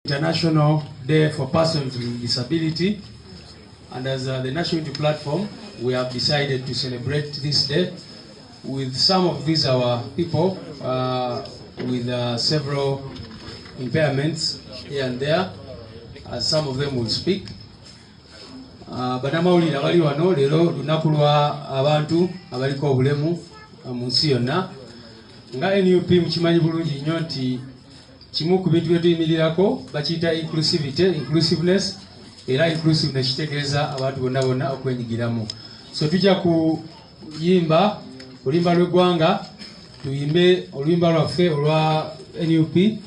International Day for Persons with Disability, and as the National Unity Platform, we have decided to celebrate this day with some of these our people with several impairments here and there, as some of them will speak. Banamawulire abali wano leero lunaku lwa abantu abaliko obulemu mu nsi yonna. Nga NUP mukimanyi bulungi nnyo nti kimu ku bintu bye tuyimirirako bakiyita inclusiveness, era inclusiveness kitegeeza abantu bonna bonna okwenyigiramu. So tujja kuyimba oluyimba lw'eggwanga, tuyimbe oluyimba lwaffe olwa NUP,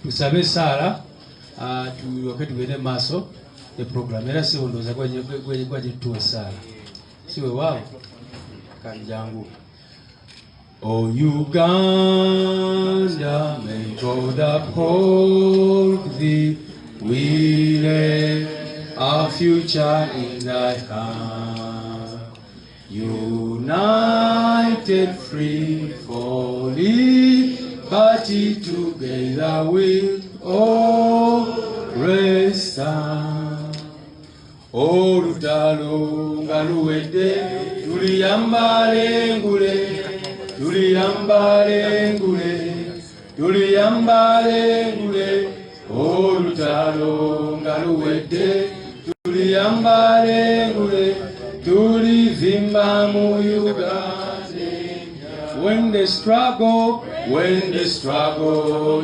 tusabe esaala, tulyoke tugende maaso ne program. Era si ndowooza gwe tuwa esaala, si weewaawo kanjangu. Oh Uganda, may God uphold thee. We lay our future in thy hand. United, free for liberty, together we'll always stand. Oh lutalo nga luwedde, tuliyambale ngule. Tuliyambale ngule, olutalo nga luwedde, tuliyambale ngule, tulivimba mu Uganda. When the struggle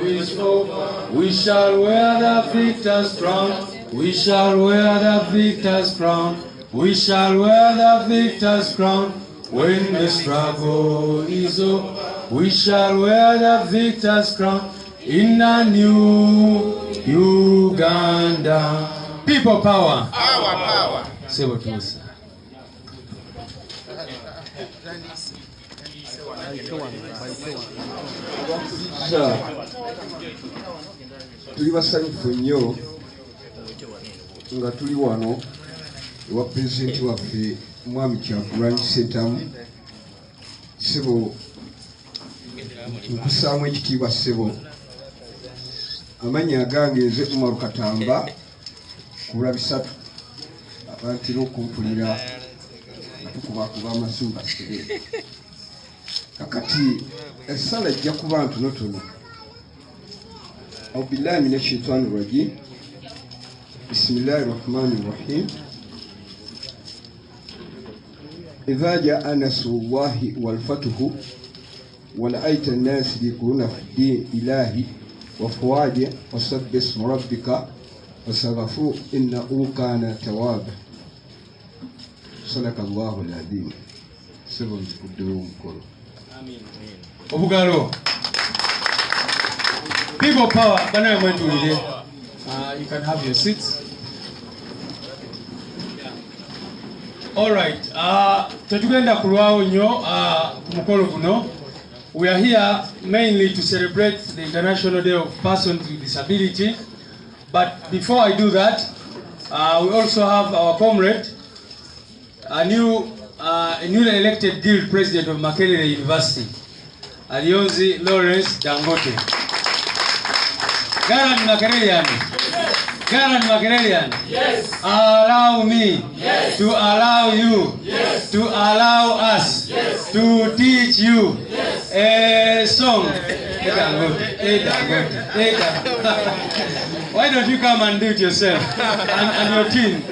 is over, we shall wear the victor's crown. We shall wear the victor's crown. We shall wear the victor's crown. When the struggle is over, we shall wear the victor's crown in a new Uganda. People power. Our power. Say what you say. Tuli basanyufu nnyo nga tuli wano ewa pulezidenti waffe Mwami Kyagulanyi Ssentamu. Ssebo nkusaamu ekitiibwa ssebo. Amannya agange nze Umaru Katamba kubula bisatu abantera okumpulira nga tukubakuba amasimu basigere. Kakati essala ejja kuba ntonotono. Aubillahi mina shaitani rajim. Bismillahi rahmani rahim. إذا جاء نصر الله والفتح ورأيت الناس يدخلون في الدين إلهي وأفواجا فسبح اسم ربك واستغفره إنه كان توابا. صدق الله العظيم. سبحان الله. Amen. Obugalo. People power. Bana mwetu ile. You can have your seats. All right. Tetugenda kulwawo nnyo ku mukolo guno. We are here mainly to celebrate the International Day of Persons with Disability. But before I do that, we also have our comrade, a newly elected guild president of Makerere University, Alionzi Lawrence Dangote. Garan Makererian. Garan Makererian. Yes. Allow me to allow you to allow us to teach you a song. Why don't you come and do it yourself and your team?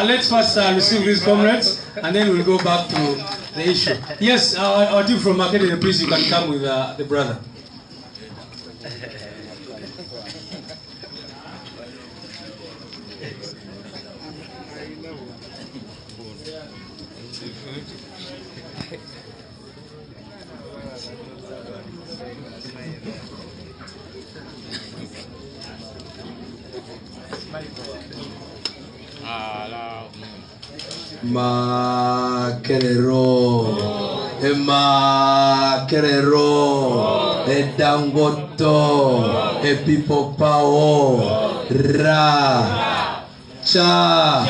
Let's first receive these comrades and then we'll go back to the issue. Yes, our team from Makerere, please, you can come with the brother. Makerero, Dangoto, people power, Ra, Cha,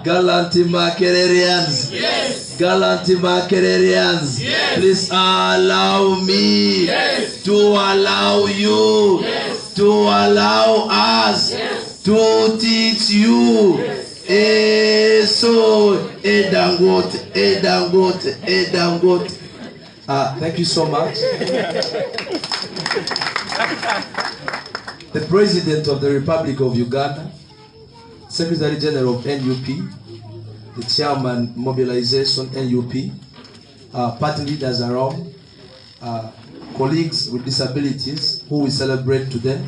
Galanti Makererians. Yes. Galanti Makererians. Yes. Please allow me to allow you to allow us to teach you. So, Edangote. Thank you so much. The President of the Republic of Uganda, Secretary General of NUP, the Chairman Mobilization NUP, party leaders around, colleagues with disabilities who we celebrate today,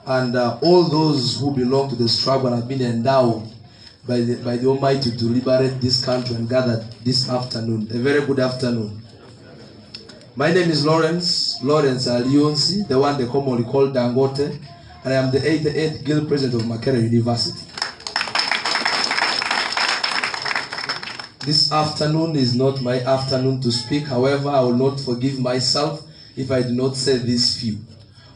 and all those who belong to the struggle and have been endowed by the Almighty to liberate this country and gathered this afternoon. A very good afternoon. My name is Lawrence Alionsi, the one they commonly call Dangote, and I am the 88th Guild President of Makerere University. This afternoon is not my afternoon to speak. However, I will not forgive myself if I do not say this few.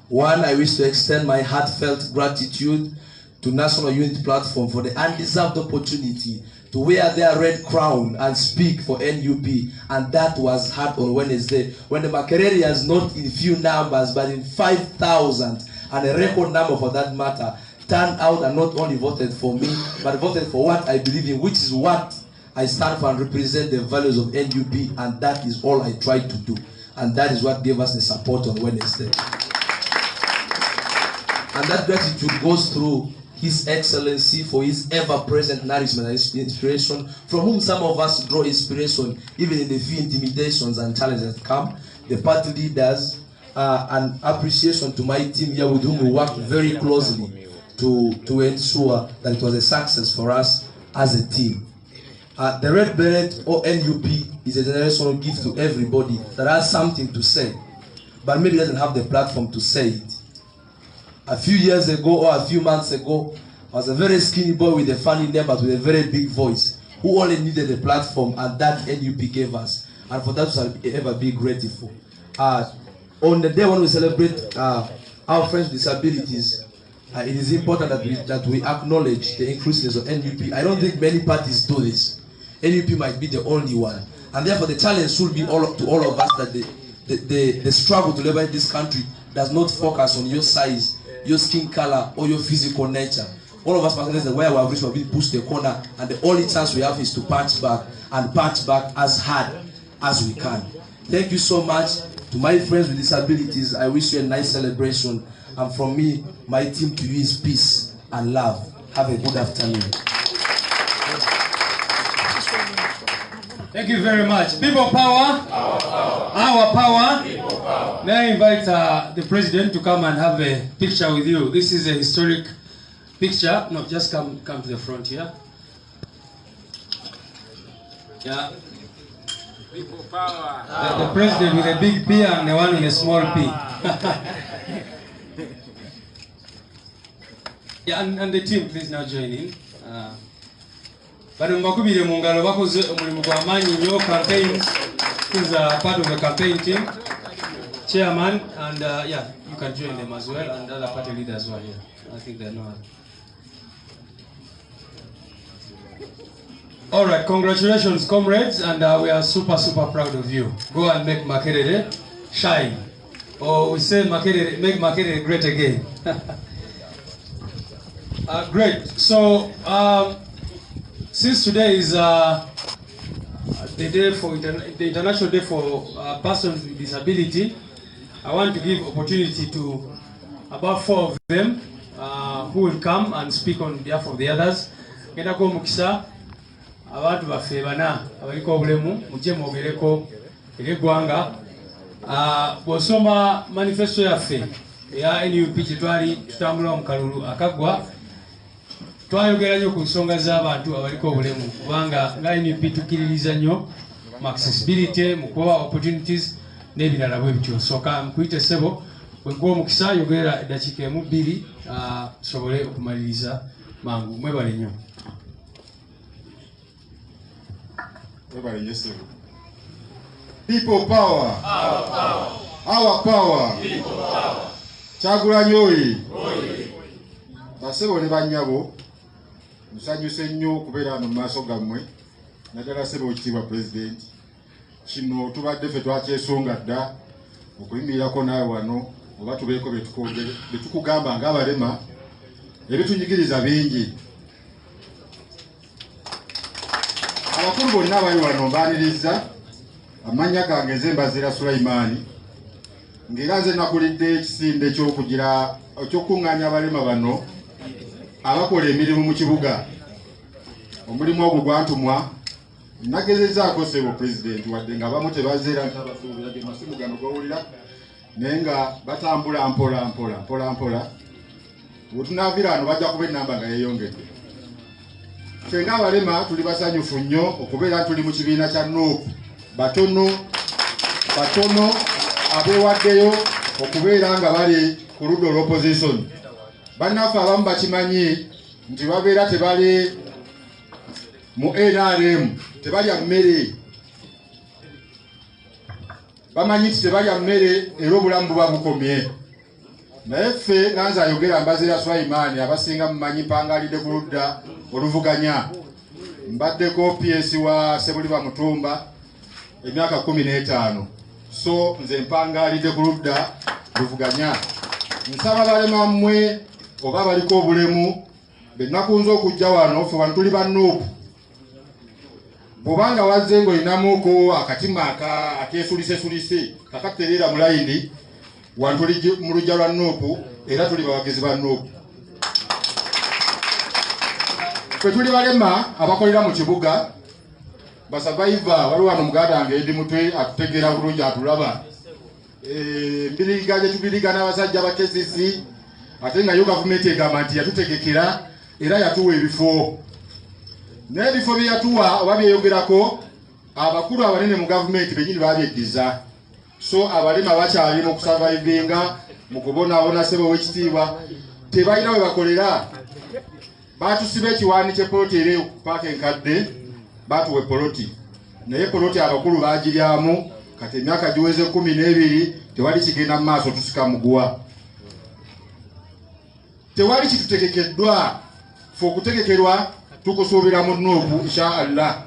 One, I wish to extend my heartfelt gratitude to National Unity Platform for the undeserved opportunity to wear their red crown and speak for NUP, and that was hard on Wednesday when the Makererians, not in few numbers but in 5,000 and a record number for that matter, turned out and not only voted for me but voted for what I believe in, which is what I stand for and represent the values of NUP, and that is all I try to do, and that is what gave us the support on Wednesday. And that gratitude goes through His Excellency for his ever-present nourishment and inspiration, from whom some of us draw inspiration even in the few intimidations and challenges that come. The party leaders, and appreciation to my team here with whom we worked very closely to ensure that it was a success for us as a team. The Red Beret or NUP is a generational gift to everybody that has something to say, but maybe doesn't have the platform to say it. A few years ago or a few months ago, I was a very skinny boy with a funny name but with a very big voice, who only needed a platform, and that NUP gave us. And for that, we shall ever be grateful. On the day when we celebrate our friends with disabilities, it is important that we acknowledge the inclusiveness of NUP. I don't think many parties do this. NUP might be the only one. And therefore, the challenge should be to all of us that the struggle to liberate this country does not focus on your size, your skin color, or your physical nature. All of us must realize that where we have reached, we have been pushed to a corner, and the only chance we have is to punch back, and punch back as hard as we can. Thank you so much to my friends with disabilities. I wish you a nice celebration, and from me, my team, to you is peace and love. Have a good afternoon. Thank you very much. People power. Our power. People power. May I invite the president to come and have a picture with you. This is a historic picture. No, just come to the front here. Yeah. People power. The president with a big P and the one with a small P. Yeah, and the team, please now join in. But mbakubire mu ngalo bakoze omulimu gwa manyi nnyo campaigns. He's part of the campaign team, chairman, and yeah, you can join them as well, and other party leaders who are here. I think they know. All right, congratulations, comrades, and we are super proud of you. Go and make Makerere shine, or we say Makerere, make Makerere great again. Great. So. Since today is the day for the International Day for Persons with Disability, I want to give opportunity to about 4 of them who will come and speak on behalf of the others. Kenda ko mukisa abantu baffe bana abaliko obulemu mujje mwogereko eri eggwanga. Bw'osoma manifesto yaffe eya NUP gye twali tutambula mu kalulu akaggwa, twayogera nnyo ku nsonga z'abantu abaliko obulemu, kubanga nga NUP tukkiririza nnyo mu accessibility, mu kuwa opportunities n'ebirala bwe bityo. Sooka mukuyite ssebo, bwe gwa omukisa yogerera eddakiika emu 2 tusobole okumaliriza mangu. Mwebale nnyo. Mwebale nnyo ssebo. People power. Our power. People power. Kyagulanyi oyi. Basebo ne bannyabo, musanyuse nnyo okubeera wano mu maaso gammwe. Naddala ssebo ekitiibwa Pulezidenti. Kino tubadde ffe twakyesunga dda okuyimirirako naawe wano oba tubeeko betukugamba ng'abalema ebitunyigiriza bingi. Abakulu bonna abali wano mbaaniriza, amannya gange nze Mbazira Sulaimaani, ng'era nze nakulidde ekisinde ekyokuŋŋaanya abalema bano abakola emirimu mu kibuga. Omulimu ogwo gwantumwa, nagezezaako ssebo pulezidenti wadde nga abamu tebazeera nti abasuubira ge masimu gano gawulira, naye nga batambula mpola. Bwe tunaavira wano bajja kuba ennamba nga yeeyongedde. Ffe ng'abalema tuli basanyufu nnyo okubeera tuli mu kibiina kya NUP. Batono abeewaddeyo okubeera nga bali ku ludda olw'opposition. Bannaffe abamu bakimanyi nti babeera tebali mu NRM, tebalya mmere. Bamanyi nti tebalya mmere era obulamu buba bukomye. Naye ffe nanze ayogera Mbazira Sulaimaani abasinga mumanyi mpangalidde ku ludda oluvuganya. Mbaddeko PS wa Sebuliba Mutumba emyaka 15. So nze mpangalidde ku ludda oluvuganya. Nsaba balema mmwe oba baliko obulemu bennakunze okujja wano, ffe wano tuli ba NUP. Bw'obanga wazze ng'olinamuko akatima akeesulisesulise kakaterera mu layini, wano tuli mu lujja lwa NUP era tuli bawagizi ba NUP. Ffe tuli balema abakolera mu kibuga, basavaiva waliwo wano muganda wange Edi Mutwe atutegeera bulungi atulaba. Mbiriga gye tubiriga n'abasajja ba KCC, ate nga yo gavumenti egamba nti yatutegekera era yatuwa ebifo. N'ebifo bye yatuwa oba byeyogerako, abakulu abanene mu gavumenti bennyini babyeddiza. So abalema bakyali mu kusurvivinga, mu kubonaabona ssebo w'ekitiibwa, tebalina we bakolera. Baatusiba ekiwaani ky'epoloti eri paaka enkadde, baatuwa epoloti. Naye poloti abakulu baagiryamu, kati emyaka giweze 12 tewali kigenda mu maaso, tusika muguwa. Tewali kitutegekeddwa, ffe okutegekerwa tukusuubira mu NUP inshallah.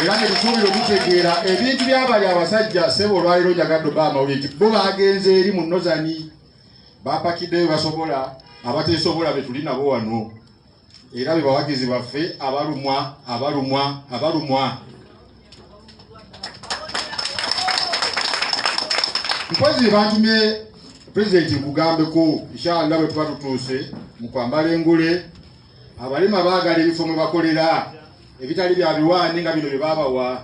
Era ne tusuubira okutegeera ebintu by'abali abasajja ssebo olwaliro njagadde oba amawulire nti bo baagenze eri mu Nozani, baapakiddeyo basobola, abateesobola be tuli nabo wano. Era be bawagizi baffe abalumwa. Mpozi bantumye pulezidenti nkugambeko inshallah bwe tuba tutuuse mu kwambala engule. Abalema baagala ebifo mwe bakolera ebitali bya biwaani nga bino bye babawa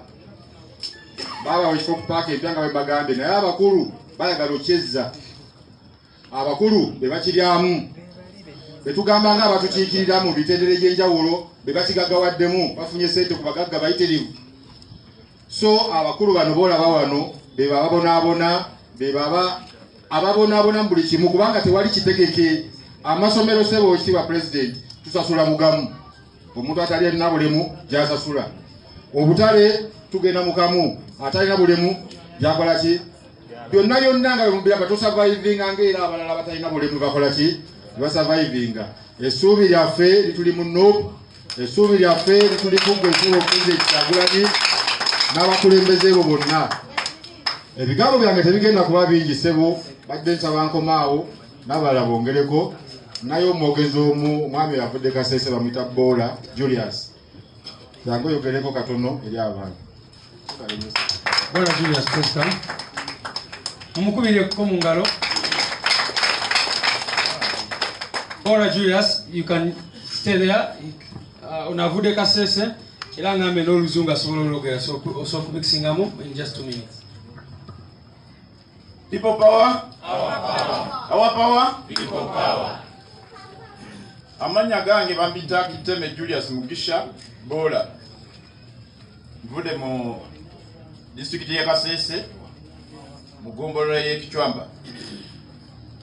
ekifo ku paaka empya nga bwe bagambe, naye abakulu bayagala okyezza. Abakulu be bakiryamu, be tugamba nga abatukiikirira mu bitendere gy'enjawulo be bakigaggawaddemu bafunye ssente ku bagagga bayitirivu. So abakulu bano boolaba wano be bababonaabona, be baba ababonaabona mu buli kimu, kubanga tewali kitegeke. Amasomero ssebo ekitiibwa pulezidenti tusasula mugamu, omuntu atali alina bulemu gy'asasula. Obutale tugenda mukamu, atalina bulemu gyakola ki? Byonna nga bemubiraba tusurvivinga ng'era abalala batalina bulemu bakola ki? Basurvivinga. Essuubi lyaffe lituli mu NUP, essuubi lyaffe lituli ku pulezidenti Kyagulanyi n'abakulembeze bo bonna. Ebigambo byange tebigenda kuba bingi ssebo, badde nsaba nkomaawo n'abalala bongereko. Naye omwogezi omu omwami yavudde Kasese bamuyita Boola Julius, yange oyogereko katono eri abantu. Boola Julius President, mumukubireko mu ngalo. Boola Julius, you can stay there. Onavudde Kasese era ngambe n'oluzungu asobola olwogera, so okumikisingamu in just 2 minutes. People power? Our power? People power. Amanya gange bambita Kiteme Julius Mugisha Boola. Mvude mu district ya Kasese mu gombolo y'Ekichwamba.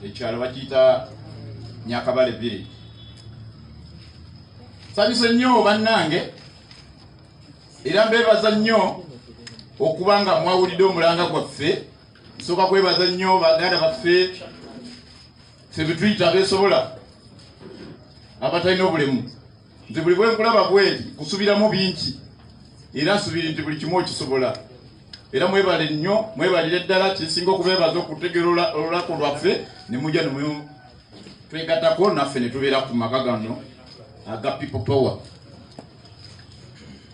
Ekyalo bakiyita Nyakabale village. Sanyuse nnyo bannange era mbebaza nnyo okubanga mwawulidde omulanga gwaffe. Soka kwebaza nnyo baganda baffe ffe betuyita abeesobola abatalina obulemu. Nti buli bwe nkulaba bwenti kusubiramu bingi era nsubiri nti buli kimu okisobola. era mwebale nnyo mwebalire ddala kisinga okubeebaza okutegeera olulako lwaffe ne mujja ne twegattako naffe ne tubeera ku maka gano aga people power.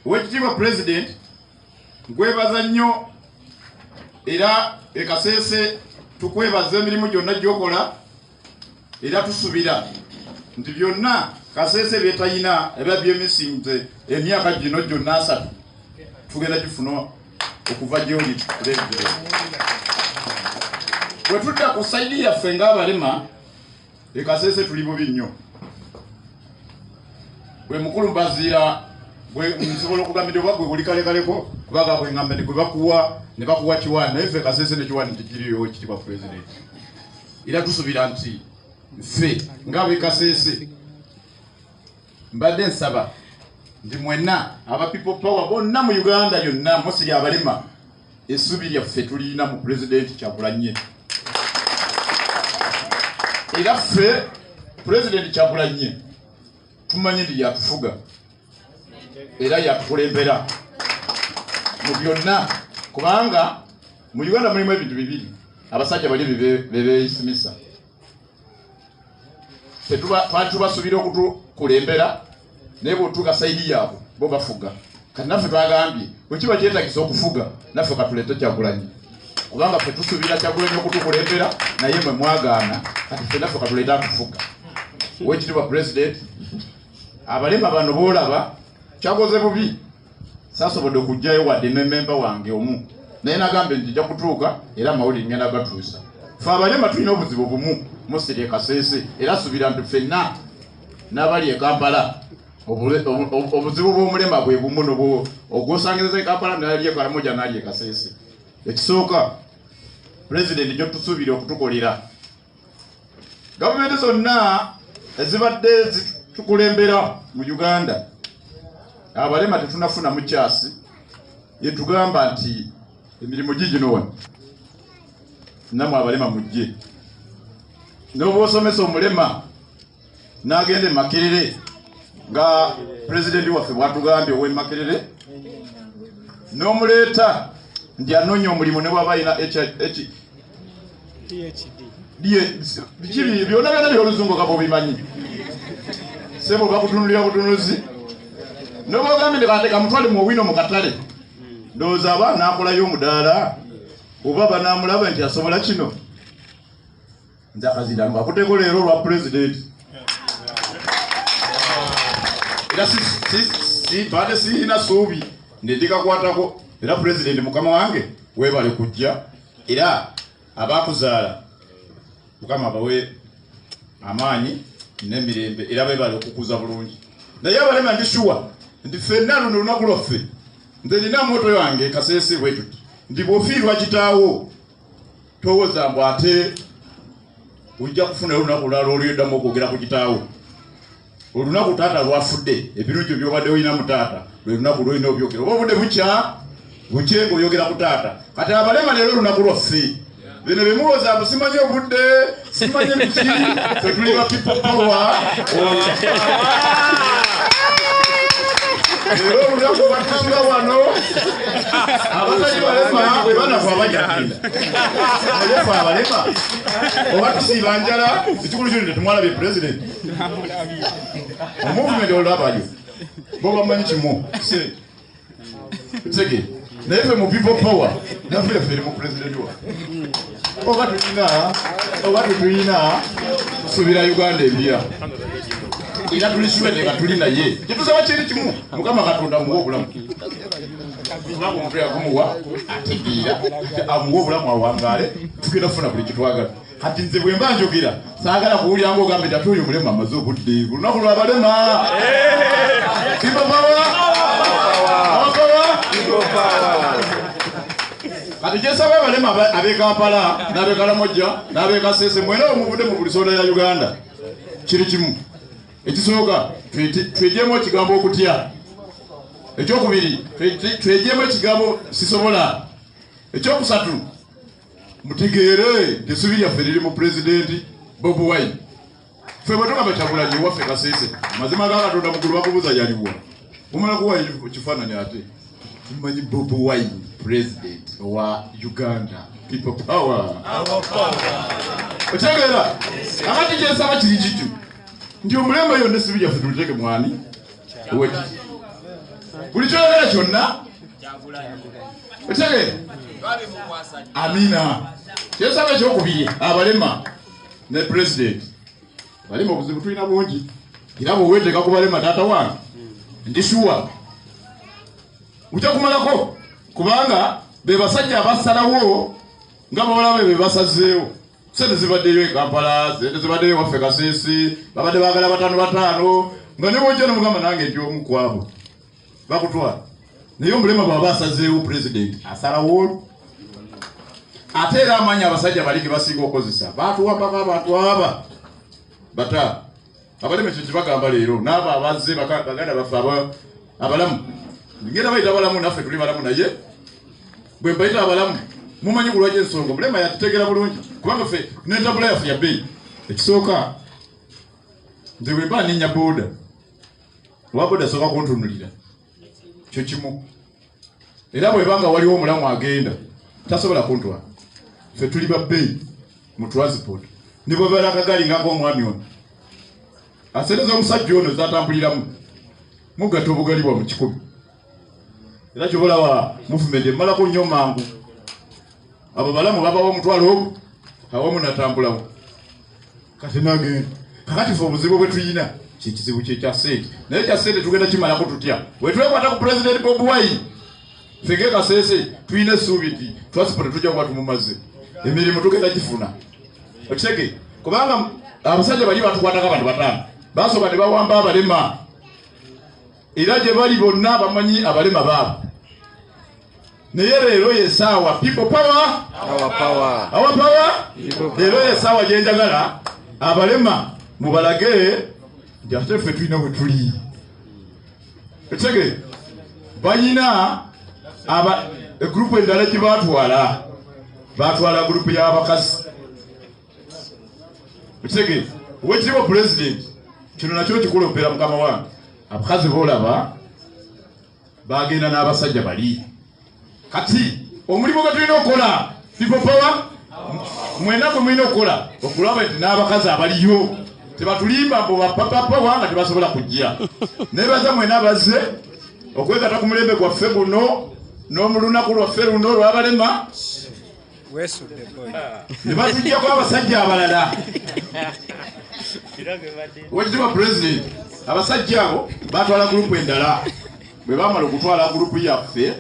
Oweekitiibwa President nkwebaza nnyo era Kasese tukwebaza emirimu gyonna gy'okola era tusubira nti byonna Kasese byetayina ebya byemisinze emyaka gino gyonna 3 tugenda gifuna okuva gy'oli President. Bwe tudda ku sayidi yaffe ng'abalema Kasese tuli bubi nnyo. Bwe mukulu Mbaziira bwe nsobola okugambira oba gwe buli kalekaleko kubaga bwe ngamba gwe bakuwa ne bakuwa kiwani naye ffe Kasese ne kiwani tikiriyo ekitibwa President. Era tusubira nti ffe ng'ab'e Kasese mbadde nsaba ndi mwenna aba people power bonna mu Uganda yonna musiri abalema essubi lyaffe tulina mu President Kyagulanyi. Era ffe President Kyagulanyi tumanyi ndi yatufuga era yatukulembera mu byonna kubanga mu Uganda mulimu ebintu bibiri abasajja bali bebeeyisimisa ffe twali tubasuubira okutukulembera naye bw'otuuka sayidi yaabwe bo bafuga kati naffe twagambye bwe kiba kyetagisa okufuga naffe katuleete Kyagulanyi kubanga ffe tusuubira Kyagulanyi okutukulembera naye mwe mwagaana kati ffe naffe katuleete akufuga. Oweekitiibwa President abalema bano boolaba kyakoze bubi saasobodde okujjayo wadde ne memba wange omu naye nagambe nti nja kutuuka era amawulire ngenda gatuusa. Ffe abalema tulina obuzibu bumu musiri e Kasese era suubira nti ffenna n'abali e Kampala obuzibu bw'omulema bwe bumu ogwosangiriza e Kampala n'ali e Karamoja n'ali e Kasese. Ekisooka President gyo tusuubira okutukolera gavumenti zonna ezibadde tukulembera mu Uganda abalema tetunafuna mukyasi yetugamba nti emirimu gigino wano namwe abalema mujje n'oba osomesa omulema n'agenda e Makerere nga President waffe bwatugambye ow'e Makerere n'omuleeta nti anoonya omulimu ne bw'aba alina PhD byonna byonna by'oluzungu kaba obimanyi sebo bakutunulira butunuzi n'oba ogambye kate kamutwale mu owino mu katale ndowooza aba n'akolayo omudaala oba banaamulaba nti asobola kino nze akazinda ngo akuteeko leero olwa President era baade siina suubi ndikakwatako era President mukama wange weebale kujja era abakuzaala mukama bawe amaanyi n'emirembe era beebale okukuza bulungi. Naye abalema ndi shuwa nti ffenna luno lunaku lwaffe nze nina moto yange Kasese bwe tuti ndi bw'ofiirwa kitaawo towooza mbu ate ojja kufunayo olunaku lulala oluyoddamu okwogera ku kitaawo. Olunaku taata lwafudde ebirungi by'obadde olina mu taata lwe lunaku lwolina obyogera oba obudde bukye ng'oyogera ku taata. Kati abalema leero olunaku lwaffe bino bye mulowooza mbu simanyi obudde simanyi biki ffe tuli ba people power. Leero olunaku batusiba wano abatali balema bwe banafu abajagenda naye ffe abalema oba tusiiba njala ekikulu kyo tetumwalabye President omuvumenti olulabayo bo bamanyi kimu tege naye ffe mu people power naffe ffe eri mu President wa oba tetulina tusuubira Uganda ebirya era tulisuubire nga tuli naye kyetusaba kiri kimu Mukama Katonda amuwa obulamu kubanga omuntu yakumuwa ategeera amuwa obulamu awangaale tugenda kufuna buli kitwagala. Kati nze bwe mba njogera saagala kuwulira ng'ogambe nti ate oyo mulema amaze obudde lunaku lw'abalema kati kyesaba abalema ab'e Kampala n'ab'e Karamoja n'ab'e Kasese mwena omuvudde mu buli soda ya Uganda kiri kimu. Ekisooka twegyemu ekigambo okutya. Ekyokubiri twegyemu ekigambo sisobola. Ekyokusatu mutegeere nti essubi lyaffe liri mu President Bobi Wine. Ffe bwe tugamba Kyagulanyi waffe Kasese mazima ga Katonda mukulu bakubuuza yaliwa omala kuwa kifaananyi ate tumanyi Bobi Wine president wa Uganda people power otegera akati kyesaba kiri kitu ndi omulembe yonna sibija futuliteke mwani oweki buli kyogera kyonna otegera amina kyesaba ekyokubiri abalema ne president balema obuzibu tulina bungi era bweweteeka ku balema taata wange ndi shuwa ujja kumalako kubanga be basajja abasalawo nga bawalabe be basazeewo sente zibaddeyo e Kampala sente zibaddeyo waffe Kasisi babadde baagala bataano nga ne bwojja nomugamba nange ndi omu ku abo bakutwala naye omulema bw'aba asazeewo president asalawo ate era amanyi abasajja bali ge basinga okukozesa baatuwambako abantu aba bata abaleme ekyo kibagamba leero n'abo abazze baganda baffe abalamu ngenda bayita abalamu naffe tuli balamu naye bwe mbayita abalamu mumanyi kulwaki ensonga omulema yatutegeera bulungi kubanga ffe n'entabula yaffe ya bbeeyi ekisooka nze bwe mba ninnya booda oba booda asooka kuntunulira kyo kimu era bwebanga waliwo omulamu agenda tasobola kuntwala ffe tuli babbeeyi mu transport ne bwebeera akagaali ng'ak'omwami ono asente z'omusajja ono zatambuliramu mugatta obugali bwa mu 10 era kyobulawa movement emalako nnyo mangu abo balamu babawo omutwalo ogwo awamu natambulawo kati nagenda kakati fe obuzibu bwe tuyina kyekizibu kyekya ssente naye kya ssente tugenda kimalako tutya wetwekwata ku president Bobi Wine fege Kasese tuyina essuubi nti transport tujja kuba tumumaze emirimu tugenda gifuna okitege kubanga abasajja bali batukwatako abantu bataano basoba ne bawamba abalema era gye bali bonna bamanyi abalema baabo naye leero yesaawa people power our power leero yesaawa gyenjagala abalema mubalage nti ate ffe tulina bwe tuli ekitege bayina egrupu endala gye batwala grupu y'abakazi ekitege owekitiibwa president kino nakyo kikulompera mukama wange abakazi boolaba bagenda n'abasajja bali kati omulimu gwe tulina okukola people power mwena gwe mulina okukola okulaba nti n'abakazi abaliyo tebatulimba mbu bapapapa wanga tebasobola kujja naye baza mwena bazze okwegata ku mulembe gwaffe guno n'omulunaku lwaffe luno lw'abalema ne batujjako abasajja abalala wekitiibwa president abasajja abo batwala gurupu endala bwe bamala okutwala gurupu yaffe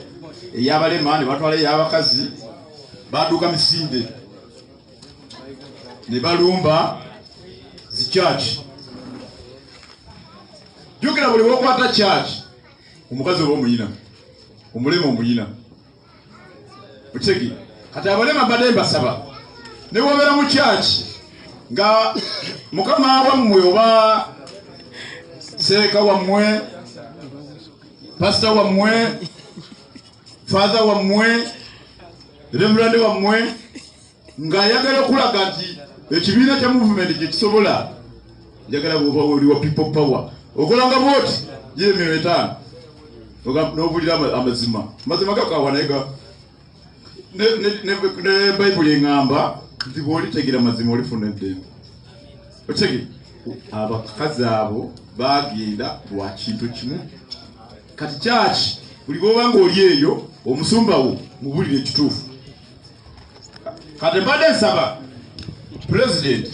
ey'abalema ne batwala ey'abakazi badduka misinde ne balumba zichurch jukira buli wokwata church omukazi oba omuyina omulema omuyina okitegi kati abalema badde mbasaba ne wobeera mu church nga mukama wammwe oba seeka wammwe pasita wammwe father wammwe reverend wammwe ng'ayagala okulaga nti ekibiina kya movement gye kisobola njagala bw'oba oli wa people power okolanga bwoti y'emyoyo 5 n'obulira amazima gakawa naye ne bayibuli eŋŋamba nti bw'olitegera mazima olifuna eddembe okitege abakazi abo bagenda lwa kintu kimu kati kyaki buli bwoba ng'oli eyo omusumba wo mubulire ekituufu kati mbadde nsaba president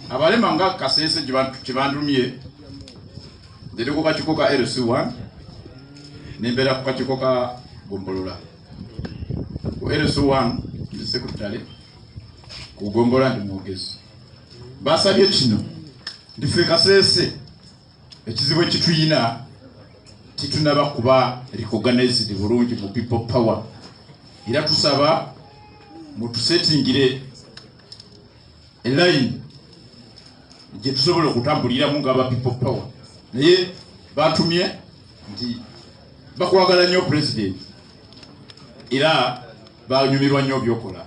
abalema nga Kasese kibandumye ndiri ku kakiko ka LC1 nembeera ku kakiko ka Gombolola ku LC1 ndi secretary ku Gombolola ndi mwogezi basabye kino ndife Kasese ekizibu ekituyina titunaba kuba recognized bulungi mu people power era tusaba mutusetingire line gye tusobola okutambuliramu ng'aba people power naye batumye nti bakwagala nnyo president era banyumirwa nnyo byokola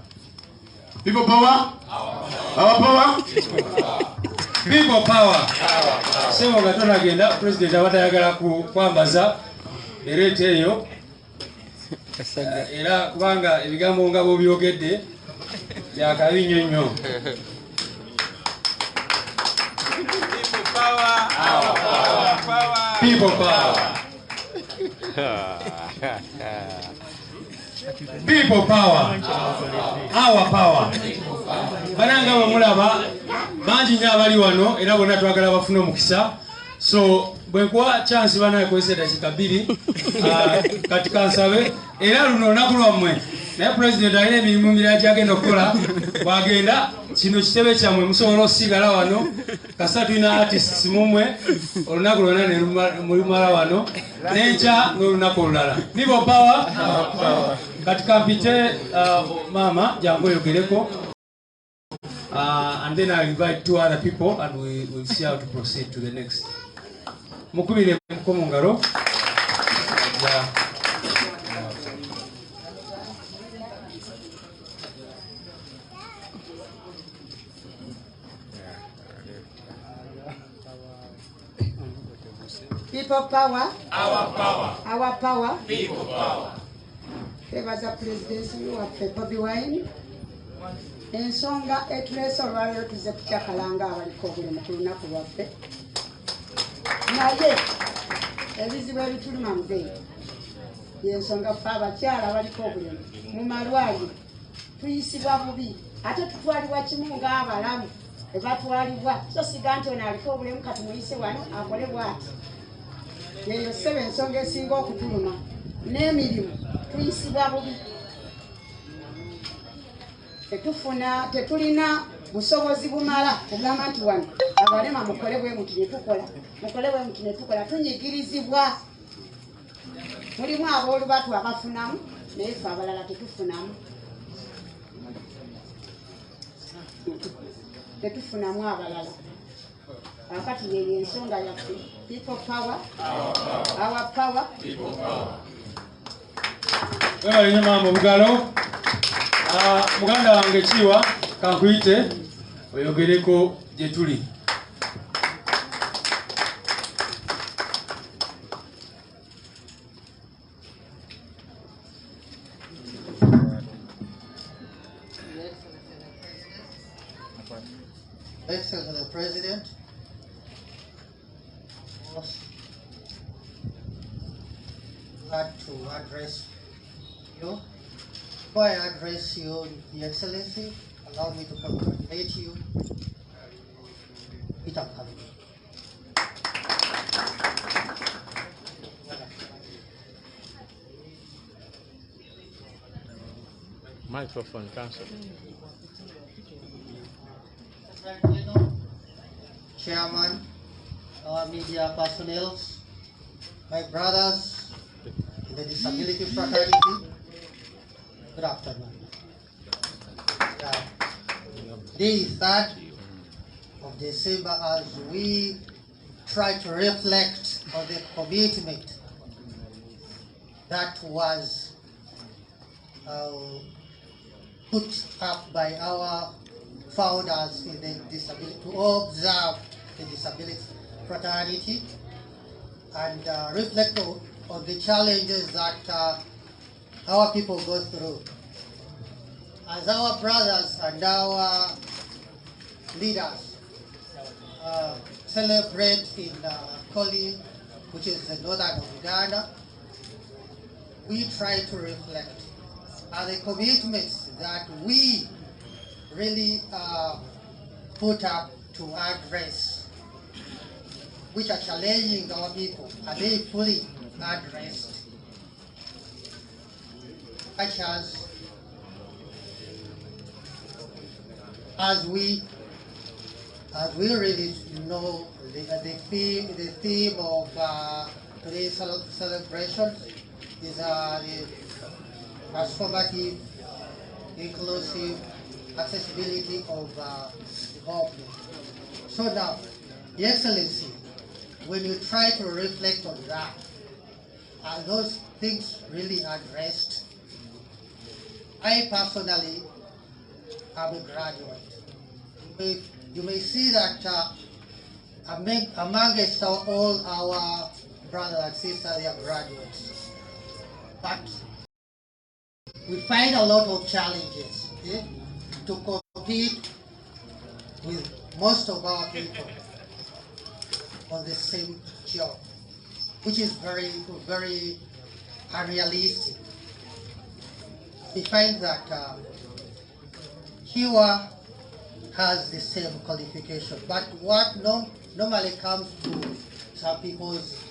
people power our power people power sebo nga tonagenda president abatayagala kwambaza ereeta eyo era kubanga ebigambo nga bw'obyogedde byakabi nnyo. People power. People power. Our power. Bananga bamulaba bangi nnyo abali wano era bonna twagala bafune omukisa. So bwekuwa chance bana yakozesa dakika 2 kati kansabe era luno olunaku lwammwe naye president alina emirimu mirala gyagenda okukola bwagenda kino kitebe kyammwe musobola osigala wano kasa tulina artists mumwe olunaku lwonna nemulumala wano nenkya n'olunaku olulala. People power. Kati kampite mama jangu oyogereko and then I invite 2 other people and we'll see how to proceed to the next. Mukubire mukomo ngaro. People power. Our power. Our power. People power. Febaza presidency waffe Bobi Wine. Ensonga etuleese olwaliro tuze kukyakalanga abaliko obulemu ku lunaku lwaffe. Naye ebizibu ebituluma muzeeyi yensonga ffe abakyala abaliko obulemu mu malwaliro tuyisibwa bubi ate tutwalibwa kimu ng'abalamu ebatwalibwa so siga nti ono aliko obulemu kati muyise wano akole bw'ati. Yeyo ssebe ensonga esinga okutuluma n'emirimu tuyisibwa bubi. Tetulina busobozi bumala kugamba nti wano abalema mukole bwe muti ne tukola tunyigirizibwa. Mulimu aboolubatu abafunamu naye ffe abalala tetufunamu abalala. Akati yeyo ensonga yaffe. People power. Our power. People power. Wewe mama bugalo. Muganda wange kiwa kankuyite oyogereko gye tuli. Excellency the President, glad to address you. Before I address you, Your Excellency, allow me to congratulate you. Peter Kamwokya. Microphone, Council. Chairman, our media personnel, my brothers in the disability fraternity, good afternoon. Day 3rd of December, as we try to reflect on the commitment that was put up by our founders in the disability to observe the disability fraternity and reflect on the challenges that our people go through. As our brothers and our leaders celebrate in Koli, which is the northern of Uganda, we try to reflect on the commitments that we really put up to address, which are challenging our people. Are they fully addressed? Such as we really know the theme of today's celebration is the transformative, inclusive accessibility of development. So now, Your Excellency, when you try to reflect on that, are those things really addressed? I personally am a graduate. You may see that amongst all our brothers and sisters, they are graduates. But we find a lot of challenges to compete with most of our people on the same job, which is very, very unrealistic. We find that Kiwa has the same qualification, but what normally comes to some people's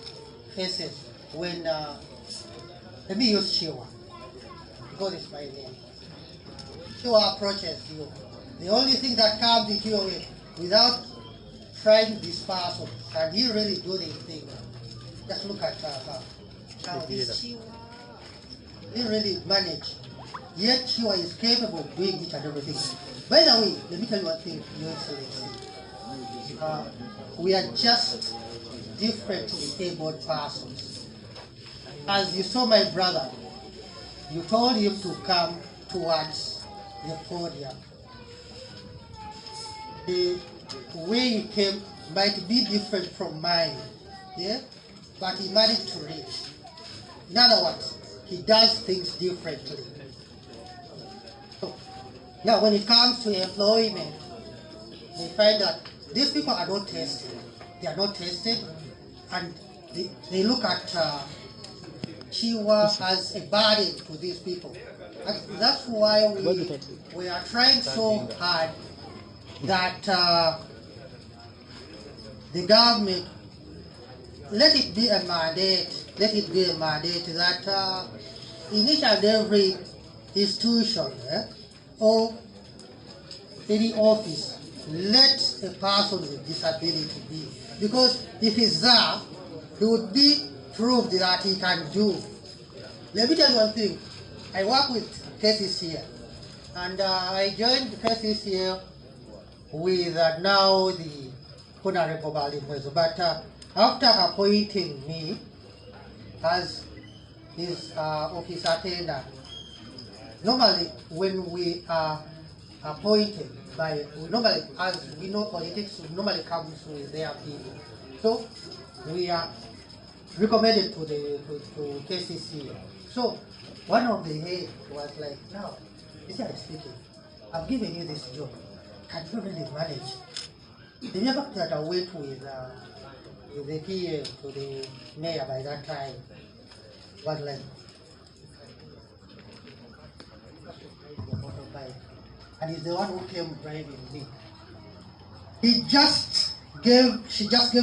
faces when, let me use Chiwa, because it's my name. Chiwa approaches you. The only thing that comes into your way, without trying this person, can he really do this thing? Just look at her. How this Chiwa, he really manage. Yet Chiwa is capable of doing each and everything. By the way, let me tell you one thing, Your Excellency. We are just differently abled persons. As you saw my brother, you told him to come towards the podium. The way he came might be different from mine, but he managed to reach. In other words, he does things differently. So, now when it comes to employment, we find that these people are not tested. They are not tested, and they look at Chiwa as a burden to these people. And that's why we are trying so hard that the government, let it be a mandate that in each and every institution or any office, let a person with disability be. Because if he's there, he would be proved that he can do. Let me tell you one thing. I work with cases here, and I joined cases here with now the Honorable Balimwezo. But after appointing me as his office attendant, normally when we are appointed by, normally, as we know, politics normally comes with their people. So we are recommended to cases here. So one of the head was like, now, this guy is speaking. I've given you this job. Can you really manage? The mere fact that I went with the PA to the mayor by that time was like, and he's the one who came driving me. She just gave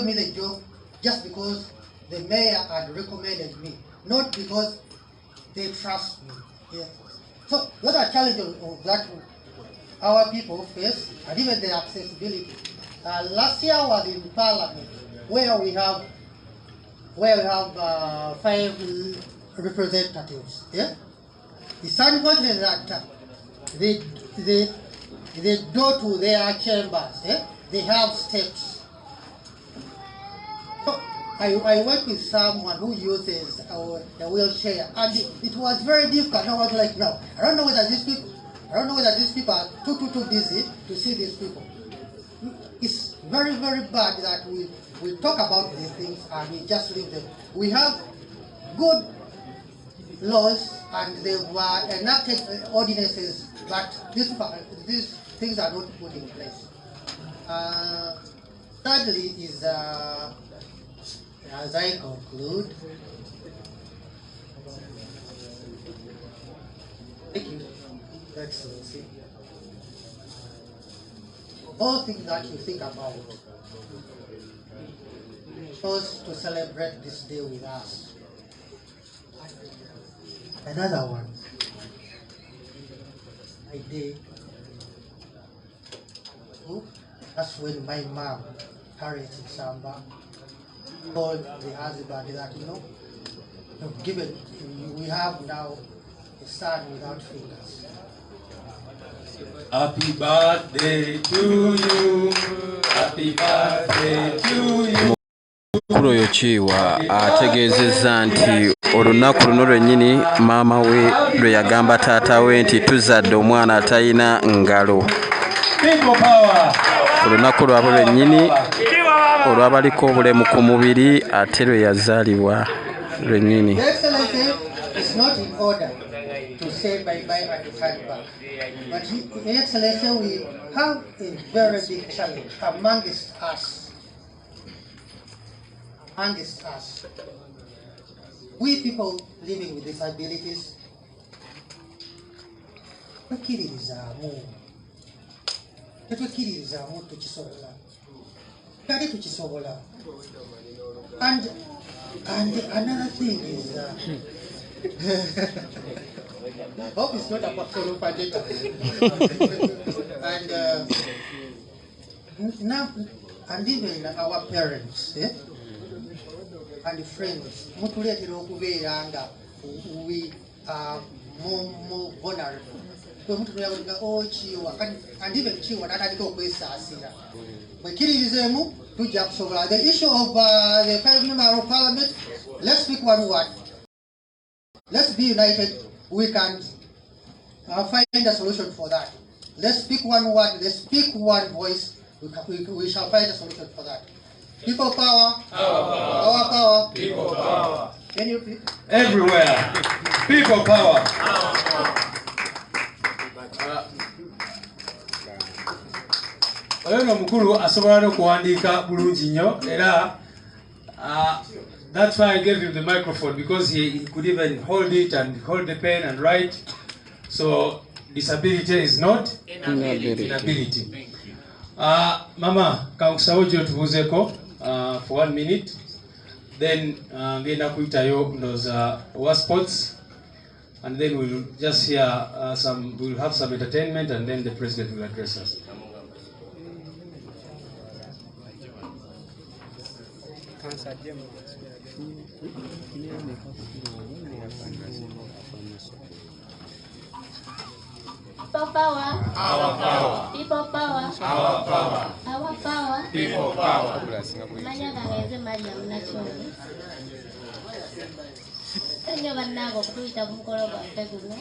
me the job just because the mayor had recommended me, not because they trust me. Yes. So what are challenges of that our people face, and even the accessibility. Last year was in Parliament, where we have 5 representatives. Yeah? It's unfortunate that they go to their chambers. They have steps. So I work with someone who uses a wheelchair, and it was very difficult. I was like, no, I don't know whether these people are too busy to see these people. It's very, very bad that we talk about these things and we just leave them. We have good laws and they were enacted ordinances, but these things are not put in place. Thirdly is, as I conclude, thank you, Excellency. All things that you think about, chose to celebrate this day with us. Another one, my day, that's when my mom, Harriet Samba, told the husband that, we have now a son without fingers. Happy birthday to you. Happy birthday to you. Mukulu oyo Chiwa ategeezezza nti olunaku luno lwennyini maama we lwe yagamba taata we nti tuzadde omwana atalina ngalo. Olunaku lwabo lwennyini olw'abaliko obulemu ku mubiri ate lwe yazaalibwa lwennyini. It's not in order to say bye-bye and hand back. But Your Excellency, we have a very big challenge amongst us. We people living with disabilities, and another thing is I hope it's not about data. And now, and even our parents and friends, we are more vulnerable. And even the issue of the 5 members of parliament, let's speak one word. Let's be united. We can find a solution for that. Let's speak one word. Let's speak one voice. We shall find a solution for that. People power. Our power. People power. Can you please? Everywhere. People power. Oyo mukulu asobola okuwandiika bulungi nnyo era that's why I gave him the microphone, because he could even hold it and hold the pen and write. So disability is not inability. Mama, kankusawo gyo tubuuzeko for 1 minute, then ngenda kuyitayo ndoza wa sports, and then we'll just hear we'll have some entertainment, and then the president will address us. People power. Our power. People power. Our power. Our power. People power. Manya kangeze Maria mnachoni. Tenyo bannago kuita bumukolo bwa feguno.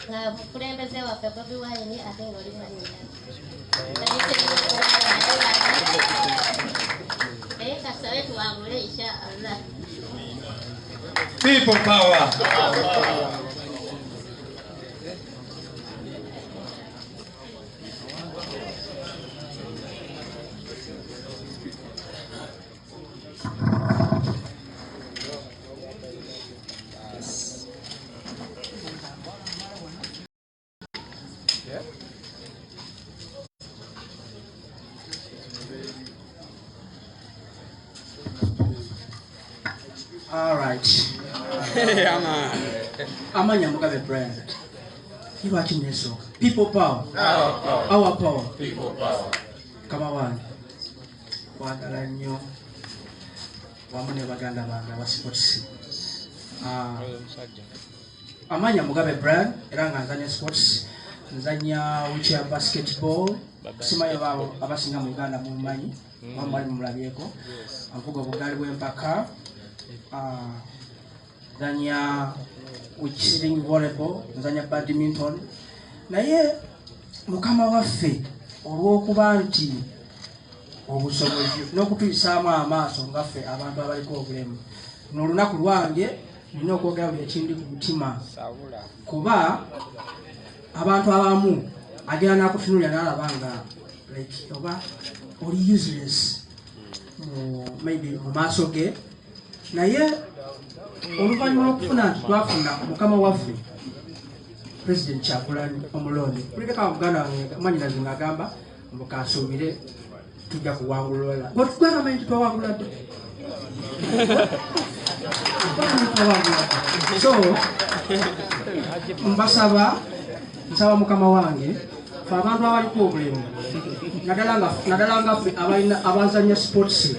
Na kulembeze wa Bobi Wine atengo limanyina. People power. All right. Amanya Mugabe brand. You watching this song? People power. Our power. Our power. People power. Come on. Wagala nnyo. Wamune baganda bange aba sports. Amanya Mugabe brand era nga nzanya sports. Nzanya wheelchair basketball. Simanyi babo abasinga mu Uganda mumanyi. Wambali mulabyeko. Avuga obugaali bw'empaka. Nzanya wheelchair volleyball, nzanya badminton. Naye mukama waffe olw'okuba nti obusobozi n'okutuyisaamu amaaso ngaffe abantu abaliko obulemu. N'olunaku lwange nina okwogera buli ekindi ku mutima, kuba abantu abamu agenda n'akutunulira n'alaba nga like oba oli useless maybe mu maaso ge. Naye oluvannyuma lw'okufuna nti twafuna mukama waffe President Kyagulanyi omulonde, kuleka Buganda mwanyinazi ng'agamba mukasuubire tujja kuwangulula. Gwagamba nti twawangula dde. So nsaba mukama wange fe abantu abaliko obulemu naddala ngaffe abazanya sports,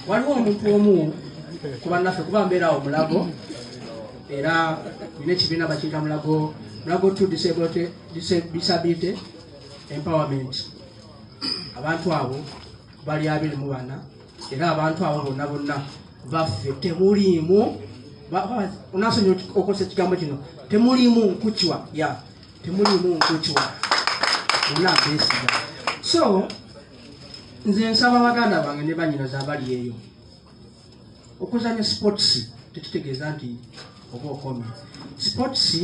waliwo omuntu omu ku bannaffe kuba mbeera awo Mulago era nina ekibiina bakiyita Mulago 2 Disability Empowerment. Abantu abo bali 24 era abantu abo bonna baffe temuliimu onasonyiwa okozesa ekigambo kino, temuliimu nkukiwa temuliimu nkukiwa onabeesiga. So nze nsaba baganda bange ne banyinaza abali eyo, okuzanya sports tekitegeeza nti oba okomye. Sports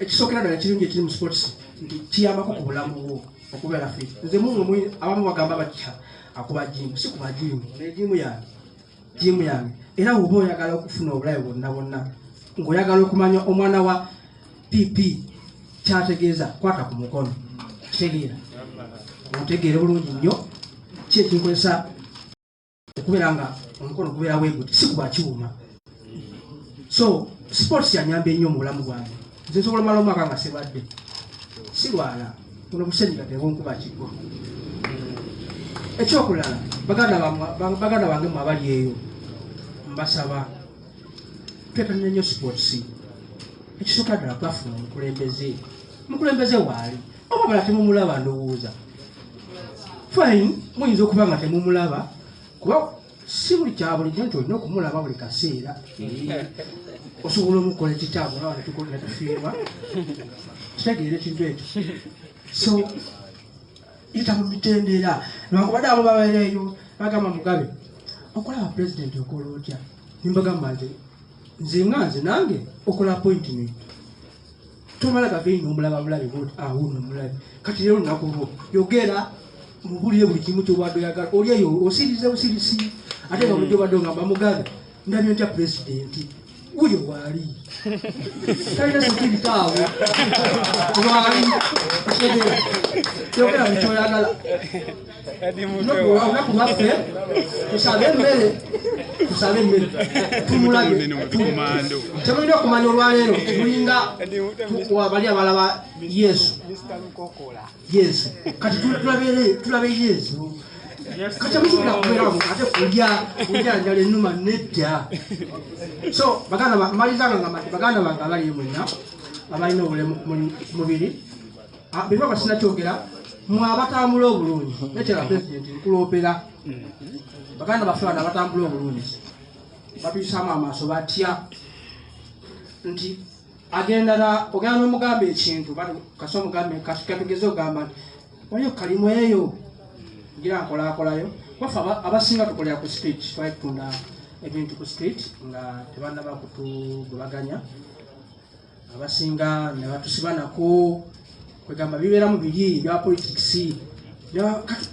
ekisookera ddala ekirungi ekiri mu sports nti kiyambako ku bulamu bwo okubeera fit. Nze mumwe abamu bagamba batya akuba jimu, si kuba jimu, jimu yange. Era oba oyagala okufuna obulabe bwonna ng'oyagala okumanya omwana wa PP kyategeeza, kwata ku mukono kitegeera otegeere bulungi nnyo ki ekinkozesa okubeera nga omukono gubeera weeguti, si kuba kiwuma. So sports yanyambye nnyo mu bulamu bwange. Nze nsobola omala omwaka nga sebadde sirwala kuno busenyiga tebunkuba kigwo. Ekyokulala baganda bange mu abali eyo mbasaba twettanira nnyo sports. Ekisooka ddala twafuna omukulembeze waali oba bala temumulaba ndowooza fine, muyinza okuba nga temumulaba kuba si buli kyabulijjo nti olina okumulaba buli kaseera. Osobola omukola ekitabo nawa netufiirwa kitegeera ekintu ekyo. So yita mu mitendera newankubadde abo babeereeyo bagamba Mugabe okulaba pulezidenti okola otya, nimbagamba nze nange okola appointment tomala gaveyi n'omulaba bulabe awuno omulabe kati leero lunaku lwo yogera mubulire buli kimu kyobadde oyagala oli eyo osirize busirisi ate nga bulijjo badde ogamba Mugabe ndabye ntya pulezidenti uyo waali talina sikiriti awo waali yogera mukyoyagala. Olunaku lwaffe tusabe emmere tumulabe temulina okumanya olwaleero mulinga bali abalaba Yesu kati tulabe Yesu kati amusobola kubeeramu ate kulya njala ennuma nedda. So malizanga nga baganda bange abali mwenna abalina obulemu ku mubiri bino basina kyogera mwe abatambula obulungi nekyala pulezidenti nkuloopera baganda baffe bano abatambula obulungi batuyisaamu amaaso batya nti ogenda n'omugamba ekintu kasi omugambe katugeze ogamba nti waliyo kalimu eyo ngira nkolakolayo waffe abasinga tukolera ku street twali tutunda ebintu ku street nga tebannaba kutugobaganya abasinga ne batusibanako kwegamba bibeeramu biri ebya politics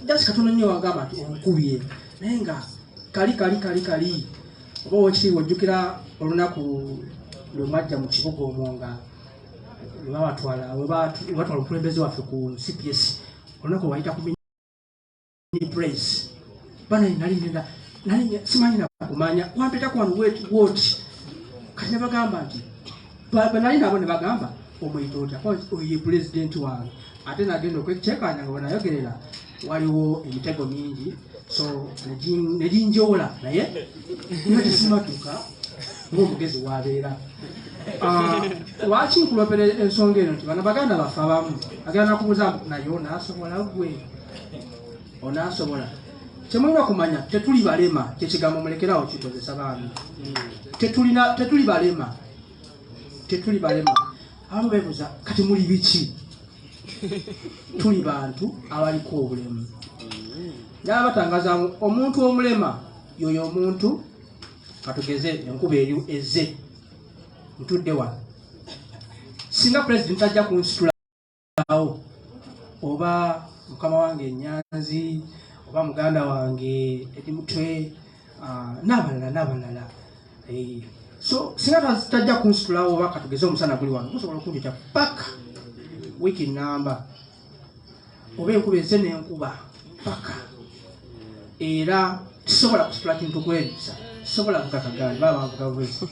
jasi katono nnyo wagamba nti omukubye naye nga kali oba wekiri wojjukira olunaku lwe mwajja mu kibuga omwo nga webatwala omukulembeze waffe ku CPS olunaku wayita ku praise bana nali simanyi nakumanya wampita kwanu woti kati nebagamba nti nali nabo ne bagamba omuyita otya oye pulezidenti wange ate nagenda okwekyekanya nga wenayogerera waliwo emitego mingi so neginjoola naye nga tesimatuka ng'omugezi wabeera. Lwaki nkulopera ensonga eno nti bano baganda baffe abamu agenda nakubuuza naye onaasobola gwe onaasobola kyemulina okumanya tetuli balema kyekigambo mulekerawo kikozesa baami tetuli balema abamu beebuuza kati muli biki tuli bantu abaliko obulemu nga batangaza omuntu omulema yoyo omuntu katugeze enkuba eri ezze ntudde wano singa pulezidenti ajja kunsitulawo oba mukama wange Enyanzi oba muganda wange Edimutwe n'abalala so singa tajja kunsitulawo oba katugeze omusana guli wano musobola okunjukya paka wiiki namba oba enkuba ezze n'enkuba paka era tisobola kusitula kintu kwebisa tisobola kukakagani baba bavuga bwezi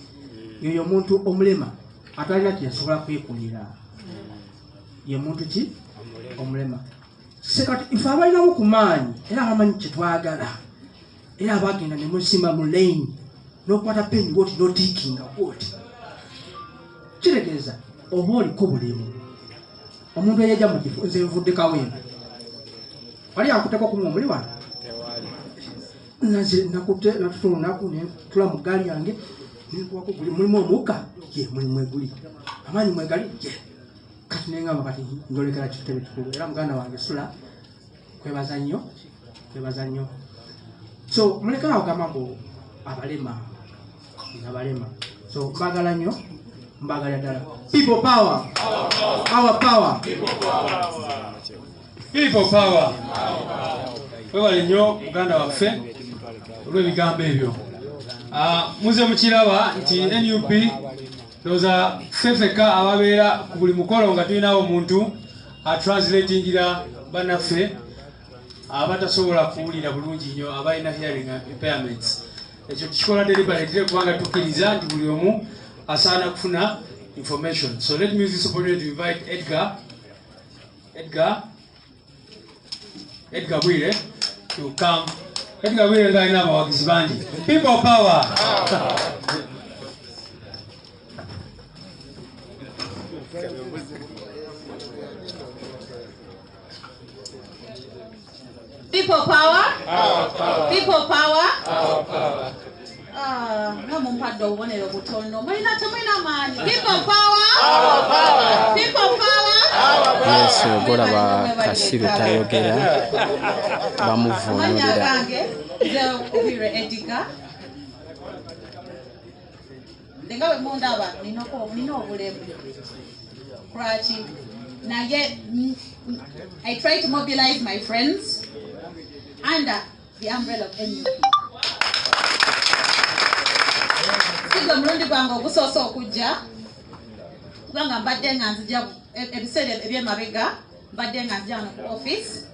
yoyo omuntu omulema atalina kyeyasobola kwekulira ye muntu ki omulema sekati ife abalinamu ku maanyi era abamanyi kyetwagala era abagenda ne musimba mu lane n'okwata peni woti notiikinga woti kitegeeza oba oliko bulemu omuntu eyajja mu kifo nze nvudde kawempe wali akuteko kumwe omuli wano nakute natutunaku netula mu gaali yange nenkuwako guli mulimu omuka ye mulimu eguli amaanyi mwegali ye kati nengamba kati njolekera kitebe kikulu era muganda wange sula kwebaza nnyo so mulekera ogamba mbu abalema So mbagala nnyo, mbagala ddala. People power. Our power. People power. Webale nnyo muganda waffe olw'ebigambo ebyo. Muze mukiraba nti NUP doza ffeffeka ababeera ku buli mukolo nga tulinawo omuntu atranslatingira bannaffe abatasobola kuwulira bulungi nnyo abalina hearing impairments. Ekyo tukikola deliberately kubanga tukkiriza nti buli omu asaana kufuna information. So let me use this opportunity to invite Edgar Bwire to come. Edgar Bwire nga alina abawagizi bangi. People power. People power. People power. Namumpadde obubonero butono. Mulina temulina maanyi. People power. People power. Yes, golaba Kasiru tayogera bamuvuunulira. Gange nze Obwire Edgar. Denga bwe mundaba nina obulemu. Lwaki naye I try to mobilize my friends under the umbrella of NUP. Sigo mulundi gwange ogusoosa okujja kubanga mbadde nga nzija ebiseera ebyemabega mbadde nga nzija wano ku office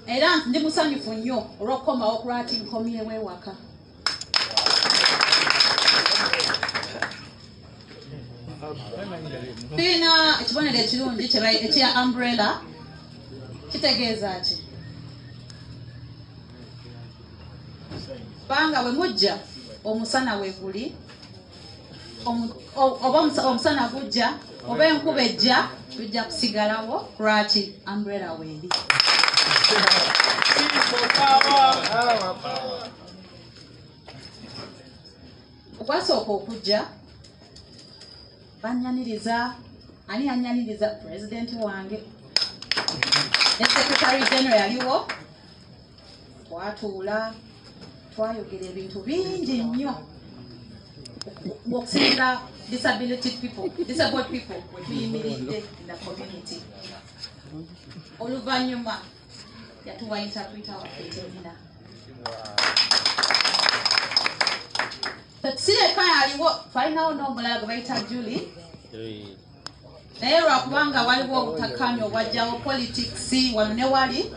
era ndi musanyufu nnyo olw'okukomawo kulwati nkomyewo ewaka. Tulina ekibonero ekirungi ekya umbrella kitegeeza ki? Banga bwe mujja omusana weeguli oba omusana gujja oba enkuba ejja tujja kusigalawo lwaki umbrella weeri. Okwasooka okujja banyaniriza, ani yanyaniriza? President wange ne Secretary General yaliwo, twatuula twayogera ebintu bingi nnyo okusingira disabled people we tuyimiridde in the community. Oluvannyuma yatuwa interpreter waffe Terina. Sireka yaliwo twalinawo n'omulala gwe bayita Julie naye lwakubanga waliwo obutakkaanya obwajjawo politics wano ne wali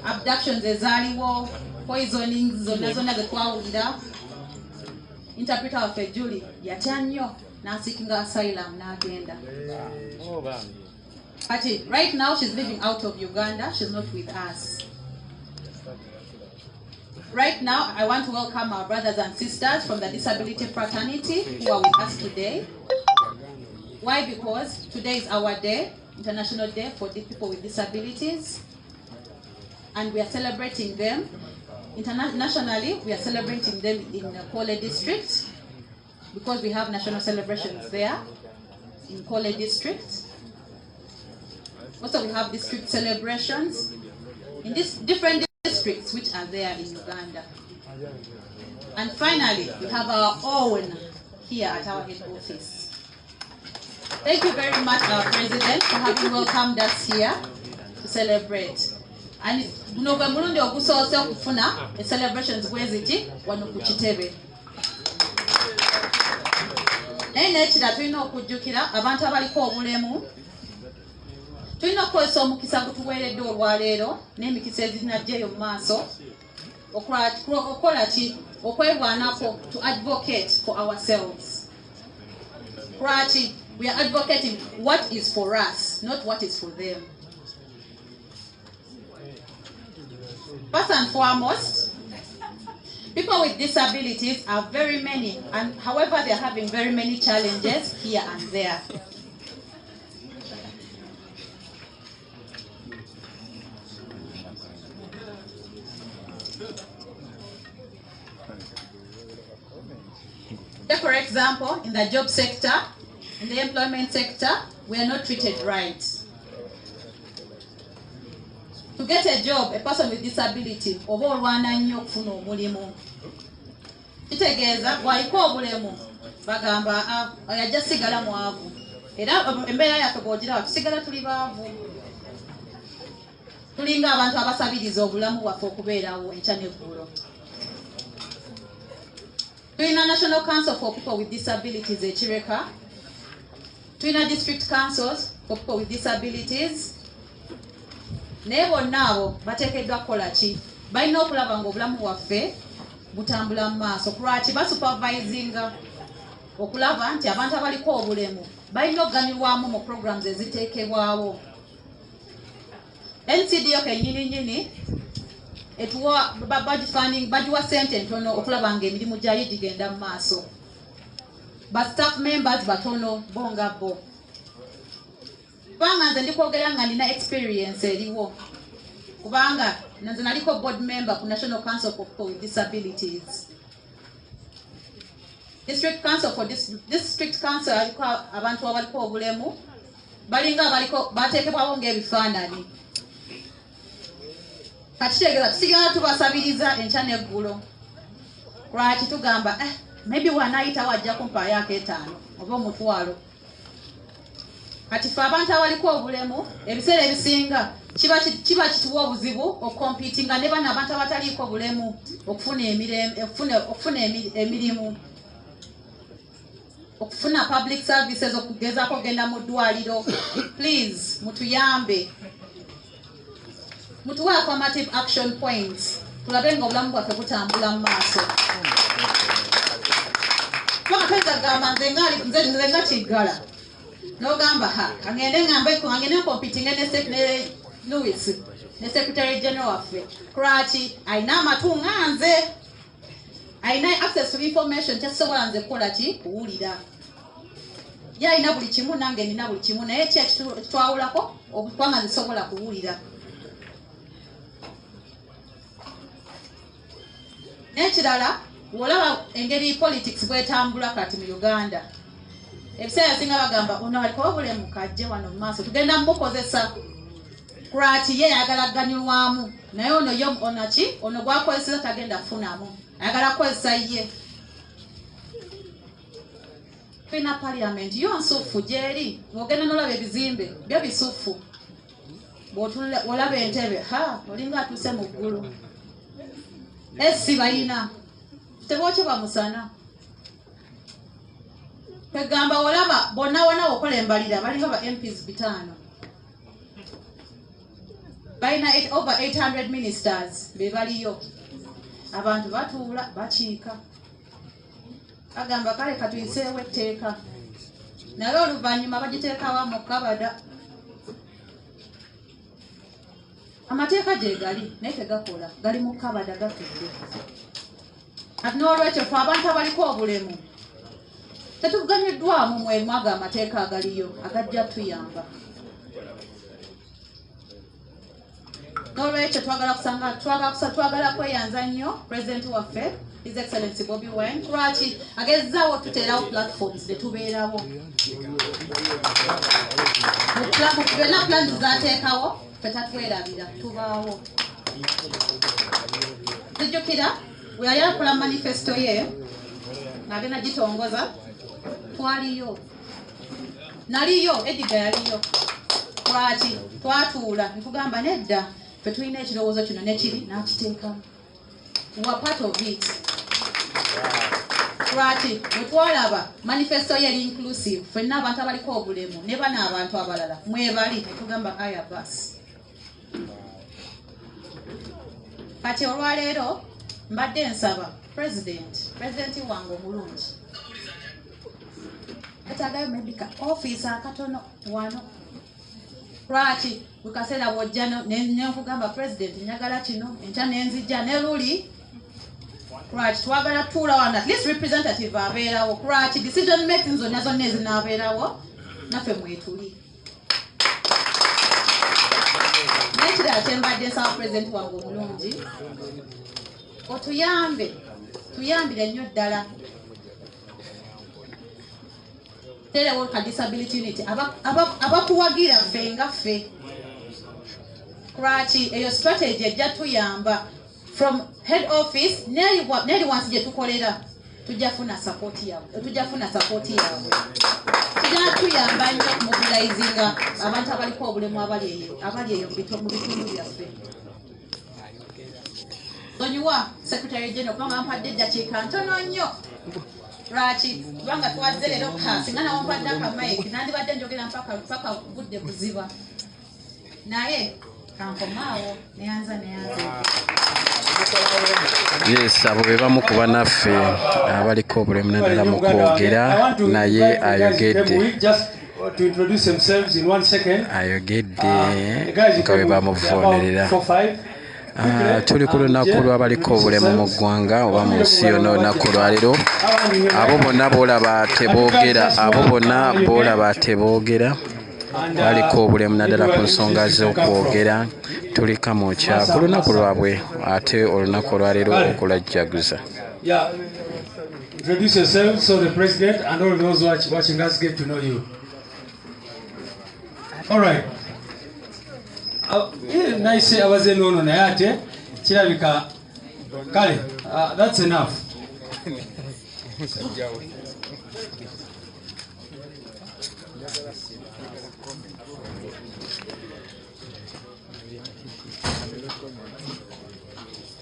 abductions ezaaliwo poisoning zonna ze twawulira, interpreter waffe Julie yatya nnyo n'asiikinga asylum n'agenda. But right now she's living out of Uganda, she's not with us. Right now I want to welcome our brothers and sisters from the disability fraternity who are with us today. Why? Because today is our day, International Day for the people with disabilities, and we are celebrating them. Internationally, we are celebrating them in Kole district because we have national celebrations there in Kole district. Also, we have district celebrations in these different districts which are there in Uganda. And finally, we have our own here at our head office. Thank you very much, our President, for having welcomed us here to celebrate. And guno gwe mulundi ogusoose okufuna celebrations bweziti wano ku kitebe. Naye n'ekira tulina okujjukira abantu abaliko obulemu. Tulina okukozesa omukisa gutuweeredde olwaleero n'emikisa ezinajjayo mu maaso okukola ki? Okwerwanako, to advocate for ourselves. Lwaki? We are advocating what is for us, not what is for them. First and foremost, people with disabilities are very many, and however they are having very many challenges here and there. For example, in the job sector, in the employment sector, we are not treated right. To get a job, a person with disability, oba olwana nnyo okufuna omulimu. Kitegeeza bw'aliko obulemu bagamba yajja sigala mwavu era embeera yaffe bw'ogira tusigala tuli baavu tulinga abantu abasabiriza obulamu bwaffe okubeerawo enkya n'eggulo. Tulina National Council for People with Disabilities ekireka, tulina District Councils for People with Disabilities, naye bonna abo bateekeddwa kukola ki? Balina okulaba ng'obulamu bwaffe butambula mu maaso. Lwaki basupervisinga okulaba nti abantu abaliko obulemu balina okuganyulwamu mu programs eziteekebwawo. NCDO kennyini etuwa budget funding bagiwa ssente ntono okulaba ng'emirimu gyayo gigenda mu maaso. Ba staff members batono bonga bo. Kubanga nze ndikwogera nga nina experience eriwo. Kubanga nze naliko board member ku National Council for People with Disabilities. District Council aliko abantu abaliko obulemu balinga abaliko bateekebwawo ng'ebifaananyi. Katitegeza tusigala tubasabiriza enkya n'eggulo. Lwaki tugamba maybe wanaayita wajja kumpaayo akeetaano oba omutwalo. Kati ffe abantu abaliko obulemu ebiseera ebisinga kiba kituwa obuzibu okompitinga ne bano abantu abataliiko obulemu okufuna emirimu, okufuna public services, okugezaako ogenda mu ddwaliro. Please mutuyambe, mutuwe affirmative action points tulabe nga obulamu bwaffe butambula mu maaso. Twagamba nze nga kiggala n'ogamba ngende competinga ne Louis ne Secretary General waffe. Lwaki alina amatu nga nze, alina access to information, kyasobola nze kukola ki? Kuwulira. Ye alina buli kimu nange nina buli kimu, naye ki ekitwawulako? Kubanga zisobola kuwulira. N'ekirala olaba engeri politics bwetambula kati mu Uganda. Ebiseera singa bagamba ono aliko obulemu kajje wano mu maaso tugenda mukozesa. Lwaki ye ayagala ganyulwamu, naye ono yo onaki ono gwakozesa tagenda kufunamu, ayagala kukozesa ye. Tulina parliament yo nsufu gyeri, ogenda n'olaba ebizimbe byo bisufu, bw'olaba entebe olinga atuuse mu ggulu. Esi bayina tebokye bamusana. Kwegamba olaba bonna okola embalira balinga ba MPs 5. Balina over 800 ministers be baliyo. Abantu batuula bakiika. Agamba kale katuyiseewo etteeka. Naye oluvannyuma bagiteekawo mu kabada. Amateeka gye gali naye tegakola, gali mu kabada gafudde. Ati n'olwekyo ffe abantu abaliko obulemu tetuganyiddwamu mwemu ago amateeka agaliyo agajja tuyamba. N'olwekyo twagala kweyanza nnyo President waffe His Excellency Bobi Wine. Lwaki agezzaawo tuteerawo platforms ne tubeerawo. Byonna plans zaateekawo ffe tatwerabira tubaawo. Tujjukira bwe yali akola manifesto ye ng'agenda gitongoza, twaliyo. Naliyo, Edgar yaliyo. Lwaki twatuula ne tugamba nedda ffe tulina ekirowoozo kino nekiri n'akiteekamu. We are part of it. Lwaki bwe twalaba manifesto ye eri inclusive, ffenna abantu abaliko obulemu ne bano abantu abalala mwebali ne tugamba aya basi. Kati olwaleero mbadde nsaba President wange omulungi etagayo maybe ka office akatono wano. Lwaki bwe kaseera bw'ojja nenkugamba President njagala kino enkya nenzijja ne luli. Lwaki twagala tuula wano at least representative abeerawo. Lwaki decision making zonna ezinaabeerawo naffe mwetuli. N'ekirala kyembadde nsaba President wange omulungi tuyambire nnyo ddala terewo ka disability unity abakuwagira ffe nga ffe. Lwaki eyo strategy ejja tuyamba from head office neri wansi gye tukolera. tujafuna support yaabwe tujja tuyamba nnyo mobilizinga abantu abaliko obulemu abali eyo mu bitundu byaffe. Nsonyiwa Secretary General kubanga mpadde eddakiika ntono nnyo. Lwaki kubanga twadde leero singa nawo mpadde akamayiki nandibadde njogera mpaka budde kuziba naye kankomaawo neyanza. Yes, abo be bamu ku bannaffe abaliko obulemu naddala mu kwogera naye ayogedde nga bwe bamuvoonerera. Tuli ku lunaku lw'abaliko obulemu mu ggwanga oba mu nsi yonna olunaku lwaleero. Abo bonna boolaba teboogera baliko obulemu naddala ku nsonga z'okwogera. Tuli Kamwokya ku lunaku lwabwe ate olunaku olwaleero okulajjaguza. Introduce yourself so the president and all those watching us get to know you. All right. Nice abaze nono naye ate kirabika kale that's enough.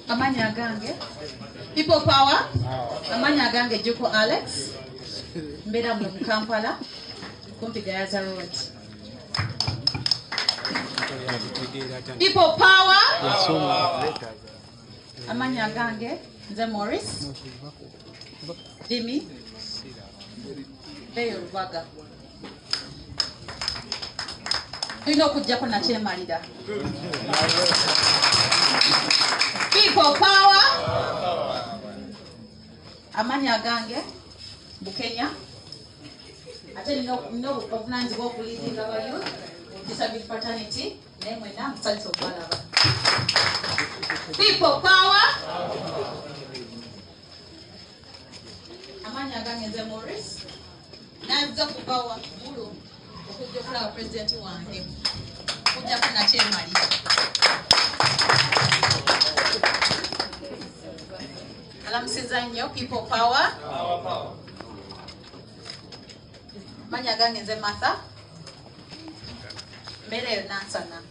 Amanya gange people power amanya gange Juko Alex mbera mu Kampala kumpi Gayaza Road. People power amanya gange nze Morris Jimmy Beyo Rubaga tulina okujjako nakyemalira. People power amanya gange Bukenya ate nino obuvunaanyizibwa okuliitinga abayouth Disability Fraternity nemwena musanyusa okubalaba. People power amanya gange nze Morris nazza kubawa mulo okujja okulaba pulezidenti wange okujjako nakyemalira. Alamusiza nnyo people power. Amanya gange nze Martha mbere nansana.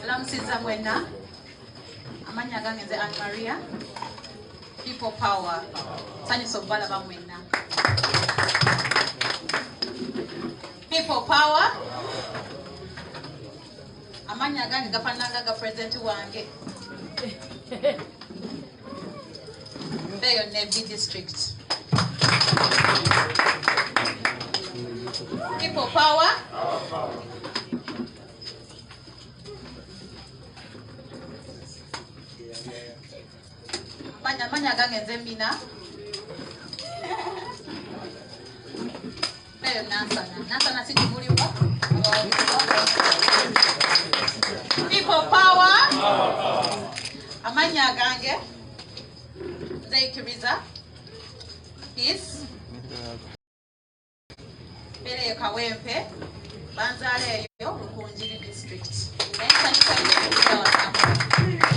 Alamusiza mwena amanya gange nze Anne Maria people power sanyusa okubalaba mwena. People power amanya gange gafananga ga president wange Beyo Nebi district. People power amanya gange nze Mina Beyo nansana situmuliwa. People power amanya gange nze Ikiriza Peace Bereyo Kawempe banzaale eyo Lukunjiri district.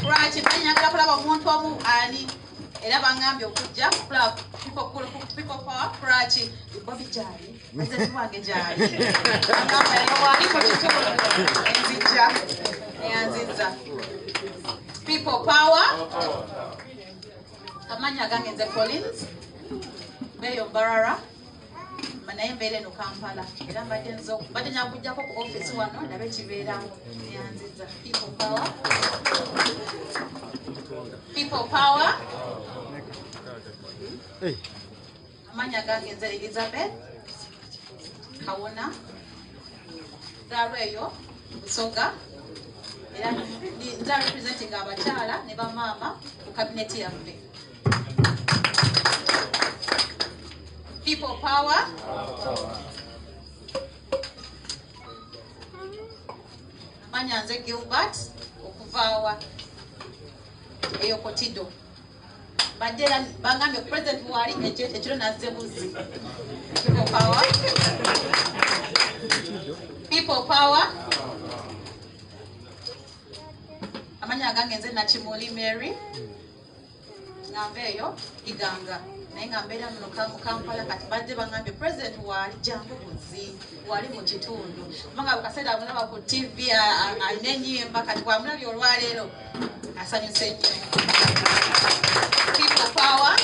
Lwaki banyagala kulaba omuntu omu ani era bangambye okujja people power lwaki Bobby gyali nze wange gyali agamba waliko kitulu enzijja eyanzizza. People power amanya gange nze Collins Beyo Barara naye mbeere no Kampala era mbadde nyakujjako ku office wano nabe kibeerawo eyanzizza. People power amanya gange nze Elizabeth Kawona zaalweyo Busoga era nza representing abakyala ne bamaama ku kabineti yaffe. People power amanya nze Gilbert okuvaawa eyo Kotido badde bangambye president wali ekiro nazze buzi. People power amanya gange nze Nakimuli Mary ngambeyo iganga naye ngambeera muno Kampala kati badde bangambye president wali jangu buzi wali mu kitundu kubanga bukaseera amulaba ku TV alina ennyimba kati bwamulabye olwaleero asanyuse nnyo. People power.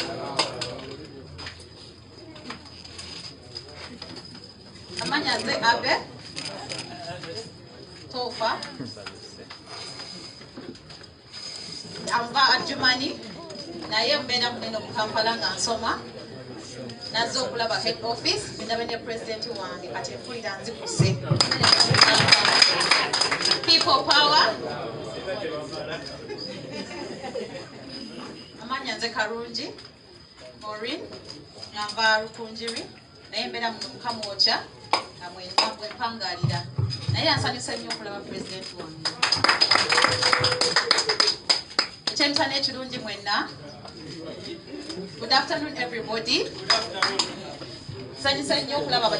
Amanya nze Abe Tofa ava Adjumani naye mbeera munene mu Kampala nga nsoma nazze okulaba head office ndabe ne president wange kati empulira nzikuse. People power. Amanya nze Karungi Maureen ava Rukunjiri naye mbeera mu Kamwokya mwepangalira naye ansanyusa nnyo okulaba president wange. Ekyentana ekirungi mwenna. Good afternoon everybody. Nsanyusa nnyo okulaba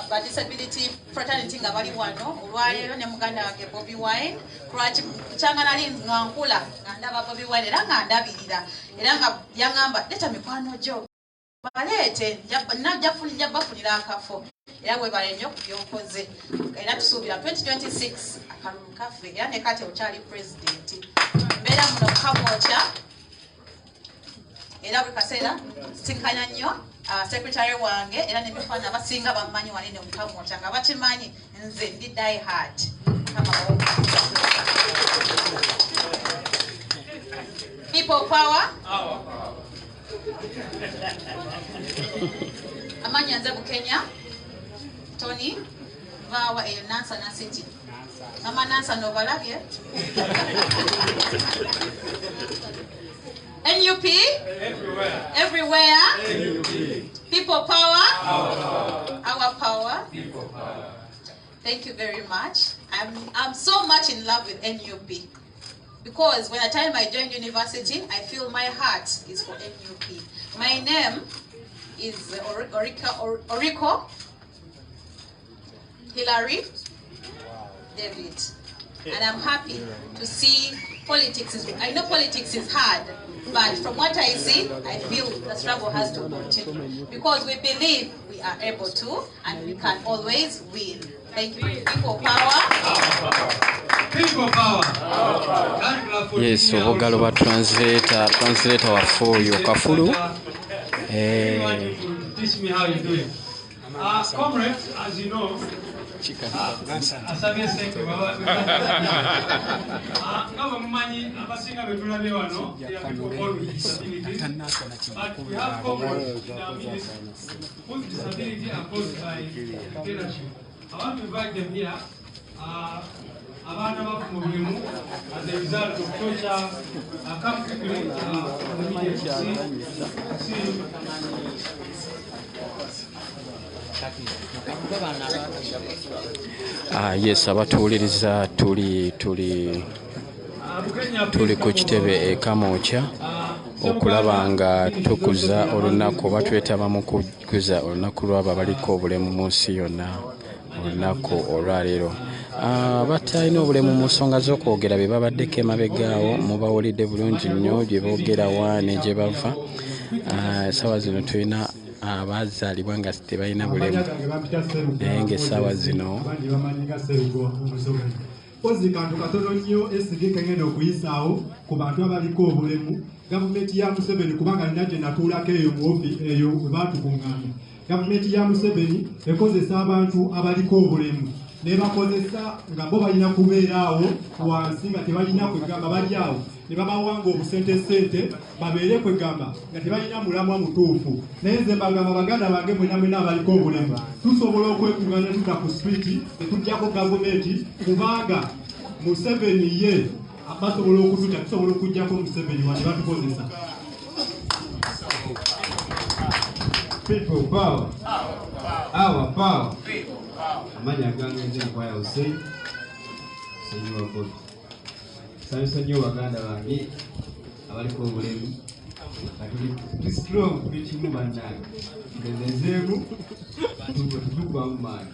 ba disability fraternity nga bali wano olwaleero ne muganda wange Bobi Wine kukyanga nali nga nkula nga ndaba Bobi Wine era nga ndabirira era nga yaŋŋamba leeta mikwano gyo baleete njja bafunira akafo era webale nnyo ku by'okoze era tusuubira 2026 akalulu kaffe era ne kati okyali president mbeera muno Kamwokya era buli kaseera sinkanya nnyo secretary wange era n'emikwano abasinga bammanyi wanene mu Kamwokya nga bakimanyi nze ndi die hard People power. Amanya nze Bukenya Tony vawa eyo Nansa na City. Mama Nansa no balabye. NUP everywhere. NUP. People power. Our power. People power. Thank you very much. I'm so much in love with NUP. Because when the time I joined university, I feel my heart is for NUP. My name is Oriko Hillary David. And I'm happy to see politics. I know politics is hard, but from what I see, I feel the struggle has to continue. Because we believe we are able to, and we can always win. Thank you. People power. People power. Yes, obugalo ba translator wa foyo kafulu. Teach me how you do it. Comrades, as you know, asabye sente baba. Ngabo mumanyi abasinga betulabye wano ya people all with disabilities. But we have comrades in our midst whose disability are caused by leadership. I want to invite them here. Abana bafu mulimu as a result of torture come quickly on the media to see yes, abatuwuliriza tuli ku kitebe e Kamwokya okulaba nga tukuza olunaku oba twetaba mu kukuza olunaku lw'abo abaliko obulemu mu nsi yonna olunaku olwaleero. Batalina obulemu mu nsonga z'okwogera bye babaddeko emabegaawo mubawulidde bulungi nnyo gye boogera waane gye bava. Essaawa zino tulina abazaalibwa nga tebalina bulemu naye ng'essaawa zino pozi kantu katono nnyo esigika ngenda okuyisaawo ku bantu abaliko obulemu. Gavumenti ya Museveni kubanga nina gye natuulako eyo mu ofi eyo we baatukuŋŋaanya. Gavumenti ya Museveni ekozesa abantu abaliko obulemu nebakozesa nga bo balina kubeeraawo wansi nga tebalina kwegamba bali awo ne babawanga obusente babeere kwegamba nga tebalina mulamwa mutuufu. Naye nze mbagamba baganda bange mwena mwena abaliko obulemu tusobola okwekuŋŋaanya tuta ku streeti netujjako gavumenti kubanga Museveni ye basobola okututa tusobola okujjako Museveni wane batukozesa. People power. Our power. Amanya gange nze Nkwaya Hussein Senyi wa Bobi. Sanyusa nnyo baganda bange abaliko obulemu tuli strong tuli kimu bannange tugezezeemu tutukubamu maanyi.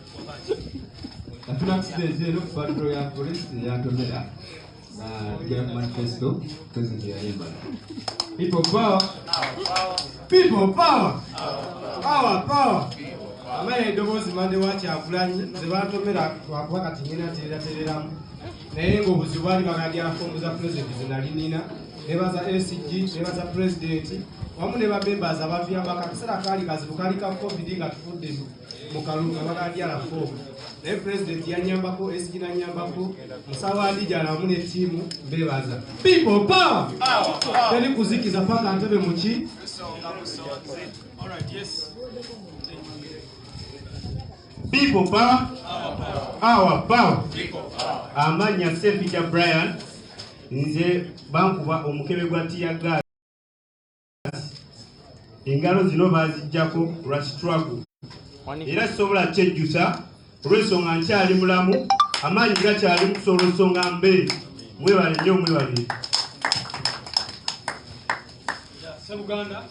Katuna accident eno ku patrol ya polisi eyantomera Get manifesto, President Yayimba. People power. People power. Power, power. Amaye dobozi mande wachi akulani zebantomera wakati nyina terera naye ngobuzi bwali bagagira fomu za president zinalinina nebaza SG nebaza president wamu ne babembaza abantu yambaka kasera kali kazibu kali ka covid nga tufudde mu kalunga bagagira fomu naye president yanyambako SG nanyambako musawa adijala wamu ne timu bebaza people power teli kuzikiza paka ntebe muki. All right, yes. People power, our power. Amanya Sefija Brian, nze bankuba omukebe gwa tia gas. Engalo zino bazijjako lwa struggle. Era sobola kyejjusa olw'ensonga nkyali mulamu, amaanyi gakyali mu kusobola ensonga mbe. Mwebale nnyo mwebale. Uganda.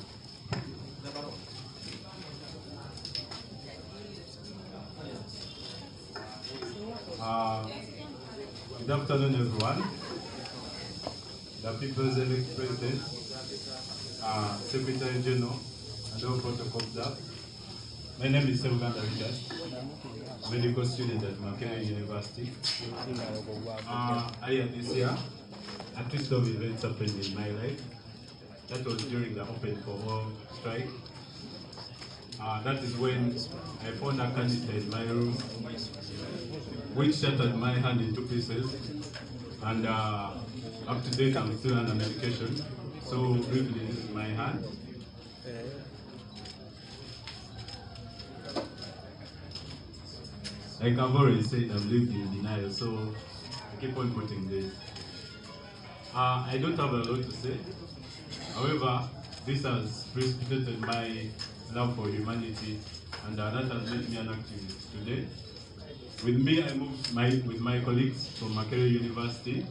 Good afternoon, everyone. The People's Elect President, Secretary General, and all protocol staff. My name is Uganda Richard, medical student at Kamwokya University. Earlier this year, a twist of events happened in my life. That was during the Open for All strike. That is when I found a canister in my room, which shattered my hand into pieces. And up to date, I'm still under medication. So briefly, this is my hand. Like I've already said, I've lived in denial, so I keep on putting this. I don't have a lot to say. However, this has precipitated my love for humanity, and that has made me an activist today. With me, I moved with my colleagues from Kamwokya University.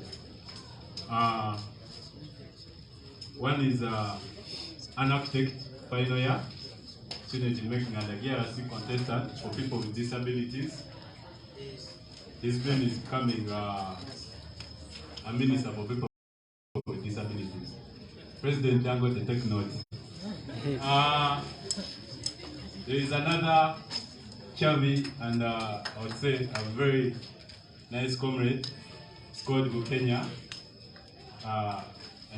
One is an architect, final year, student in making, and a GRC contestant for people with disabilities. His friend is becoming a minister for people with disabilities. President Dangote, take note. There is another Chavi, and I would say a very nice comrade. It's called Kenya. I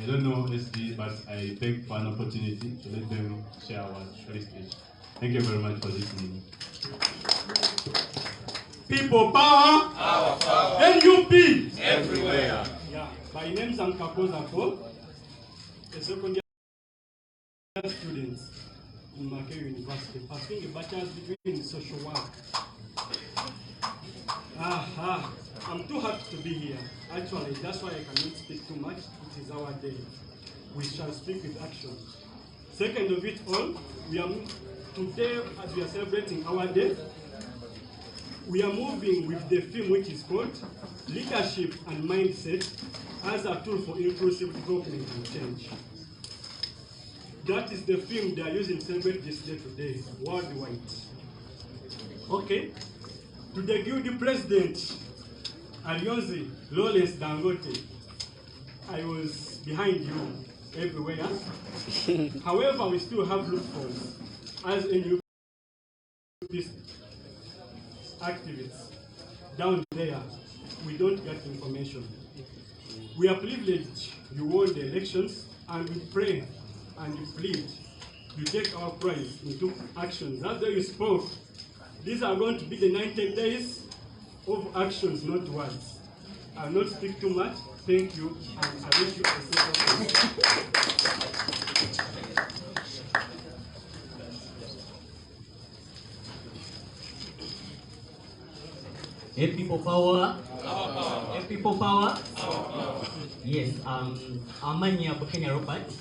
don't know SD, but I beg for an opportunity to let them share our short speech. Thank you very much for listening. People power, NUP everywhere. Yeah, my name is Kamwokya, a second year student in Kamwokya University, pursuing a bachelor's degree in social work. I'm too happy to be here. Actually, that's why I cannot speak too much. It is our day. We shall speak with action. Second of it all, today, as we are celebrating our day, we are moving with the theme which is called Leadership and Mindset as a tool for inclusive development and change. That is the theme they are using to celebrate this day today, worldwide. Okay, to the Guilty President, Alionzi Lawrence Dangote, I was behind you everywhere. However, we still have loopholes as NUP activists. Down there, we don't get information. We are privileged you won the elections, and we pray and we plead you take our prize into actions. As though you spoke, these are going to be the 90 days of actions, not words. I will not speak too much. Thank you, and I wish you a safe Hey people power. Hey people power. Yes, Amanya Kenya Robert.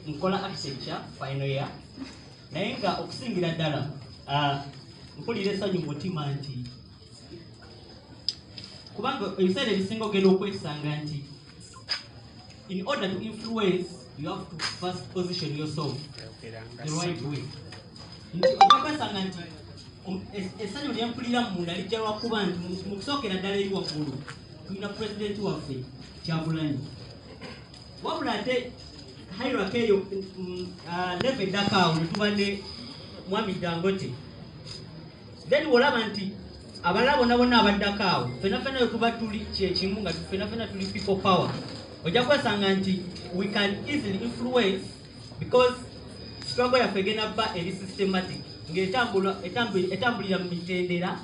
Nkola architecture final year. Naye nga okusingira ddala mpulira essanyu mu mutima nti kubanga ebiseera ebisinga ogenda okwesanga nti in order to influence you have to first position yourself the right way. Nti ojja kwesanga nti essanyu lyempulira munda lijja lwakuba nti mu kusookera ddala eri waggulu tulina pulezidenti waffe Kyagulanyi wabula ate hierarchy eyo leve eddako awo ne tuba ne Mwami Dangote then olaba nti abalala bonna bonna abaddako awo ffenna ffenna tuba tuli kyekimu nga ffenna ffenna tuli people power ojja kwesanga nti we can easily influence because struggle yaffe egenda bba eri systematic ng'etambulira mu mitendera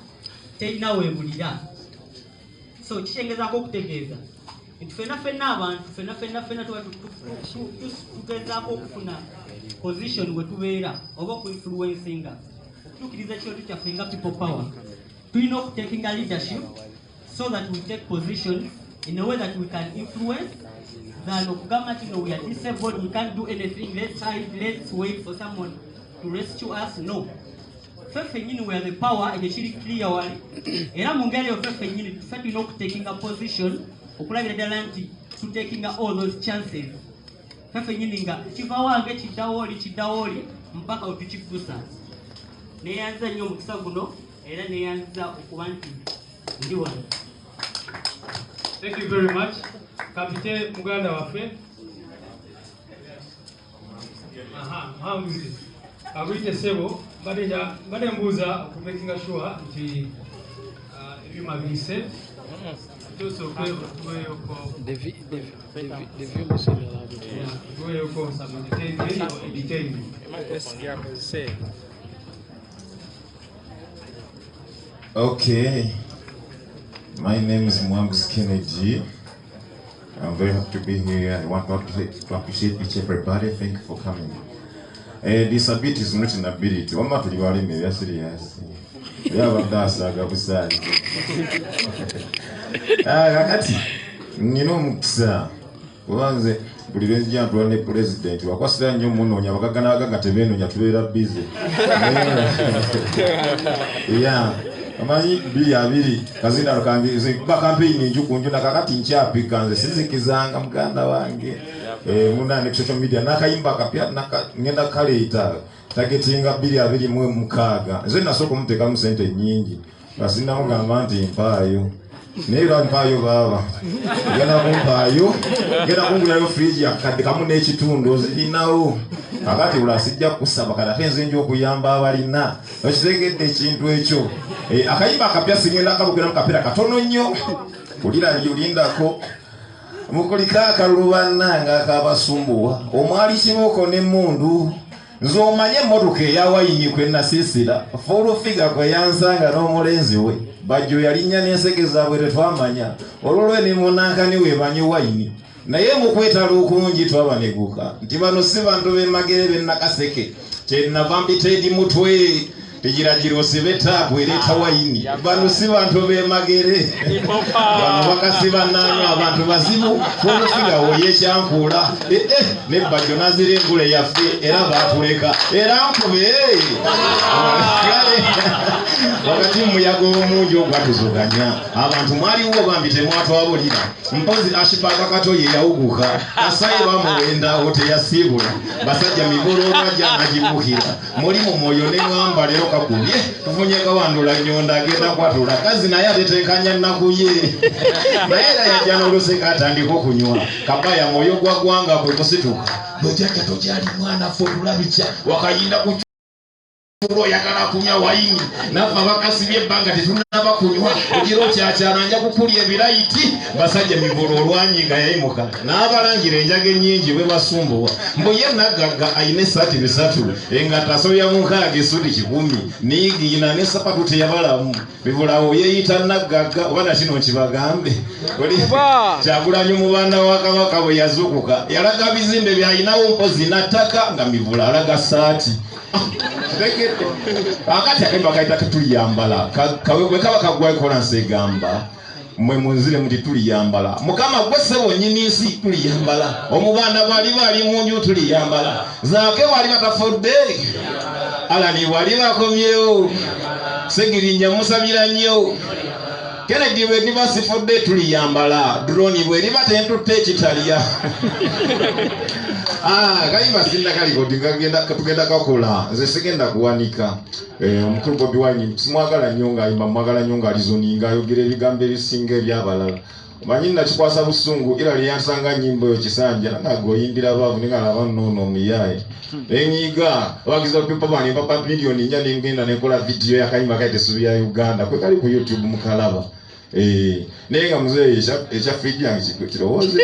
terina weebulira so kikyengezaako okutegeeza nti ffenna ffenna abantu ffenna ffenna tuba tugezaako okufuna position we tubeera oba okuinfluencinga okutuukiriza kintu kyaffe nga people power tulina okutakinga leadership so that we take positions in a way that we can influence than okugamba nti no we are disabled, we can't do anything, let's hide, let's wait for someone to rescue us. No, fefe nyini we are the power ekyo kiri clear wali era mu ngeri yo fefe nyini tufe tulina okutekinga position okulabira ddala nti tutekinga all those chances fefe nyini nga kiva wange kiddawo oli mpaka otukikusa neyanza nnyo omukisa guno era neyanza okuba nti ndi wano. Thank you very much. Kapite muganda waffe. Hangwite. Agwite sebo. Bade mbuza okumakinga sure nti ebyuma bise. Tuso Okay. My name is Mwangus Kennedy. I'm very happy to be here. I want to appreciate each everybody. Thank you for coming. Disability is not an ability. One matter you are in me, yes, yes. We have a dasa, Gabusai. You know, Muksa. Once the president, Wakasa, and you mono, Yavagana, Gataveno, Yatuera busy. Yeah. Amanyi bili abiri kazina rukangize ba campaign njukunju nakakati nchapi kanze sizikizanga muganda wange muna ne social media nakayimba kapya ngenda kale ita targetinga bili abiri mwe mukaga nze nasoko muteka mu sente nyingi basi namugamba nti mpayo neera mpayo baba ngenda kumpayo ngenda kungulayo fridge yakadde kamu n'ekitundu ozirinawo akati ulasijja kusaba kada tenze njo okuyamba abalina okizengedde ekintu ekyo akayimba akapya singenda kabugera mukapera katono nnyo kulira lyolindako mukulika akalubana nga akabasumbuwa omwali kimoko n'emmundu nze omanye emmotoka eyawayini kwe nasisira fulufiga kwe yansanga n'omulenzi we bajjo yalinnya n'ensegeza bwe tetwamanya olwolwe ne munankani we banye wayini naye mukwetala okungi twabaneguka nti bano si bantu b'emagere b'ennakaseke kyenava mbiteedi mutwe tegiragiro sibetaapu ereeta wayini bano si bantu b'emagere bano bakasiba nanywa abantu bazibu fulufiga woyekyankuula nebajjo nazira engule yaffe era baatuleka era nkube wakati muyaga omungi ogwatuzuganya abantu mwaliwo bambi temwatwabulira mpozi ashipaka kato ye yawuguka asaye bamuwendawo teyasiibula basajja mibololwajja nagibukira mulimu mwoyo neŋŋamba leero kakubye tufunye kawandula nyonda agenda kwatula kazi naye atetekanya nnaku ye naye era yajja n'oluseka atandika okunywa kabaya mwoyo gwa gwanga kwe kusituka lojjajja tokyali mwana ffe otulabikya wakayinda ku oyagala kunywa wayini nafa bakasibye ebbanga tetunaba kunywa ogira okyakyana nja kukulya ebirayiti basajja mivolo olwanyiga yayimuka n'abalangira enjaga ennyingi bwe basumbuwa mbu ye nagagga ayina esaati bisatu engattaso ya mukaaga esudi 10 niigiina n'esapatu teyabalamu bibulawo yeeyita nagagga oba nakino nkibagambe Kyagulanyi mu baana wa Kabaka bwe yazukuka yalaga bizimbe byayinawo mpozi nattaka nga mivula alaga saati akati akemba kaita tuliyambala kawe kaba kagwa kola nsegamba mwe munzire muti tuliyambala mukama gwesebo nyinisi tuliyambala omubanda bali munju tuliyambala zaake wali bakafodde alani wali bakomyewo segirinya musabira nnyo Kennedy bwe nibasifodde tuliyambala drone bwe nibatentutte ekitaliya Kayimba sinda kalikoti tugenda kakola nze sigenda kuwanika omukulu Bobi Wine simwagala nnyo ng'ayimba mwagala nnyo ng'alizoninga ayogera ebigambo ebisinga ebyabalala omanyi nakikwasa busungu era lyansanga nnyimbo yo kisanja ng'agoyimbira baavu nengalaba nnono omuyaye enyiga abagizi bapipa bani papa miliyoni nnya nengenda nekola vidiyo yakayimba kaite subi ya Uganda kwe kali ku YouTube mukalaba naye nga muzeeyi ekya friji yange kirowooze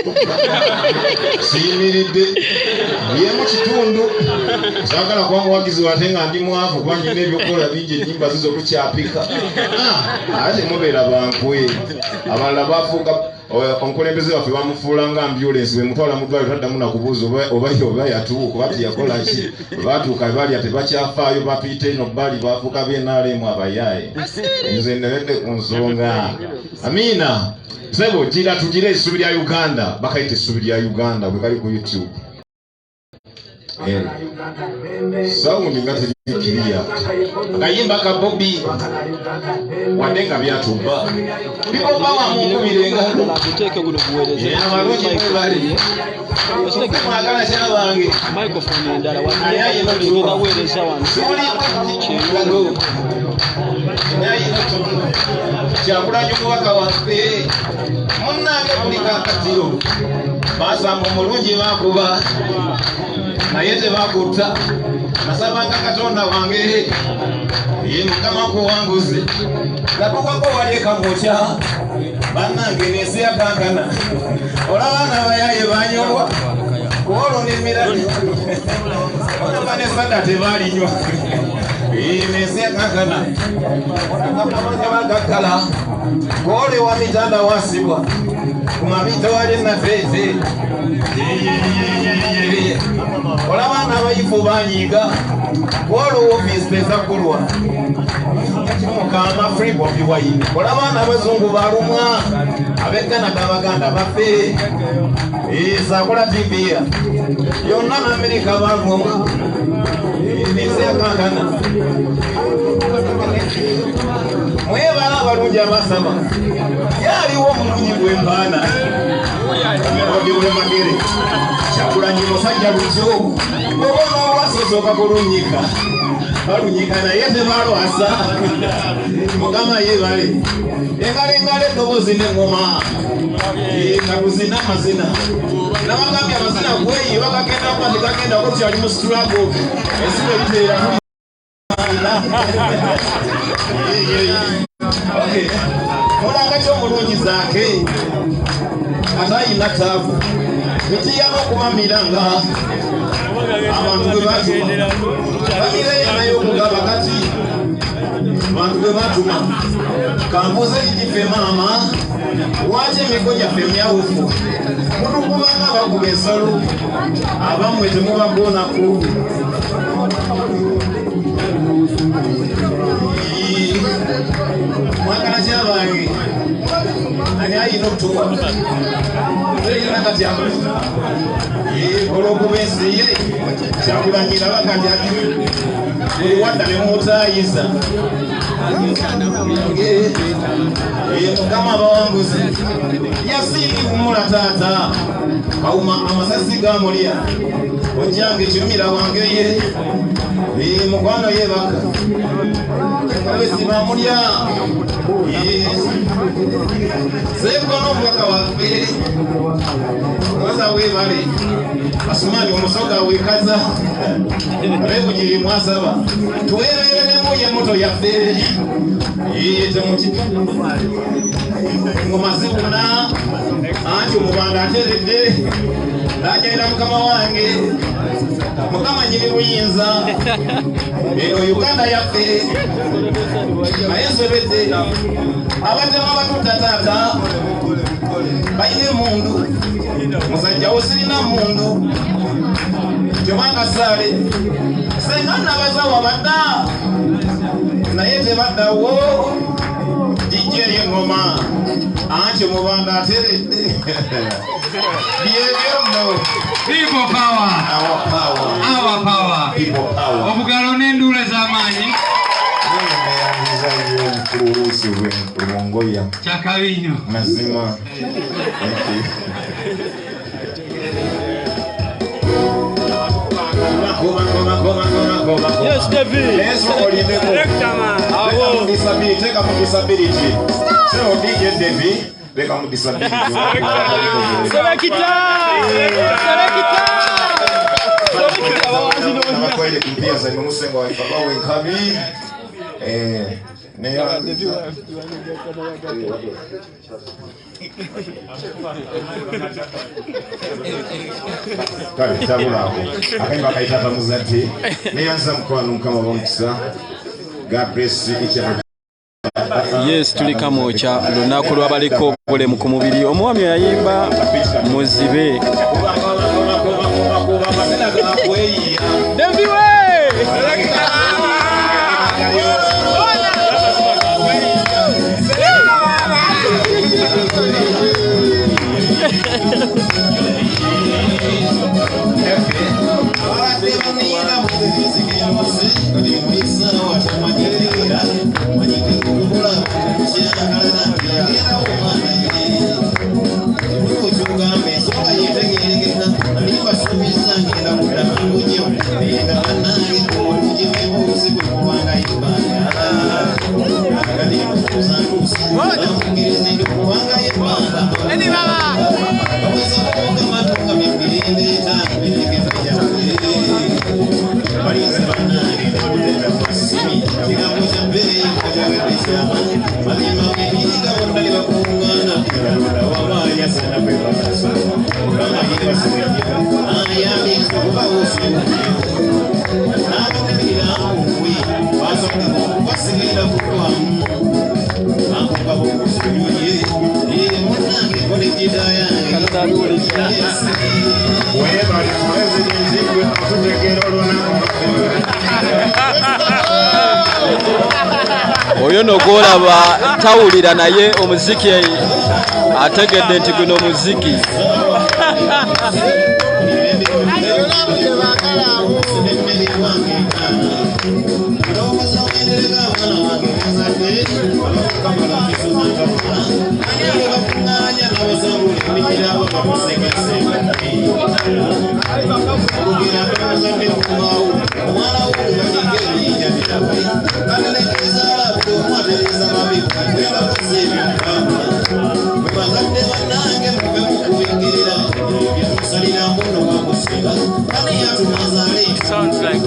siyimiridde yemu kitundu saagala kuba muwagizi wate nga ndi mwavu kuba nyina ebyokukola bingi ennyimba zizo tukyapika ate mubeera bankwe abalala bafuuka omukulembeze waffe bamufuula nga ambulensi bwe mutwala mu ddwaliro taddamu nakubuuza oba yatuuka oba tiyakola ki batuuka balya tebakyafaayo batuyita eno bbali bafuuka benaalemu abayaaye nze neredde ku nsonga Amina sebo gira tugire essubi lya Uganda bakayita essubi lya Uganda bwe kali ku YouTube saundi nga terikiriya akayimba ka Bobi wadde nga byatubba biboba wamunkubirenga abalungi mwebali mwagala kyana bange kyakulanyi omubaka waffe munnange buli kakatiro basamba omulungi bakuba naye tebakutta nasabanga Katonda wange ye Mukama kuwanguze natukako wali Kamwokya bannange n'ensi yakankana olaba n'abayaye banyolwa kuolonimira olaba n'esada tebalinywa n'ensi yakankana bagakala kuole wa mitanda wasibwa kumamito wali nafeete olaba n'abayifu banyiga kuolwo ofisi tezakulwa mukama free Bobi Wine olaba n'abazungu balumwa ab'Canada baganda baffe sakola TV yonna n'Amerika balumwa n'ensi yakankana mwebala abalungi abasaba yaliwo omulungi gwembaana Bobi Wine Kyagulanyi musajja lutyo obona olwasooka kulunyika balunyika naye tebalwasa Mukama yebale engalengala eddoboozi n'eŋŋoma nga luzina amazina nabagambye amazina gweyi bagagenda kuba tegagenda ko kyali mu struggle esibe liteera olanga kyomulungi zaake ate ayina taavu mitiyama okubamiranga abantu bwe batuma bamireyo naye okugaba kati abantu bwe batuma kambuuze ligife maama lwaki emiko gyaffe myawufu mutukubanga bakuba ensalo abammwe temubagoonako mwagala kyabange ani ayina okutuwa eyina kati olwokuba ensi ye kyakulanyira bakati buli wadda nemutayiza Mukama abawanguzi yasiiri kumula taata kawuma amasasi gamulya ojjange kirumira wange ye mukwano yebaka abesi bamulya sekono omubaka waffe waza webale asumani omusoga wekaza abebugiri mwasaba tuweereremu ye moto yaffe ngoma zibuna anti omubanda ateredde ndajaira mukama wange Mukama nyiri buyinza eno Uganda yaffe naye nsobedde abatema batutta taata bayine mundu musajja wo sirina mundu kyobanga sale senga nabazawa badda naye tebaddawo dijje y'engoma anti omubanda ateredde byebyo People power. Our power. Our power. People power. Obugalo n'endule z'amaanyi. Mkulurusi Mongolia. Chakabinyo. Mazima. Thank you. Yes, David. Yes, disability. Take up disability. So DJ David, become disability. Kweli kumpia za nusengo wa baba wenkabi kali tabulaho akaiba kaitata muzati neyanza mkwano kama bomkisa. God bless each and Yes, tuli Kamwokya lunaku lwabaliko obulemu ku mubiri. Omwami yayimba muzibe oyo nogolaba tawulira naye omuziki ategedde nti guno muziki. Sounds like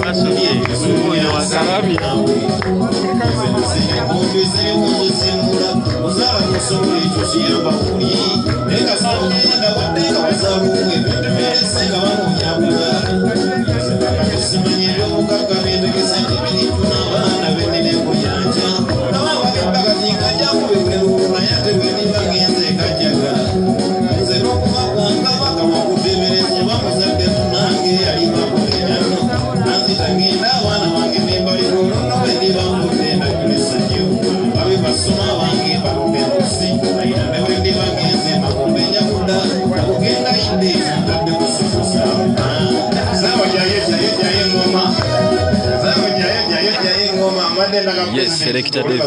Yes, Selector David.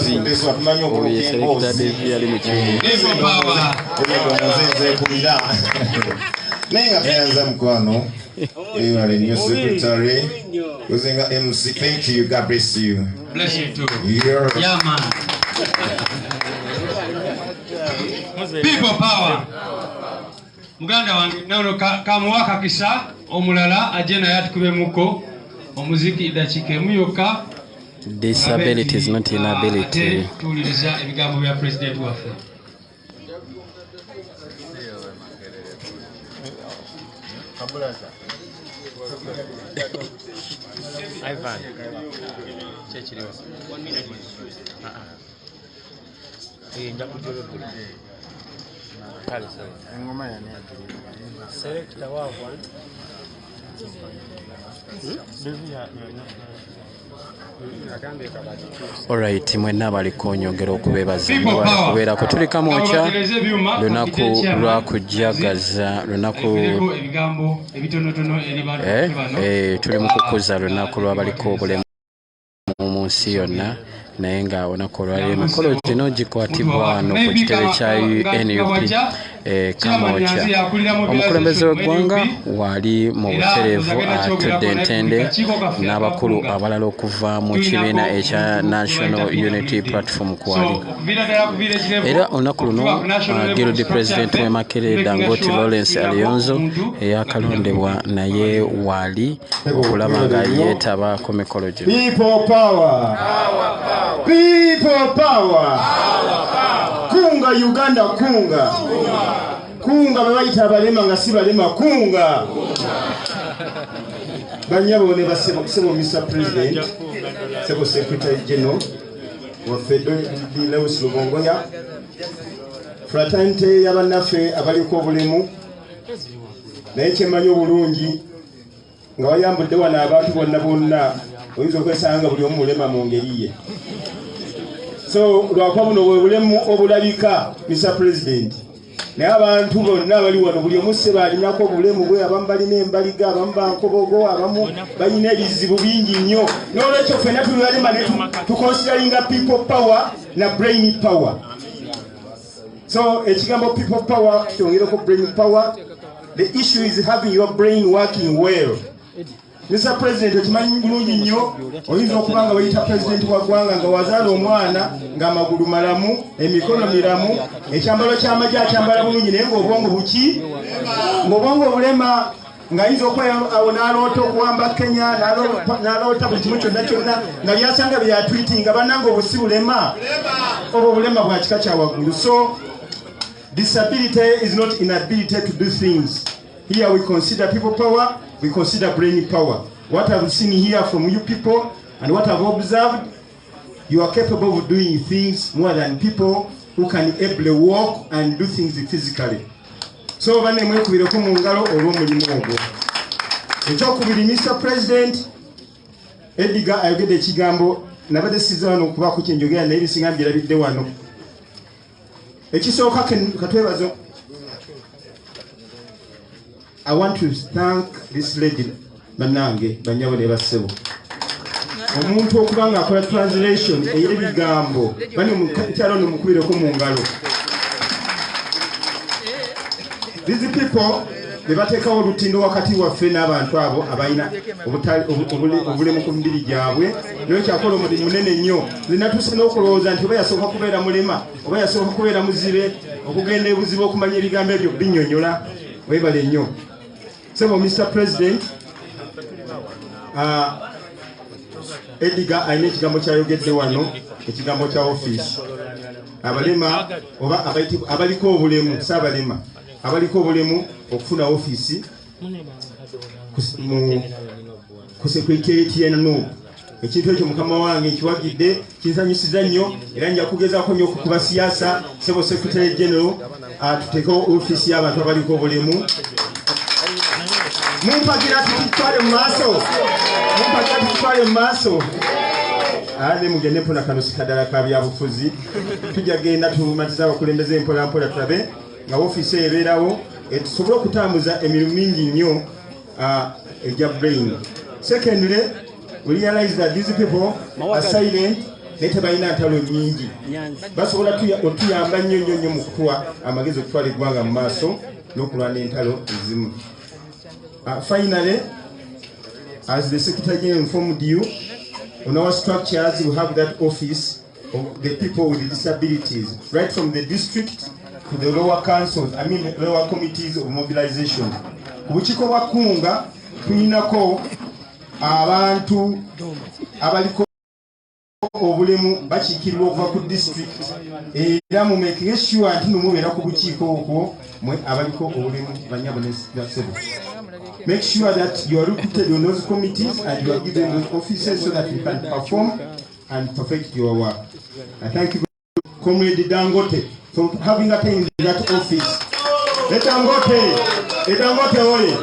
Oh, yes, Selector David ali mu kibuga. Nenga tunaanza mkono. You are the new secretary. Kuzinga MC. Thank you. God bless you. Bless you too. Yeah, man. People power. Muganda wange naono kamwaka kisa omulala ajena yatukube muko omuziki idachike muyoka. Disability is not inability. Tuuliriza ebigambo bya president waffe. Ivan. 1 minute. Selector wako. Alright, mwenna baliko nyongera okubebaza kubeera ko tuli Kamwokya lunaku lwa kujagaza lunaku ebigambo ebitonotono eri bantu tuli mu kukuza lunaku lwabaliko obulemu mu nsi yonna naye nga olunaku olwali emikolo gino gikwatibwa wano ku kitebe kya NUP Kamwokya. Omukulembeze w'eggwanga wali mu butereevu atudde entende n'abakulu abalala okuva mu kibiina ekya National Unity Platform kwali. Era olunaku luno Guild President w'e Makerere Dangote Lawrence Alionzo eyakalondebwa naye wali okulaba nga yeetaba ku mikolo gino. People power. People power. Kunga Uganda kunga. Kunga babayita abalema nga si balema kunga. Banyabo ne basebo Mr. President, Sebo Secretary General of the Lewis Lubongoya, fraternity y'abannaffe abaliko obulemu, naye kyemmanyi obulungi nga wayambudde wano abantu bonna oyinza okwesanga buli omu mulema mu ngeri ye. So lwakuba buno bwe bulemu obulabika Mr. President, naye abantu bonna abali wano buli omu ssebo alinako obulemu bwe, abamu balina embaliga, abamu bankobogo, abamu balina ebizibu bingi nnyo. N'olwekyo ffenna tuli balema ne tuconsideringa people power na brain power. So ekigambo people power kyongereko brain power. The issue is having your brain working well. Mr. President, okimanyi bulungi nnyo oyinza okuba nga bayita president wa ggwanga nga wazaala omwana ng'amagulu malamu, emikono miramu, ekyambalo ky'amagye akyambala bulungi naye ng'obwongo buki? Ng'obwongo bulema, ng'ayinza okweyawo n'aloota okuwamba Kenya, n'aloota buli kimu kyonna nga byasanga byatwitinga bannanga obusi bulema, obwo bulema bwa kika kya waggulu. So disability is not inability to do things. Here we consider people power, we consider brain power. What I've seen here from you people and what I've observed, you are capable of doing things more than people who can ably walk and do things physically. So bane mwekubireko mu ngalo olw'omulimu ogwo. Ekyokubiri, Mr. President, Edgar ayogedde ekigambo nabadde sizza wano okubaako kye njogera naye ebisinga mbirabidde wano. Ekisooka katwebazo. I want to thank this lady banange banyabo ne basebo. Omuntu okuba nga akola translation ey'ebigambo bani mukyalo nomukubireko mu ngalo. These people they bateekawo olutindo wakati waffe n'abantu abo abalina obulemu ku mibiri gyabwe. Naye kyakola omulimu munene nnyo. Zinatuuse n'okulowooza nti oba yasooka kubeera mulema oba yasooka kubeera muzibe okugenda ebuzibu okumanya ebigambo ebyo binnyonnyola. Webale nnyo. So Mr. President, Edgar ayina ekigambo kyayogedde wano, ekigambo kya office. Abalema oba abaliko obulemu, saabalema, abaliko obulemu okufuna office ku Secretariat ya NUP. Ekintu ekyo mukama wange nkiwagidde kinsanyusiza nnyo era nja kugezaako nnyo okukuba siyaasa Sebo Secretary General tuteekewo office y'abantu abaliko obulemu. Mumpagira tutwale mu maaso. Ne mugende mpona kano sikadala ka byabufuzi. Tujja genda tumatiza abakulembeze empolampola tulabe nga office ebeerawo tusobole okutambuza emirimu mingi nnyo egya brain. Secondly, we realize that these people are silent naye tebalina ntalo nnyingi. Basobola otuyamba nnyo mu kutuwa amagezi okutwala eggwanga mu maaso n'okulwana entalo ezimu. Finally, as the Secretary General informed you, on our structures we have that office of the people with disabilities, right from the district to the lower councils, lower committees of mobilization. Kubuchiko wakunga, tuinako abantu abaliko obulemu bakikirirwa okuva ku district era mu making sure nti mumubeera ku bukiiko okwo mwe abaliko obulemu banyabo ne basebo. Make sure that you are recruited on those committees and you are given those offices so that you can perform and perfect your work. I thank you, Comrade Dangote, for having attained that office. Dangote oye.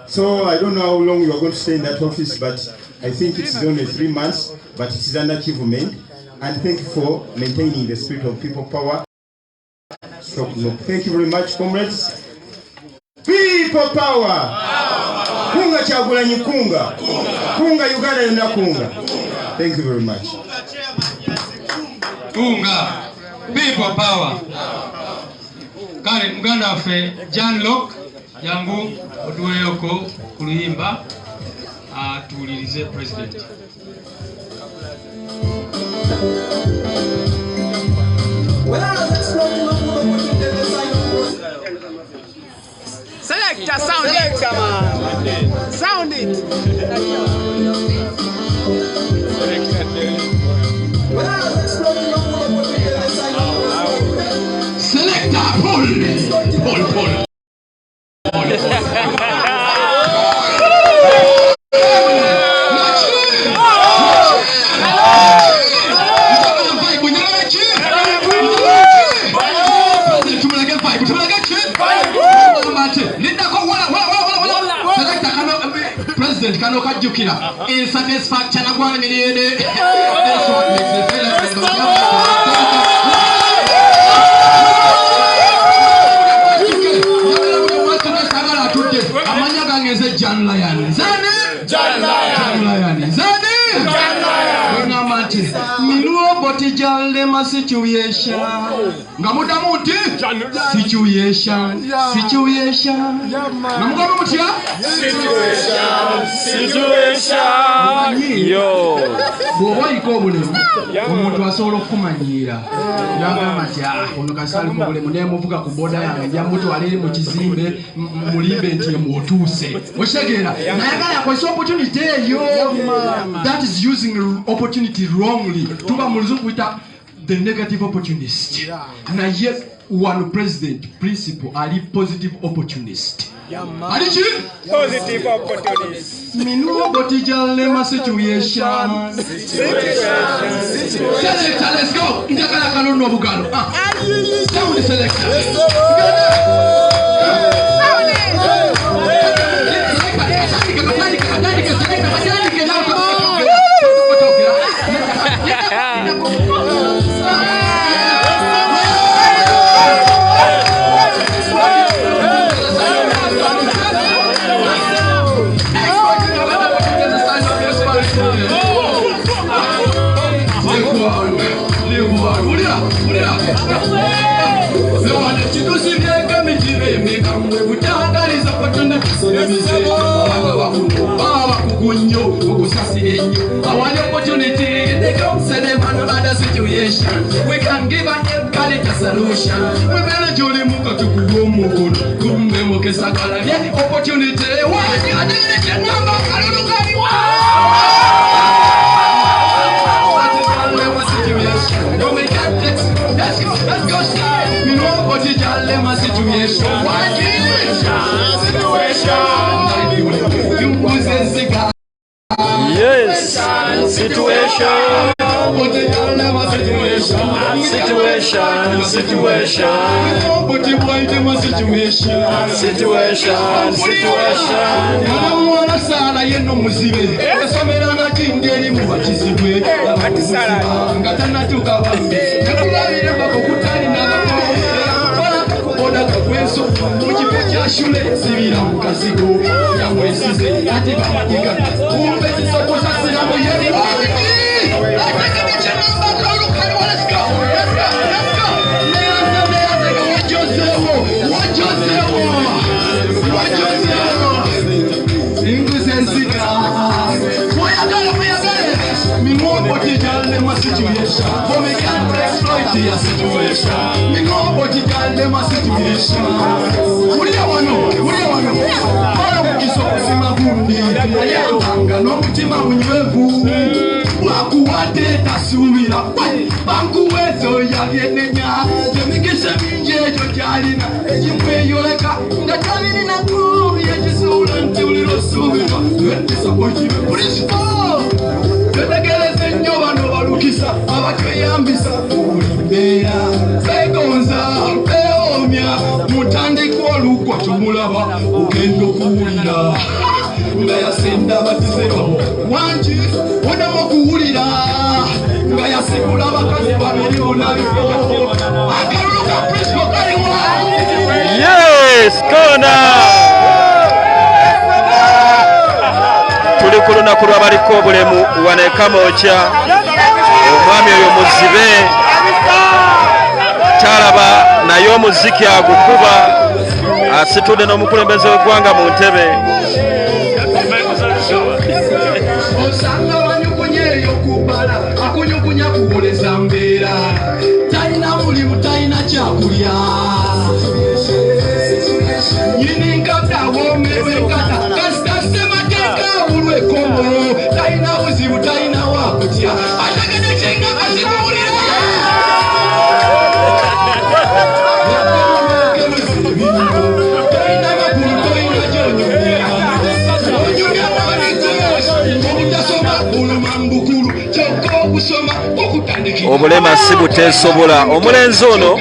So I don't know how long you are going to stay in that office, but I think it's only 3 months, but it is an achievement. And thank you for maintaining the spirit of people power. So, thank you very much, comrades. People power. Kunga Chagulanyi kunga. Kunga Uganda yonna kunga. Thank you very much. Kunga. People power. Kale muganda waffe John Locke yangu otuweyoko ku luyimba atuwulirize president. Selector, sound it, come on. Sound it. Selector, pull. President kano kajukira insatisfaction agwana niliyede. That's what makes me feel like amanya gangeze John Lion. John Lion. Mati minuo boti jalle ma situation ngamuda muti situation ngamuda muti situation yo boy iko bule umuntu asobola okumanyira yagamba ati ono kasali mubule munene muvuga ku boda yange ya mutu aliri mu kizimbe mulimbe nti mutuuse oshegera nayagala kwa opportunity yo that is using opportunity wrongly. Tuba mulizungu wita the negative opportunist. Na yes, one president principle ali positive opportunist. Alichi? Positive opportunist. Minu botijale ma situation. Selector, let's go. Ndakala kanono bugalo. Sound selector. We can give an a solution. We better jolly muka to Kumu, Kumbe Sakala, opportunity. Why are you doing it? Number, let's go, sir. We know what is your situation. What situation? Yes, situation. Yes, tuli ku lunaku lw'abaliko obulemu wano e Kamwokya. Omwami oyo muzibe talaba naye muziki agukuba asitudde n'omukulembeze w'eggwanga mu ntebe. Osanga wanyukunye ey'okubala akunyukunya kuwoleza mbeera talina mulimu talina kyakulya nyini nkata woomerwe nkata kasitase mateeka olwekomo talina buzibu talina wakutya ategede kyengaka zikuwulira talina makulu talina gyonyumira onyumya obutasoma olumambukulu kyokka okusoma okutandikira obulema si buteesobola. Omulenzi ono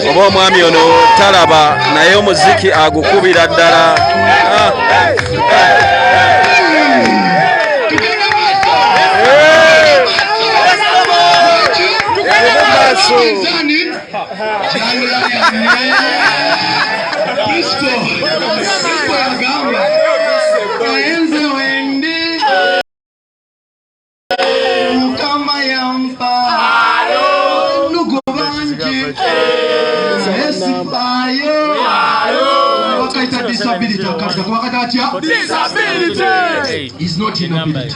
oba omwami ono talaba naye omuziki agukubira ddala. Disability is not inability.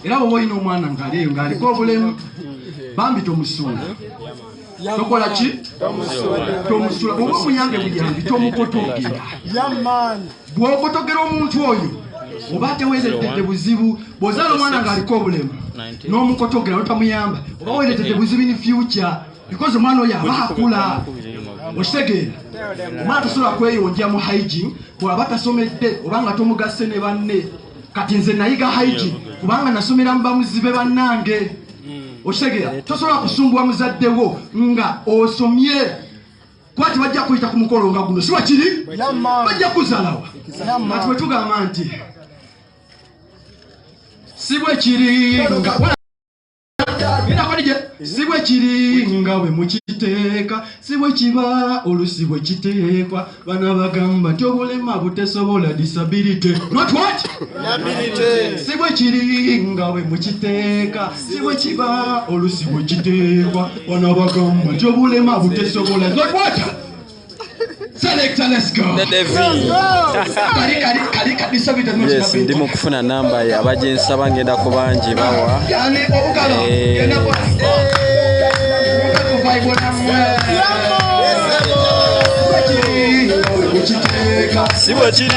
Era bwe olina omwana ng'aliyo ng'aliko obulemu bambi tomusuula. Tokola ki? Tomusuula. Oba omuyange buyambi tomukotogera. Bw'okotogera omuntu oyo oba teweereddedde buzibu bw'ozaala omwana ng'aliko obulemu n'omukotogera notamuyamba oba weereddedde buzibu in future because omwana oyo aba akula. Okitegeera omwana tosobola kweyonja mu hygiene bw'aba tasomedde oba nga tomugasse ne banne. Kati nze nayiga hygiene kubanga nasomera mu bamuzibe bannange. Okitegeera tosobola kusumbwa muzaddewo nga osomye kwati bajja kuyita ku mukolo nga guno si wakiri bajja kuzalawa. Kati bwe tugamba nti si bwe kiri nga si bwe kiri nga bwe mukiteeka si bwe kiba olusi bwe kiteekwa bana bagamba nti obulema butesobola disability not what si bwe kiri nga bwe mukiteeka si bwe kiba olusi bwe kiteekwa bana bagamba nti obulema butesobola not what. Selector, let's go. Yes, ndi mu kufuna namba ya abajensa bangenda ku bangi bawa. Si bwe kiri.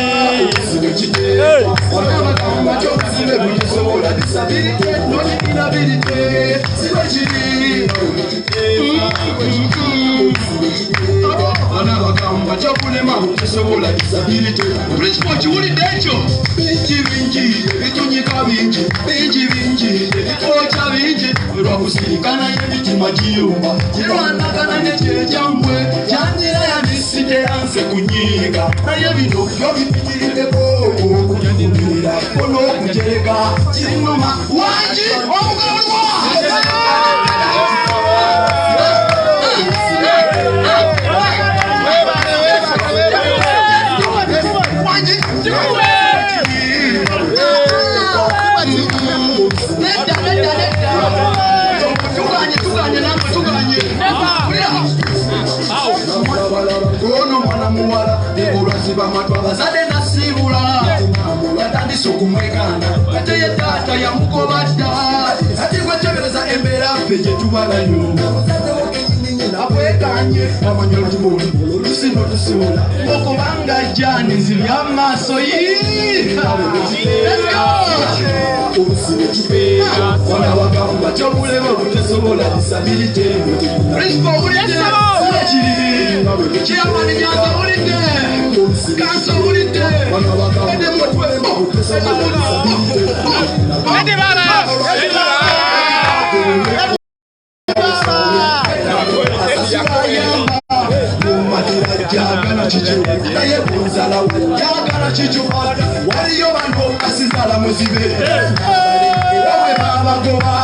Principal kiwulidde ekyo bingi bingi bitunyika bingi bingi bingi ebikooca bingi olwakusirikana y'emitima giyumba kirwanagana nekyejambwe kyanjira yamisite yanse kunyiiga naye bino byo bipitiriddeko okunyanyumira olw'okujereka kirinuma wangi omugalwa Kono mwana muwala olwaziba matwa bazadde nasibula yatandise okumwekana ate ye taata yamugoba dda ati gwetebereza embeera ffe gye tubalayo abwekanye amanya olutubula olusi n'olusuula okubanga jani ziri amaaso wana bagamba kyobulema butesobola disability principal bulidde kiri kyamani nyanza bulidde kanso bulidde ede mutwemo ede bala jagala chicho naye bunzala jagala chicho waliyo bantu kasizala muzibe wawe babagoba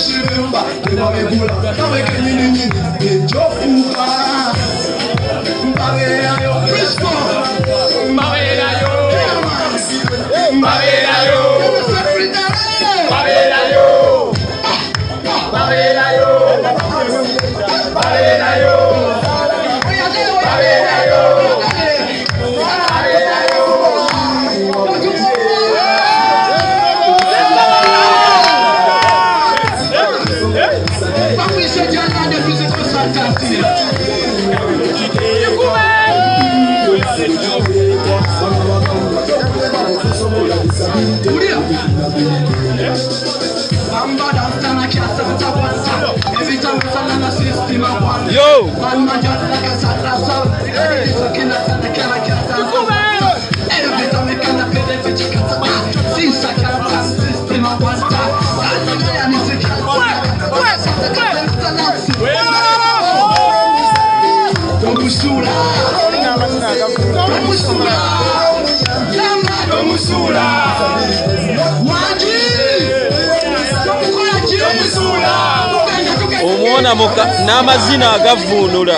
shirumba tebabegula nawe kenyini nyini ejofuka mbaberayo Kristo mbaberayo mbaberayo mbaberayo Yo! Omwana n'amazina agavvuunula.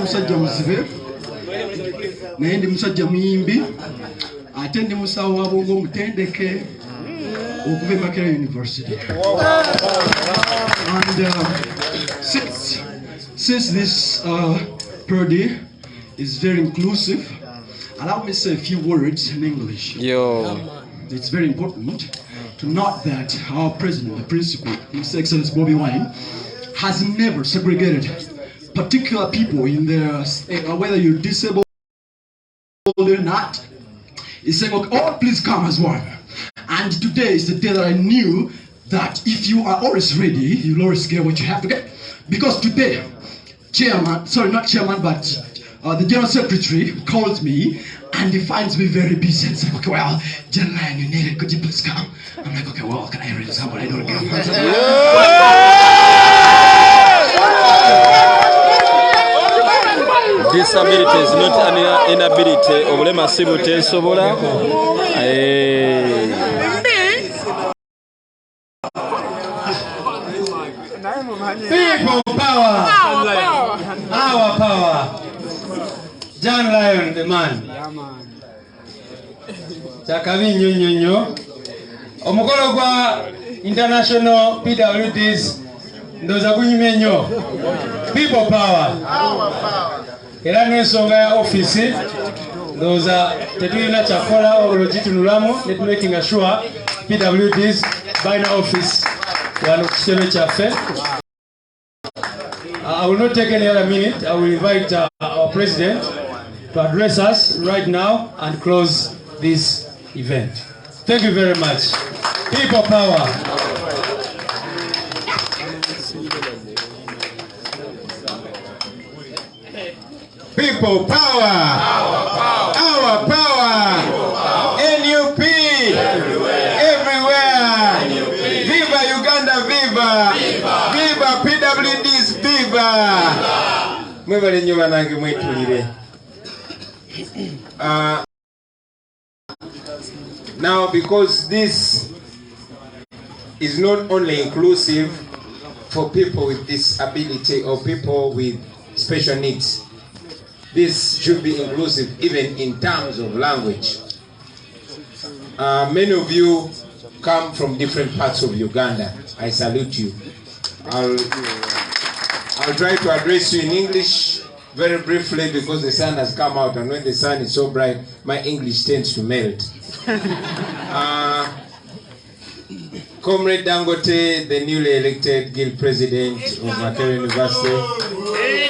Musajja muzibe naye ndi musajja muyimbi ate ndi musawo wa bwongo omutendeke okuva Makerere University. And since this party is very inclusive, allow me to say a few words in English. Yo. It's very important to note that our president, the principal, His Excellency Bobby Wine, has never segregated particular people in their, whether you're disabled or not. He's saying, okay, all please come as one. And today is the day that I knew that if you are always ready, you'll always get what you have to get. Because today, the General Secretary called me and he finds me very busy and said, okay, well, John Lyon, you need it, could you please come? I'm like, okay, well, can I arrange somebody? I don't get Disability is not an inability. Obulema si buteesobola. People power. Our power. John Lyon, the man. Chakabi nyonyo. Omukolo gwa International PWDs ndoza kunyumya nnyo. People power. Era n'ensonga ya office ndoza tetulina kyakola ologitunulamu ne making sure PWDs balina office wano ku kitebe kyaffe. I will not take any other minute. I will invite our president to address us right now and close this event. Thank you very much. People power. People power. Our power. NUP. Everywhere. Viva Uganda, viva. Viva PWDs, viva. Mwebale nnyo banange mwetulire. Now, because this is not only inclusive for people with disability or people with special needs, this should be inclusive even in terms of language. Many of you come from different parts of Uganda. I salute you. I'll try to address you in English very briefly because the sun has come out, and when the sun is so bright, my English tends to melt. Comrade Dangote, the newly elected Guild President of Makerere University. Hey,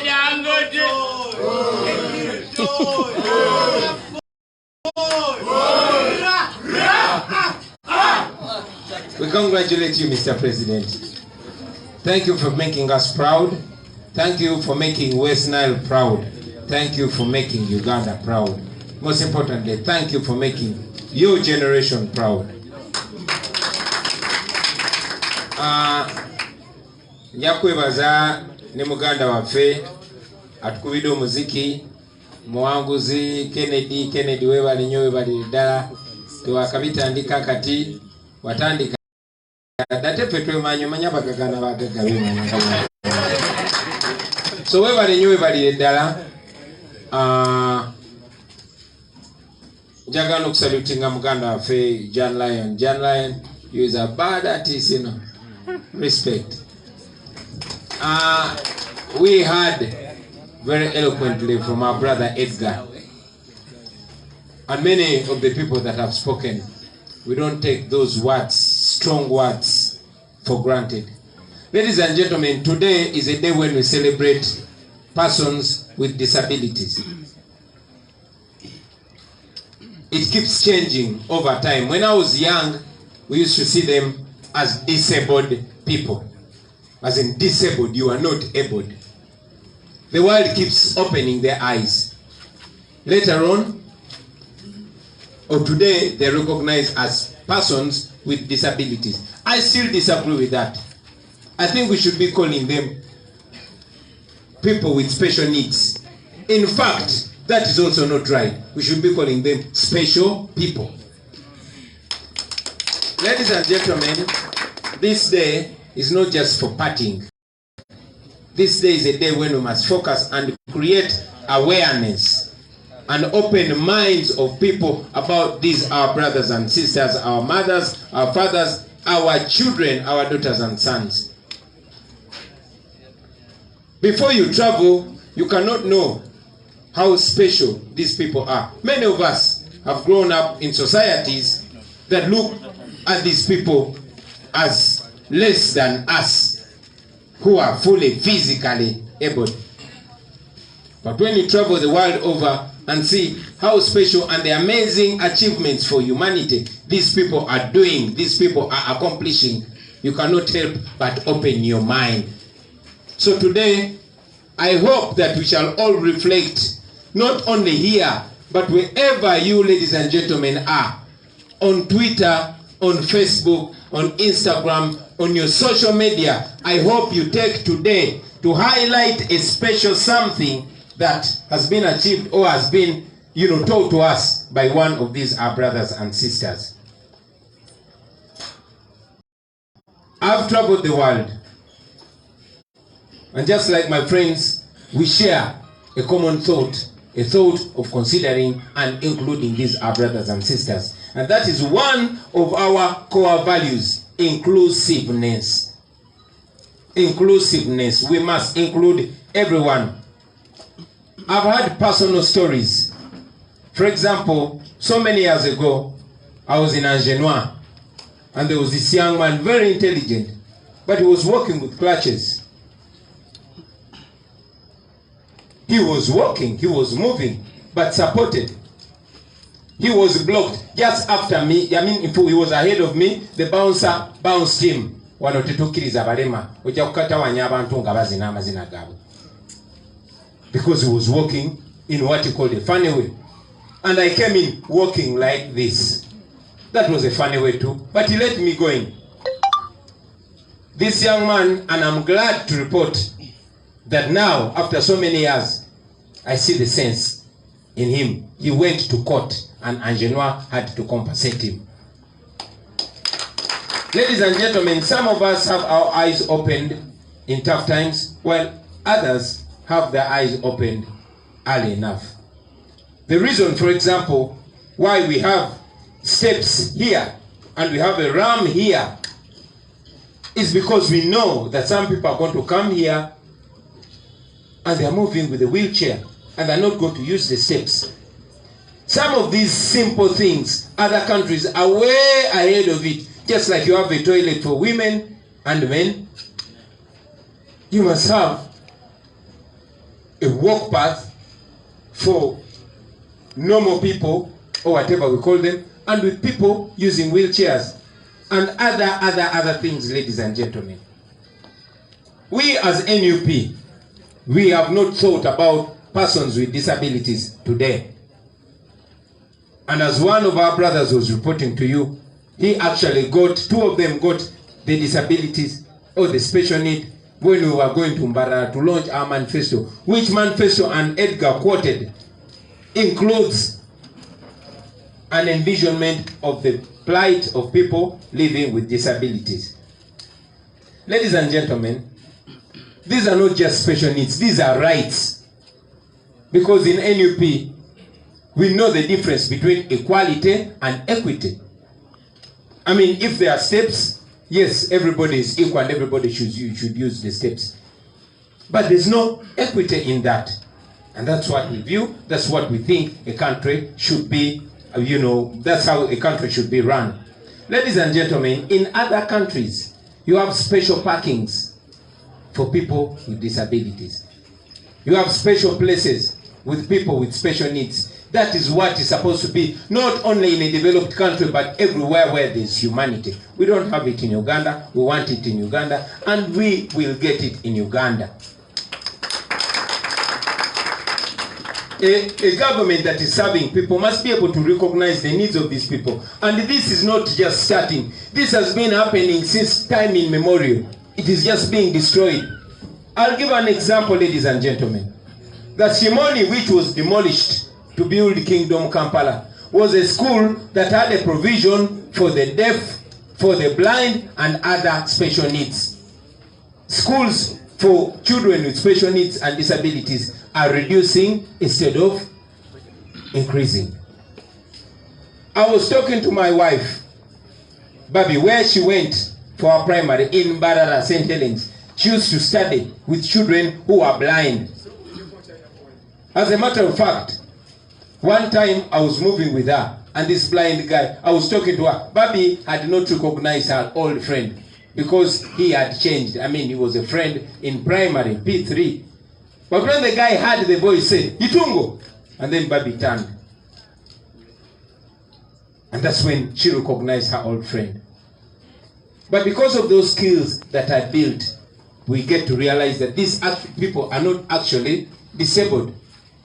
we congratulate you, Mr. President. Thank you for making us proud. Thank you for making West Nile proud. Thank you for making Uganda proud. Most importantly, thank you for making your generation proud. Nyakwebaza ne muganda waffe atukubidde omuziki muwanguzi Kennedy webali nnyo webali ddala tewakabitandika kati watandika date ffe twemanyi omanya bagagana bagaga bemanya so webali nnyo webali ddala njagala okusalutinga muganda waffe John Lyon. John Lyon, you is a bad artist, you know. Respect. We heard very eloquently from our brother Edgar, and many of the people that have spoken. We don't take those words, strong words, for granted. Ladies and gentlemen, today is a day when we celebrate persons with disabilities. It keeps changing over time. When I was young, we used to see them as disabled people. As in disabled, you are not able. The world keeps opening their eyes. Later on, or today, they're recognized as persons with disabilities. I still disagree with that. I think we should be calling them people with special needs. In fact, that is also not right. We should be calling them special people. Ladies and gentlemen, this day is not just for partying. This day is a day when we must focus and create awareness and open minds of people about these our brothers and sisters, our mothers, our fathers, our children, our daughters and sons. Before you travel, you cannot know how special these people are. Many of us have grown up in societies that look at these people as less than us, who are fully physically able. But when you travel the world over and see how special and the amazing achievements for humanity these people are doing, these people are accomplishing, you cannot help but open your mind. So today, I hope that we shall all reflect, not only here, but wherever you, ladies and gentlemen, are, on Twitter, on Facebook, on Instagram, on your social media. I hope you take today to highlight a special something that has been achieved or has been, taught to us by one of these our brothers and sisters. I've traveled the world, and just like my friends, we share a common thought, a thought of considering and including these our brothers and sisters. And that is one of our core values, inclusiveness. Inclusiveness. We must include everyone. I've had personal stories. For example, so many years ago, I was in Angenois, and there was this young man, very intelligent, but he was walking with crutches. He was walking, he was moving, but supported. He was blocked just after me. I mean, if he was ahead of me, the bouncer bounced him. Because he was walking in what he called a funny way. And I came in walking like this. That was a funny way too, but he let me go in. This young man, and I'm glad to report that now, after so many years, I see the sense in him. He went to court and Angenois had to compensate him. Ladies and gentlemen, some of us have our eyes opened in tough times, while others have their eyes opened early enough. The reason, for example, why we have steps here and we have a ramp here is because we know that some people are going to come here and they are moving with a wheelchair and they're not going to use the steps. Some of these simple things, other countries are way ahead of it. Just like you have a toilet for women and men, you must have a walk path for normal people, or whatever we call them, and with people using wheelchairs and other things, ladies and gentlemen. We as NUP, we have not thought about persons with disabilities today. And as one of our brothers was reporting to you, he actually got, two of them got the disabilities or the special need when we were going to Mbarara to launch our manifesto, which manifesto, and Edgar quoted, includes an envisionment of the plight of people living with disabilities. Ladies and gentlemen, these are not just special needs, these are rights. Because in NUP, we know the difference between equality and equity. I mean, if there are steps, yes, everybody is equal and everybody should use the steps. But there's no equity in that. And that's what we view, that's what we think a country should be, that's how a country should be run. Ladies and gentlemen, in other countries, you have special parkings for people with disabilities. You have special places with people with special needs. That is what is supposed to be, not only in a developed country, but everywhere where there's humanity. We don't have it in Uganda, we want it in Uganda, and we will get it in Uganda. A government that is serving people must be able to recognize the needs of these people. And this is not just starting. This has been happening since time immemorial. It is just being destroyed. I'll give an example, ladies and gentlemen. The Shimoni, which was demolished to build Kingdom Kampala, was a school that had a provision for the deaf, for the blind, and other special needs. Schools for children with special needs and disabilities are reducing instead of increasing. I was talking to my wife, Babi, where she went for her primary in Barara, St. Helens. She used to study with children who are blind. As a matter of fact, one time I was moving with her and this blind guy, I was talking to her. Babi had not recognized her old friend because he had changed. I mean, he was a friend in primary, P3. But when the guy heard the voice say, Itungo, and then Babi turned. And that's when she recognized her old friend. But because of those skills that I built, we get to realize that these people are not actually disabled.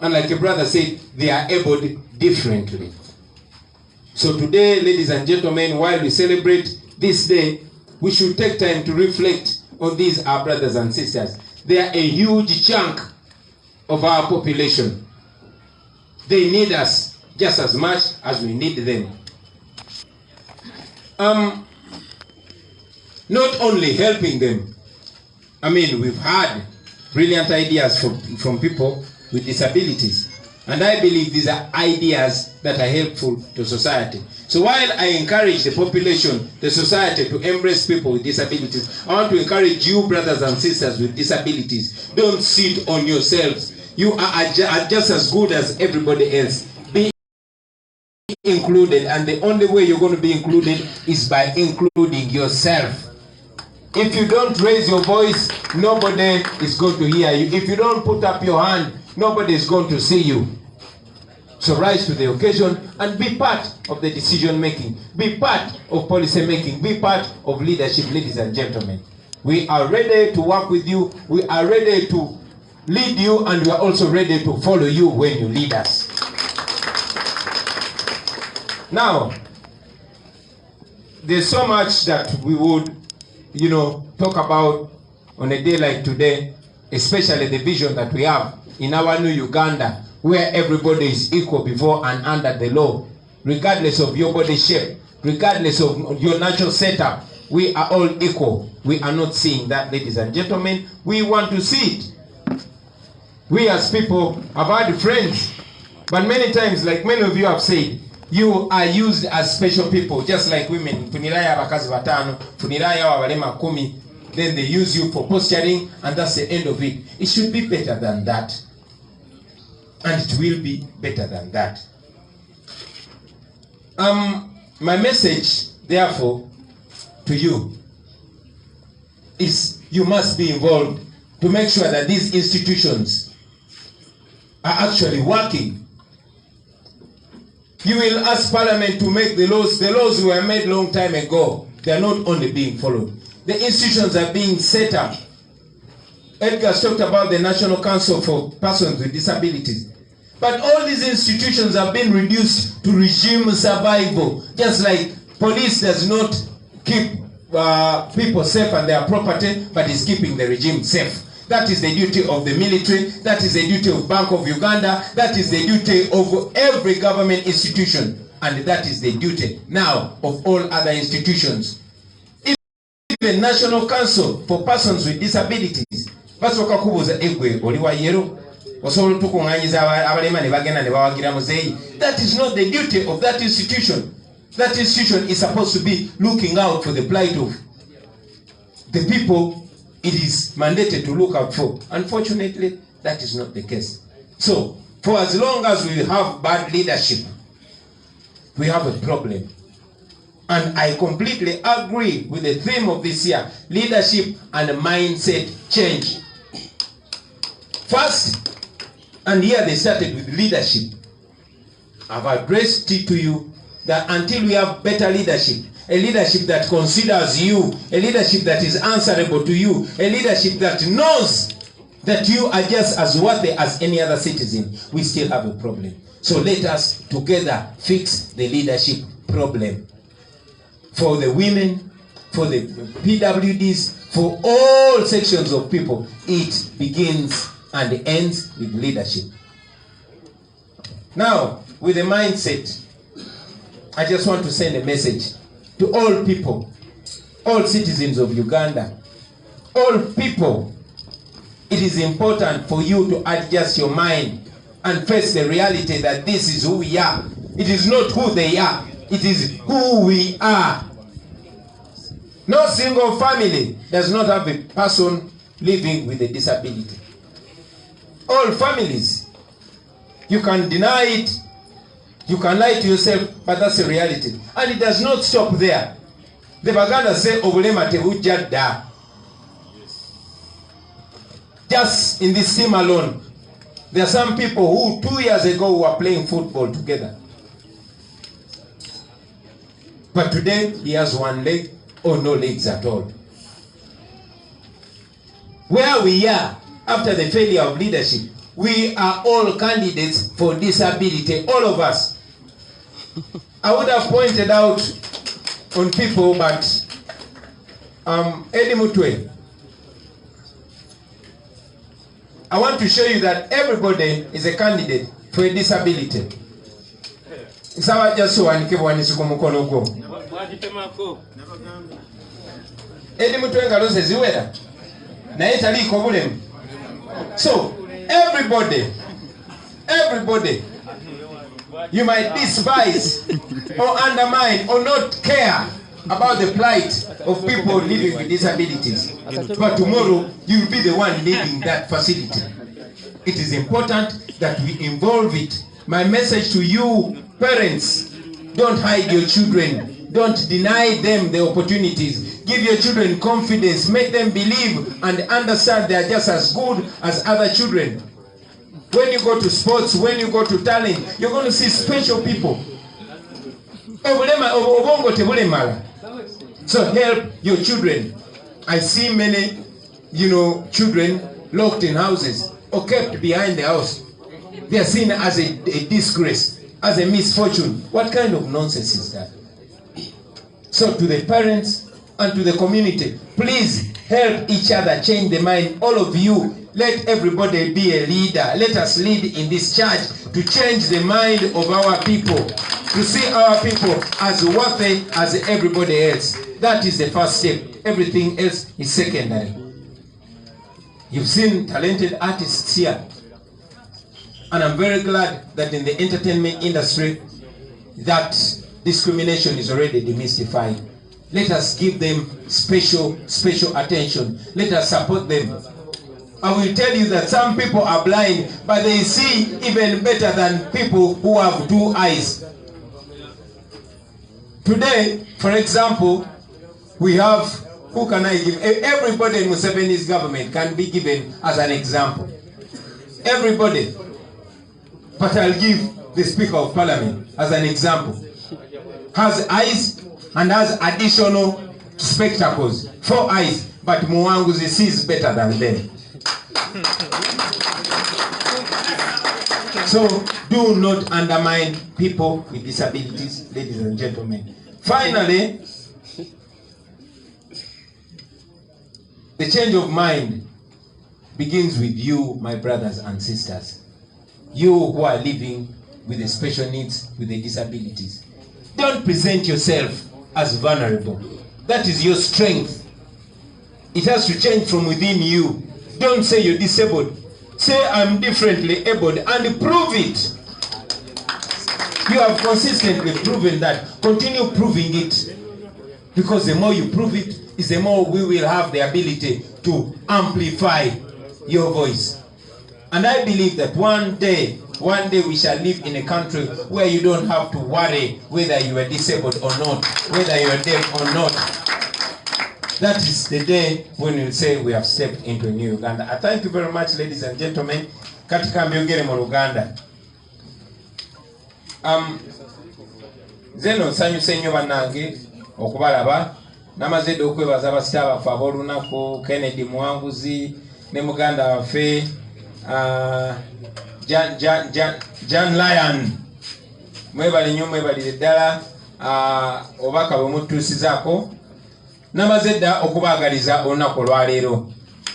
And like a brother said, they are abled differently. So today, ladies and gentlemen, while we celebrate this day, we should take time to reflect on these, our brothers and sisters. They are a huge chunk of our population. They need us just as much as we need them. Not only helping them, I mean, we've had brilliant ideas from people with disabilities. And I believe these are ideas that are helpful to society. So while I encourage the population, the society to embrace people with disabilities, I want to encourage you, brothers and sisters with disabilities. Don't sit on yourselves. You are just as good as everybody else. Be included, and the only way you're going to be included is by including yourself. If you don't raise your voice, nobody is going to hear you. If you don't put up your hand, nobody is going to see you. So rise to the occasion and be part of the decision making. Be part of policy making. Be part of leadership, ladies and gentlemen. We are ready to work with you. We are ready to lead you, and we are also ready to follow you when you lead us. Now, there's so much that we would, talk about on a day like today, especially the vision that we have in our new Uganda, where everybody is equal before and under the law, regardless of your body shape, regardless of your natural setup. We are all equal. We are not seeing that, ladies and gentlemen. We want to see it. We as people have had friends, but many times, like many of you have said, you are used as special people, just like women. Funiraya bakazi batano, funiraya wabalema 10. Then they use you for posturing, and that's the end of it. It should be better than that. And it will be better than that. My message, therefore, to you is you must be involved to make sure that these institutions are actually working. You will ask Parliament to make the laws. The laws were made long time ago. They are not only being followed. The institutions are being set up. Edgar talked about the National Council for Persons with Disabilities. But all these institutions have been reduced to regime survival. Just like police does not keep people safe and their property, but is keeping the regime safe. That is the duty of the military. That is the duty of Bank of Uganda. That is the duty of every government institution. And that is the duty now of all other institutions. Even National Council for Persons with Disabilities. That is not the duty of that institution. That institution is supposed to be looking out for the plight of the people it is mandated to look out for. Unfortunately, that is not the case. So, for as long as we have bad leadership, we have a problem. And I completely agree with the theme of this year, leadership and mindset change. First, and here they started with leadership. I've addressed it to you that until we have better leadership, a leadership that considers you, a leadership that is answerable to you, a leadership that knows that you are just as worthy as any other citizen, we still have a problem. So let us together fix the leadership problem. For the women, for the PWDs, for all sections of people, it begins and ends with leadership. Now, with the mindset, I just want to send a message to all people, all citizens of Uganda, all people. It is important for you to adjust your mind and face the reality that this is who we are. It is not who they are, it is who we are. No single family does not have a person living with a disability. All families. You can deny it, you can lie to yourself, but that's a reality. And it does not stop there. The Baganda say, obulema tebujjadda. Just in this team alone, there are some people who 2 years ago were playing football together. But today, he has one leg or no legs at all. Where we are, after the failure of leadership, we are all candidates for disability, all of us. I would have pointed out on people, but Eddie Mutwe, I want to show you that everybody is a candidate for a disability. Sawa just one kibwanisi mukono gwo. Eddie Mutwe ngalo ziwera. Na etali ko bulemu. So everybody, you might despise or undermine or not care about the plight of people living with disabilities. But tomorrow, you'll be the one leading that facility. It is important that we involve it. My message to you, parents, don't hide your children. Don't deny them the opportunities. Give your children confidence. Make them believe and understand they are just as good as other children. When you go to sports, when you go to talent, you're going to see special people. So help your children. I see many, children locked in houses or kept behind the house. They are seen as a disgrace, as a misfortune. What kind of nonsense is that? So to the parents and to the community, please help each other change the mind. All of you, let everybody be a leader. Let us lead in this charge to change the mind of our people, to see our people as worthy as everybody else. That is the first step. Everything else is secondary. You've seen talented artists here. And I'm very glad that in the entertainment industry, that discrimination is already demystified. Let us give them special attention. Let us support them. I will tell you that some people are blind, but they see even better than people who have 2 eyes. Today, for example, we have, who can I give? Everybody in Museveni's government can be given as an example. Everybody. But I'll give the Speaker of Parliament as an example. Has eyes and has additional spectacles. 4 eyes, but Mwanguzi sees better than them. So do not undermine people with disabilities, ladies and gentlemen. Finally, the change of mind begins with you, my brothers and sisters. You who are living with the special needs, with the disabilities. Don't present yourself as vulnerable. That is your strength. It has to change from within you. Don't say you're disabled. Say I'm differently abled and prove it. You have consistently proven that. Continue proving it. Because the more you prove it, is the more we will have the ability to amplify your voice. And I believe that one day One day we shall live in a country where you don't have to worry whether you are disabled or not, whether you are deaf or not. That is the day when we say we have stepped into New Uganda. I thank you very much, ladies and gentlemen. Katika mbyogere mu Uganda. Zeno sanyuse nnyo bannange okubalaba. Namaze dde okwebaza abasita baffe ab'olunaku, Kennedy Muwanguzi ne muganda waffe John Lyon. Mwebale nnyo, mwebalire ddala obubaka bwe mutuusizaako. Namaze dda okubaagaliza olunaku olwaleero,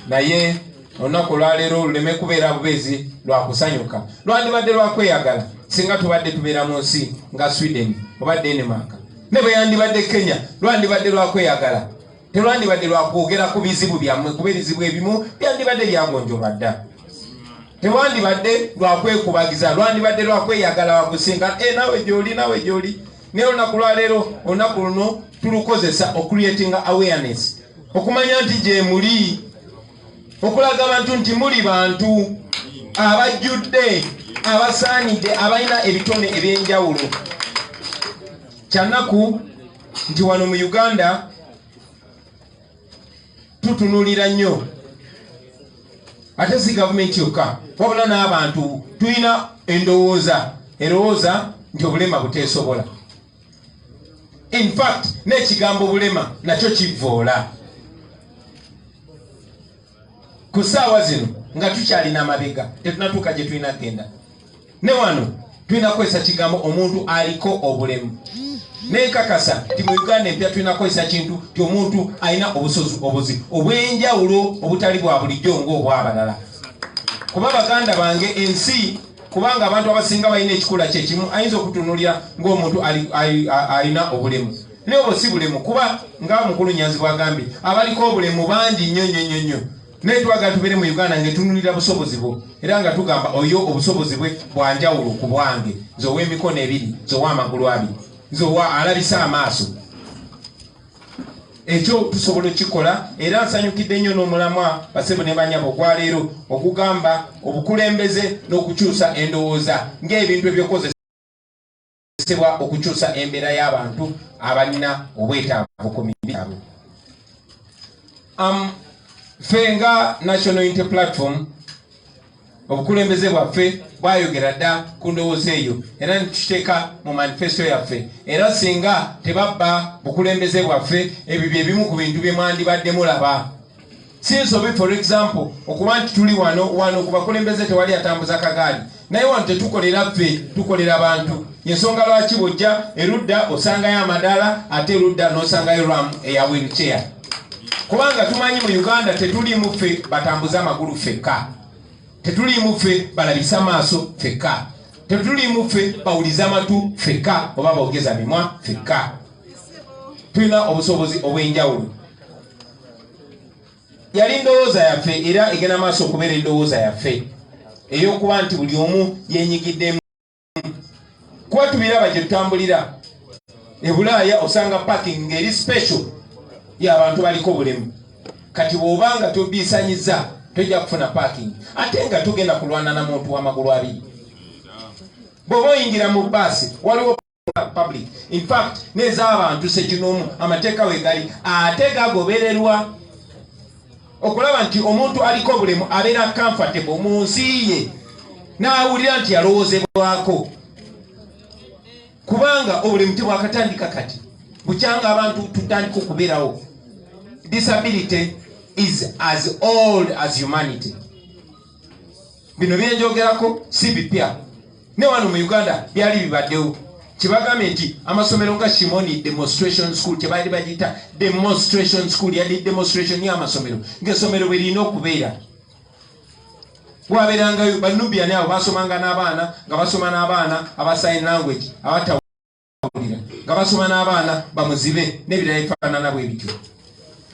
naye olunaku olwaleero luleme kubeera bubeezi lwa kusanyuka. Lwandibadde lwa kweyagala singa tubadde tubeera mu nsi nga Sweden oba Denmark. Ne bwe yandibadde Kenya, lwandibadde lwa kweyagala. Telwandibadde lwa kwogera ku bizibu byammwe, kuba ebizibu ebimu byandibadde byagonjolwa dda. Tewandibadde lwa kwekubagiza, lwandibadde lwa kweyagala wakusinga nawe gy'oli, nawe gy'oli. Naye olunaku lwaleero, olunaku luno tulukozesa creating awareness, okumanya nti gye muli, okulaga abantu nti muli bantu abajjudde, abasaanidde, abalina ebitone ebyenjawulo. Kyannaku nti wano mu Uganda tutunulira nnyo, ate si gavumenti yokka, wabula n'abantu tulina endowooza nti obulema buteesobola. In fact, n'ekigambo bulema nakyo kivvoola. Ku ssaawa zino nga tukyalina amabega, tetunatuuka gye tulina genda. Ne wano tulina kukozesa kigambo omuntu aliko obulemu. Nenkakasa nti mu Uganda empya tulina kukozesa kintu ti omuntu alina obusozi obw'enjawulo obutali bwa bulijjo ng'obw'abalala. Kuba baganda bange ensi, kubanga abantu abasinga balina ekikula kyekimu, ayinza okutunulira ng'omuntu alina obulemu. Naye obwo si bulemu, kuba nga mukulu Nyanzi bw'agambye abaliko obulemu bangi nnyo. Naye twagala tubeere mu Uganda ng'etunulira busobozi bwo, era nga tugamba oyo obusobozi bwe bwanjawulo ku bwange. Nze ow'emikono ebiri, nze ow'amagulu abiri, nze alabisa amaaso. Ekyo tusobola okikola, era nsanyukidde nnyo n'omulamwa basebo ne banyabo gwaleero okugamba obukulembeze n'okukyusa endowooza ng'ebintu ebyokozesebwa okukyusa embeera y'abantu abalina obwetaavu ku mibiri gyabwe. Ffe nga National Unity Platform, obukulembeze bwaffe bwayogera dda ku ndowooza eyo, era nekiteeka mu manifesto yaffe. Era singa tebabba bukulembeze bwaffe, ebyo bye bimu ku bintu bye mwandibadde mulaba. Sinsobi for example okuba nti tuli wano ku bakulembeze tewali atambuza kagaali, naye wano tetukolera ffe, tukolera bantu. Yensonga lwaki bw'ojja erudda osangayo amadaala, ate erudda n'osangayo ramu eya wheelchair. Kubanga tumanyi mu Uganda tetuliimu ffe batambuza amagulu ffekka, tetuliimu ffe balabisa maaso ffekka, tetuliimu ffe bawuliza amatu ffekka oba boogeza mimwa ffekka. Tulina obusobozi obw'enjawulo. Yali ndowooza yaffe, era egenda maaso okubeera endowooza yaffe ey'okuba nti buli omu yenyigiddemu. Kuba tubiraba gye tutambulira e Bulaaya osanga parking ng'eri special y'abantu baliko obulemu. Kati bw'obanga tobiisanyiza tojja kufuna parking, ate nga tugenda kulwana na muntu w'amagulu abiri. Bw'oba oyingira mu bbaasi waliwo public, in fact n'ez'abantu sekinoomu amateeka we gali ate gagobererwa okulaba nti omuntu aliko obulemu abeera comfortable mu nsi ye n'awulira nti yalowoozebwako. Kubanga obulemu tebwakatandika kati, bukyanga abantu tutandika okubeerawo. Disability is as old as humanity. Bino byenjogerako si bipya, ne wano mu Uganda byali bibaddewo. Kibagambye nti amasomero nga Shimoni Demonstration School, kyebaali bagiyita Demonstration School, yali demonstration y'amasomero ng'essomero bwe lirina okubeera. Wabeerangayo Banubian abo basomanga n'abaana nga basoma n'abaana aba sign language abatawulira, nga basoma n'abaana bamuzibe n'ebirala ebifaanana bwe bityo.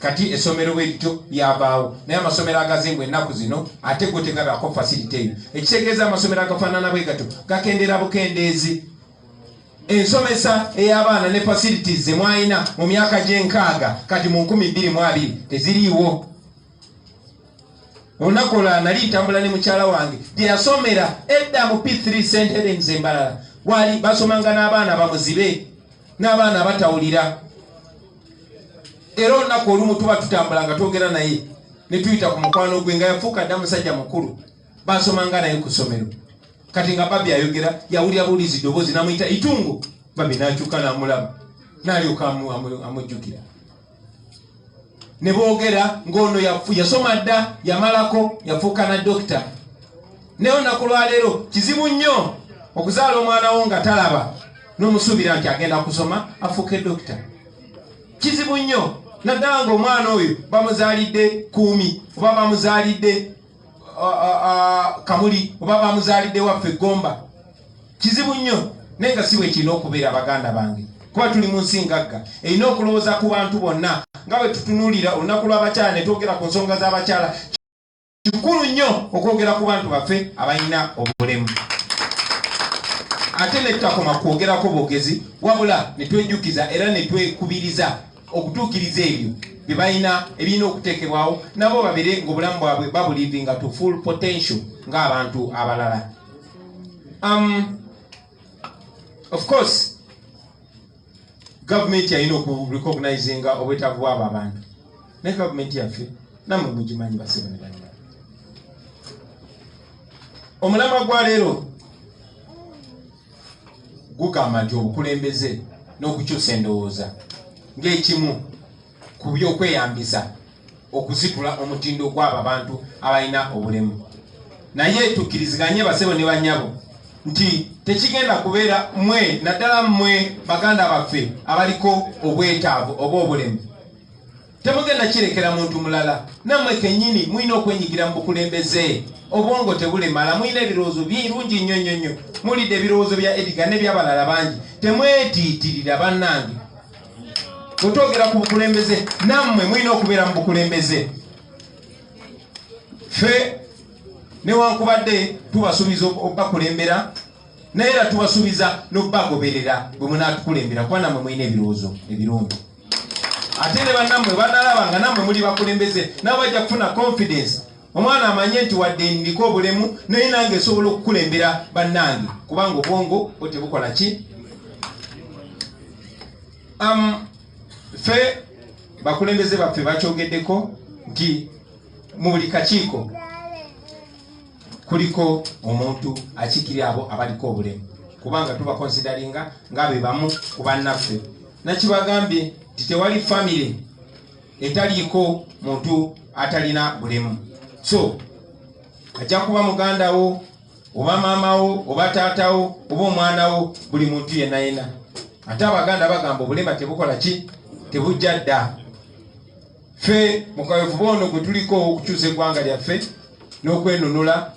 Kati essomero bwe lityo lyavaawo, naye amasomero agazimbwa ennaku zino ate go tegabako facility eyo. Ekitegeeza amasomero agafaanana bwe gatyo gakendera bukendeezi. Ensomesa ey'abaana ne facilities ze mwalina mu myaka gy'enkaaga kati mu 2020 teziriiwo. onakola nali ntambula ne mukyala wange gye yasomera edda mu P3 St Helens Embalala wali basomanga n'abaana bamuzibe n'abaana abatawulira. Era olunaku olumu tuba tutambula nga twogera naye ne tuyita ku mukwano gwe nga yafuuka dda musajja mukulu basomanga naye ku ssomero. Kati nga babi ayogera yawulira bulizi ddoboozi n'amuyita Itungo, babi n'akyuka n'amulaba n'alyoka amujjukira. Ne boogera ng'ono yasoma dda yamalako yafuuka na dokita. Naye olunaku lwaleero kizibu nnyo okuzaala omwana wo nga talaba n'omusuubira nti agenda kusoma afuuke dokita. Kizibu nnyo naddala ng'omwana oyo bamuzaalidde Kuumi oba bamuzaalidde Kamuli oba bamuzaalidde waffe Gomba. Kizibu nnyo naye nga si bwe kirina okubeera baganda bange, kuba tuli mu nsi ngagga erina okulowooza ku bantu bonna. Nga bwe tutunuulira olunaku lw'abakyala ne twogera ku nsonga z'abakyala, kikulu nnyo okwogera ku bantu baffe abalina obulemu. Ate ne tutakoma kwogerako bwogezi, wabula ne twejjukiza era ne twekubiriza okutuukiriza ebyo bye balina ebirina okuteekebwawo, nabo babire ng'obulamu bwabwe babulivinga to full potential ng'abantu abalala. Of course government yalina okurecognizinga obwetaavu bw'abo abantu, ne government yaffe nammwe mugimanyi basebe ne banyala. Omulamwa gwa leero gugamba nti obukulembeze n'okukyusa endowooza ng'ekimu ku by'okweyambisa okusitula omutindo gw'abo abantu abalina obulemu. Naye tukkiriziganye basebo ne banyabo nti tekigenda kubeera mmwe naddala mmwe baganda baffe abaliko obwetaavu oba obulemu temugenda kirekera muntu mulala. Nammwe kennyini mulina okwenyigira mu bukulembeze. Obwongo tebulemala, mulina ebirowoozo birungi nnyo nnyo nnyo. Mulidde ebirowoozo bya Edgar n'ebyabalala bangi. Temwetiitirira bannange. Bwe twogera ku bukulembeze nammwe mulina okubeera mu bukulembeze. Ffe newankubadde tubasuubiza obbakulembera naye era tubasuubiza n'obbagoberera bwe munaatukulembera kuba nammwe mulina ebirowoozo ebirungi. Ate ne bannammwe banalaba nga nammwe muli bakulembeze nabo bajja kufuna confidence. Omwana amanye nti wadde ndiko obulemu naye nange esobola okukulembera bannange kubanga obwongo bwe tebukola ki. Ffe bakulembeze baffe bakyogeddeko nti mu buli kakiiko kuliko omuntu akiikirira abo abaliko obulemu kubanga tuba consideringa ng'abe bamu ku bannaffe. Nakibagambye nti tewali famire etaliiko muntu atalina bulemu. So ajja kuba muganda wo oba maama wo oba taata wo oba omwana wo, buli muntu yenna yenna. Ate abaganda bagamba obulema tebukola ki, tebujja dda. Ffe mu kaweefube ono gwe tuliko okukyusa eggwanga lyaffe n'okwenunula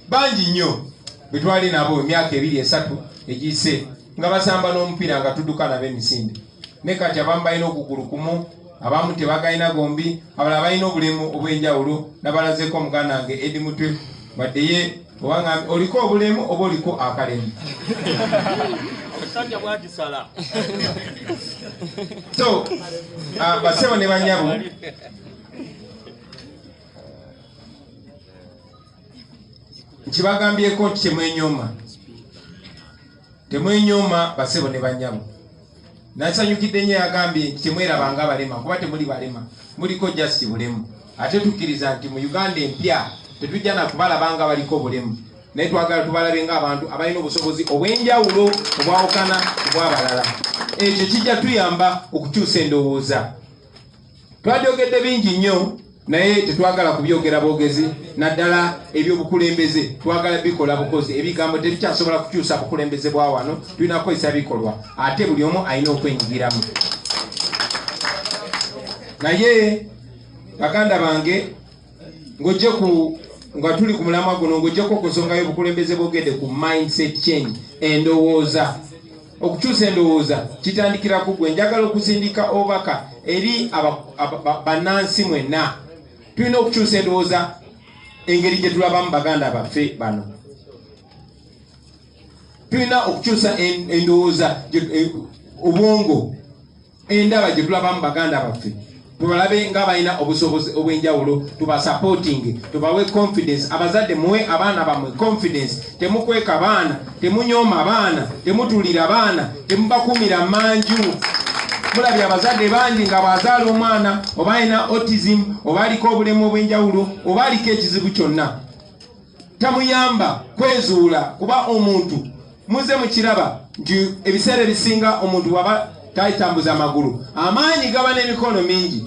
bangi nnyo bwe twali nabo emyaka 2-3 egiyise nga basamba n'omupiira nga tudduka nabo emisinde. Ne kati abamu balina okugulu kumu, abamu tebagalina gombi, abalala balina obulemu obw'enjawulo. Nabalazeeko muganda wange Edi Mutwe wadde ye obanga oliko obulemu oba oliko akalemu. So basebo ne banyabo nkibagambyeko nti temwenyooma basebo ne banyabo. Nasanyukidde nnyo yagambye nti temwerabanga abalema kuba temuli balema, muliko just bulemu. Ate tukkiriza nti mu Uganda empya tetujja na kubalabanga baliko obulemu, naye twagala tubalabe ng'abantu abalina obusobozi obw'enjawulo obwawukana obw'abalala. Ekyo kijja tuyamba okukyusa endowooza. Twabyogedde bingi nnyo naye tetwagala kubyogera bwogezi, naddala ebyobukulembeze twagala bikola bukozi. Ebigambo tebikyasobola kukyusa bukulembeze bwa wano, tulina kukozesa bikolwa, ate buli omu alina okwenyigiramu. Naye baganda bange nga tuli ku mulamwa guno ng'ojjeko ku nsonga y'obukulembeze bwogedde ku mindset change, endowooza. Okukyusa endowooza kitandikira ku gwe. Njagala okusindika obubaka eri bannansi mwenna. Tulina okukyusa endowooza engeri gye tulabamu baganda baffe bano. Tulina okukyusa endowooza obwongo, endaba gye tulabamu baganda baffe. tubalabe nga balina obusobozi obw'enjawulo tuba supporting tubawe confidence abazadde muwe abaana bamwe confidence temukweka baana temunyooma baana temutulira baana temubakumira manju mulabye abazadde bangi nga bazaala omwana oba alina autism oba aliko obulemu obw'enjawulo oba aliko ekizibu kyonna tamuyamba kwezuula kuba omuntu muze mukiraba nti ebiseera ebisinga omuntu waba tayitambuza amagulu amaanyi gaba n'emikono mingi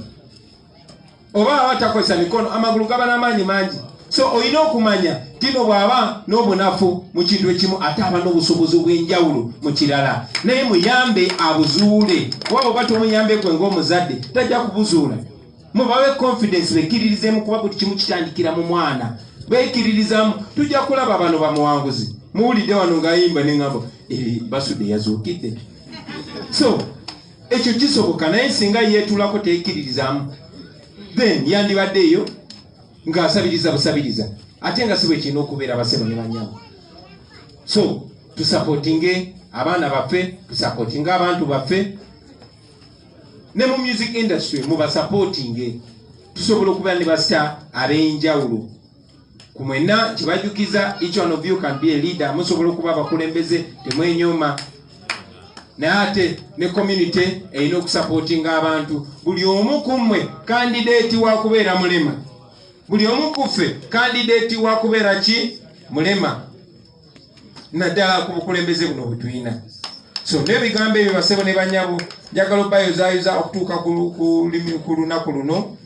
oba aba takozesa mikono amagulu gaba n'amaanyi mangi so olina okumanya tino bw'aba n'obunafu mu kintu ekimu ate aba n'obusobozi bw'enjawulo mu kirala naye muyambe abuzuule waba oba tomuyambe gwe ng'omuzadde tajja kubuzuula mubawe confidence bekkiririzemu kuba buli kimu kitandikira mu mwana bekkiririzamu tujja kulaba bano bamuwanguzi muwulidde wano ng'ayimba n'eŋŋambo basudde yazuukidde so ekyo kisoboka naye singa yeetulako tekkiririzamu then yandibadde eyo ng'asabiriza busabiriza ate nga si bwe kirina okubeera abasebo ne banyamu so tusapotinge abaana baffe tusapotinge abantu baffe ne mu music industry mubasapotinge tusobola okubeera ne basita ab'enjawulo ku mwenna kibajjukiza each one of you can be a leader musobola okuba abakulembeze temwenyooma naye ate ne community erina okusupportinga abantu buli omu ku mmwe kandidate wa kubeera mulema buli omu ku ffe kandidate wa kubeera ki mulema naddala ku bukulembeze buno bwetulina so n'ebigambo ebyo basebo ne banyabo njagala obbayozaayoza okutuuka ku lunaku luno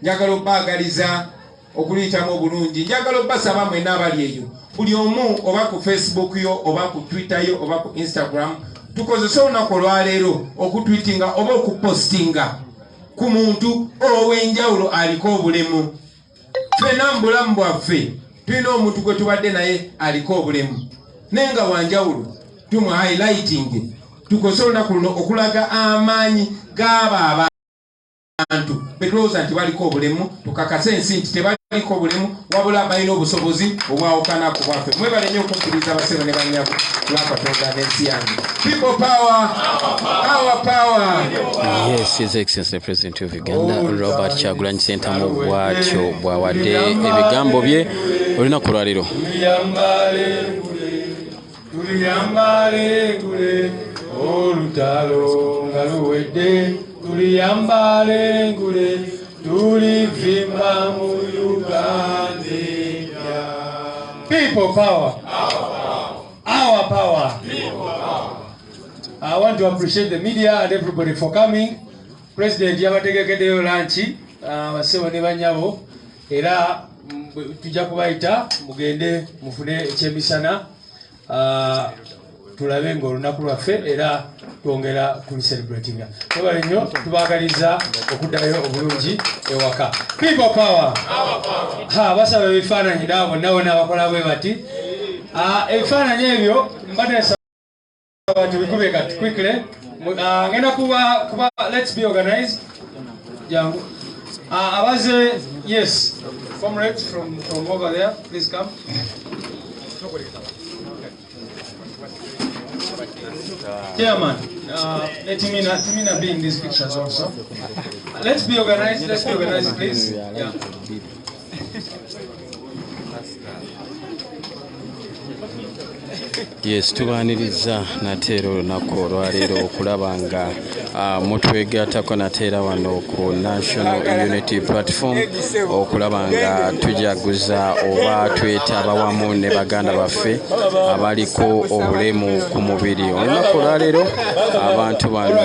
njagala obbaagaliza okuliyitamu obulungi njagala obbasaba mwenna abali eyo buli omu oba ku Facebook yo oba ku Twitter yo oba ku Instagram tukozese olunaku olwaleero okutwitinga oba okupostinga ku muntu ow'enjawulo aliko obulemu ffenna mu bulamu bwaffe tulina omuntu gwe tubadde naye aliko obulemu naye nga wanjawulo tumu highlighting tukozese olunaku luno okulaga amaanyi g'abo abantu betulowooza nti baliko obulemu tukakase ensi nti tebaliko obulemu wabula balina obusobozi obwawukana ku bwaffe mwebale nnyo okumpuliriza abasebo ne banyabo lwakatonda n'ensi yange people power our power. Yes, His Excellency the President of Uganda Robert Kyagulanyi Ssentamu bw'atyo bw'awadde ebigambo bye olunaku lwaleero. Tuliyambale ngule olutalo nga luwedde tuliyambale ngule tulivimba mu Uganda. People power. Our power. I want to appreciate the media and everybody for coming. President yabategekeddeyo lanchi basebo ne banyabo era tujja kubayita mugende mufune ekyemisana tulabe ng'olunaku lwaffe era twongera kulicelebratinga. Twebale nnyo tubaagaliza okuddayo obulungi ewaka. People power. Basaba ebifaananyi nabo bonna bonna abakola bwe bati. Ebifaananyi ebyo mbadde to be quickly. Let's be organized. Yes, comrades from over there, please come. Chairman, let me be in these pictures also. Let's be organized, please. Yeah. Yes, tubaaniriza nate olunaku olwaleero okulaba nga mutwegattako nate era wano ku National Unity Platform okulaba nga tujaguza oba twetaba wamu ne baganda baffe abaliko obulemu ku mubiri. Olunaku olwaleero abantu bano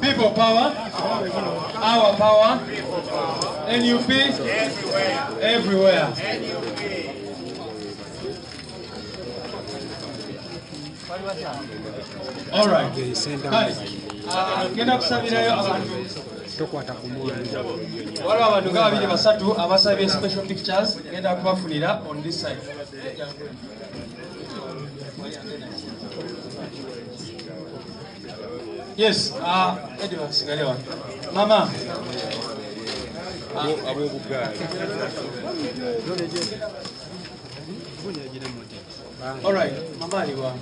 People power, our power, NUP, everywhere. All right. Genda kusabirayo abantu tokwata ku muntu. Waliwo abantu nga 2-3 abasabye special pictures ngenda kubafunira on this side. Yes, Edward Sigalewa. Mama. All right, Mama aliwa.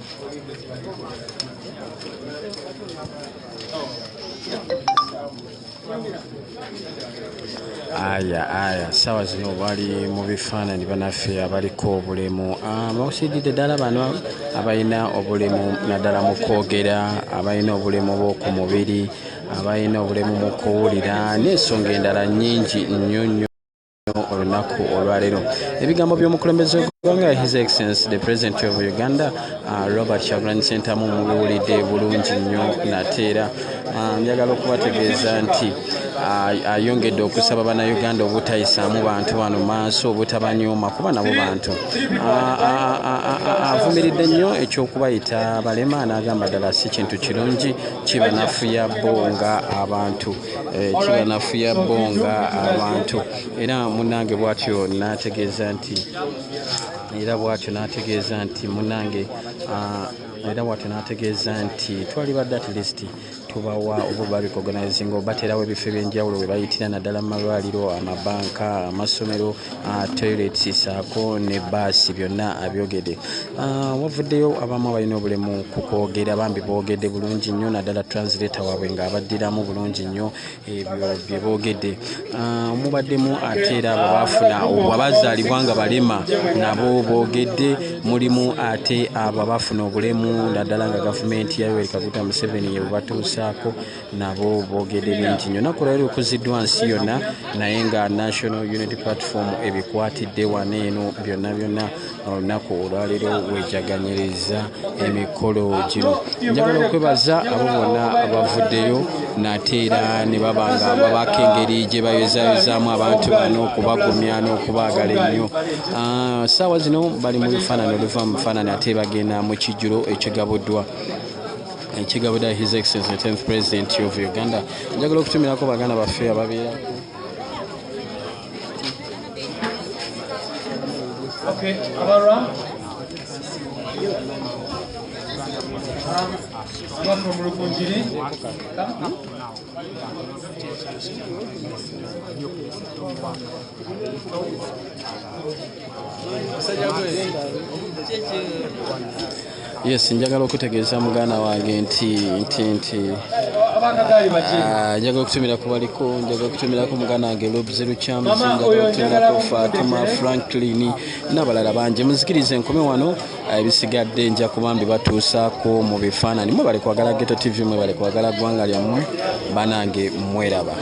Aya sawa zino bali mu bifaananyi banaffe abaliko obulemu bakusiididde ddala bano abalina obulemu naddala mu kwogera, abalina obulemu bw'oku mubiri, abalina obulemu mu kuwulira n'ensonga endala nnyingi nnyo olunaku olwaleero. Ebigambo by'omukulembeze w'eggwanga His Excellency the President of Uganda Robert Kyagulanyi Ssentamu mubiwulidde bulungi nnyo nate era njagala okubategeeza nti ayongedde okusaba bannayuganda obutayisaamu bantu bano maaso, obutabanyooma kuba nabo bantu. Avumiridde nnyo ekyokubayita balema n'agamba ddala si kintu kirungi, kibanafuya bo nga abantu, kibanafuya bo nga abantu. Era munnange bw'atyo n'ategeeza nti twali badde at least tubawa oba recognizing obaterawo ebifo ebyenjawulo we bayitira naddala mu malwaliro, amabanka, amasomero, toilets saako ne baasi byonna abyogedde. Wavuddeyo abamu abalina obulemu ku kwogera, bambi boogedde bulungi nnyo naddala translator waabwe ng'abaddiramu bulungi nnyo ebyo bye boogedde. Mubaddemu ate era abo baafuna abazaalibwa nga balema nabo boogedde, mulimu ate abo abaafuna obulemu naddala nga gavumenti ya Yoweri Kaguta Museveni yebubatuusaako nabo boogedde bingi nnyo. Naku lwali okuziddwa nsi yonna naye nga National Unity Platform ebikwatidde wano eno byonna olunaku olwaleero wejaganyiriza emikolo gino. Njagala okwebaza abo bonna abavuddeyo nate era ne baba nga babako engeri gye bayozaayozaamu abantu bano okubagumya n'okubaagala ennyo. Ssaawa zino bali mu bifaananyi oluva mu bifaananyi ate bagenda mu kijjulo ekigabuddwa His Excellency the 10th President of Uganda. Njagala okutumirako baganda baffe ababeerako. Okay, Abara. I'm from Rukunjiri. Yes, njagala okutegeeza muganda wange nti njagala okutumira ku baliko, njagala okutumirako muganda wange Lobze Lukyamzi, njagala okutumirako Fatuma Franklin n'abalala bangi. Muzikirize nkome wano, ebisigadde nja kubambi batuusaako mu bifaananyi. Mwe bali kwagala Ghetto TV, mwe bali kwagala ggwanga lyammwe, banange mweraba.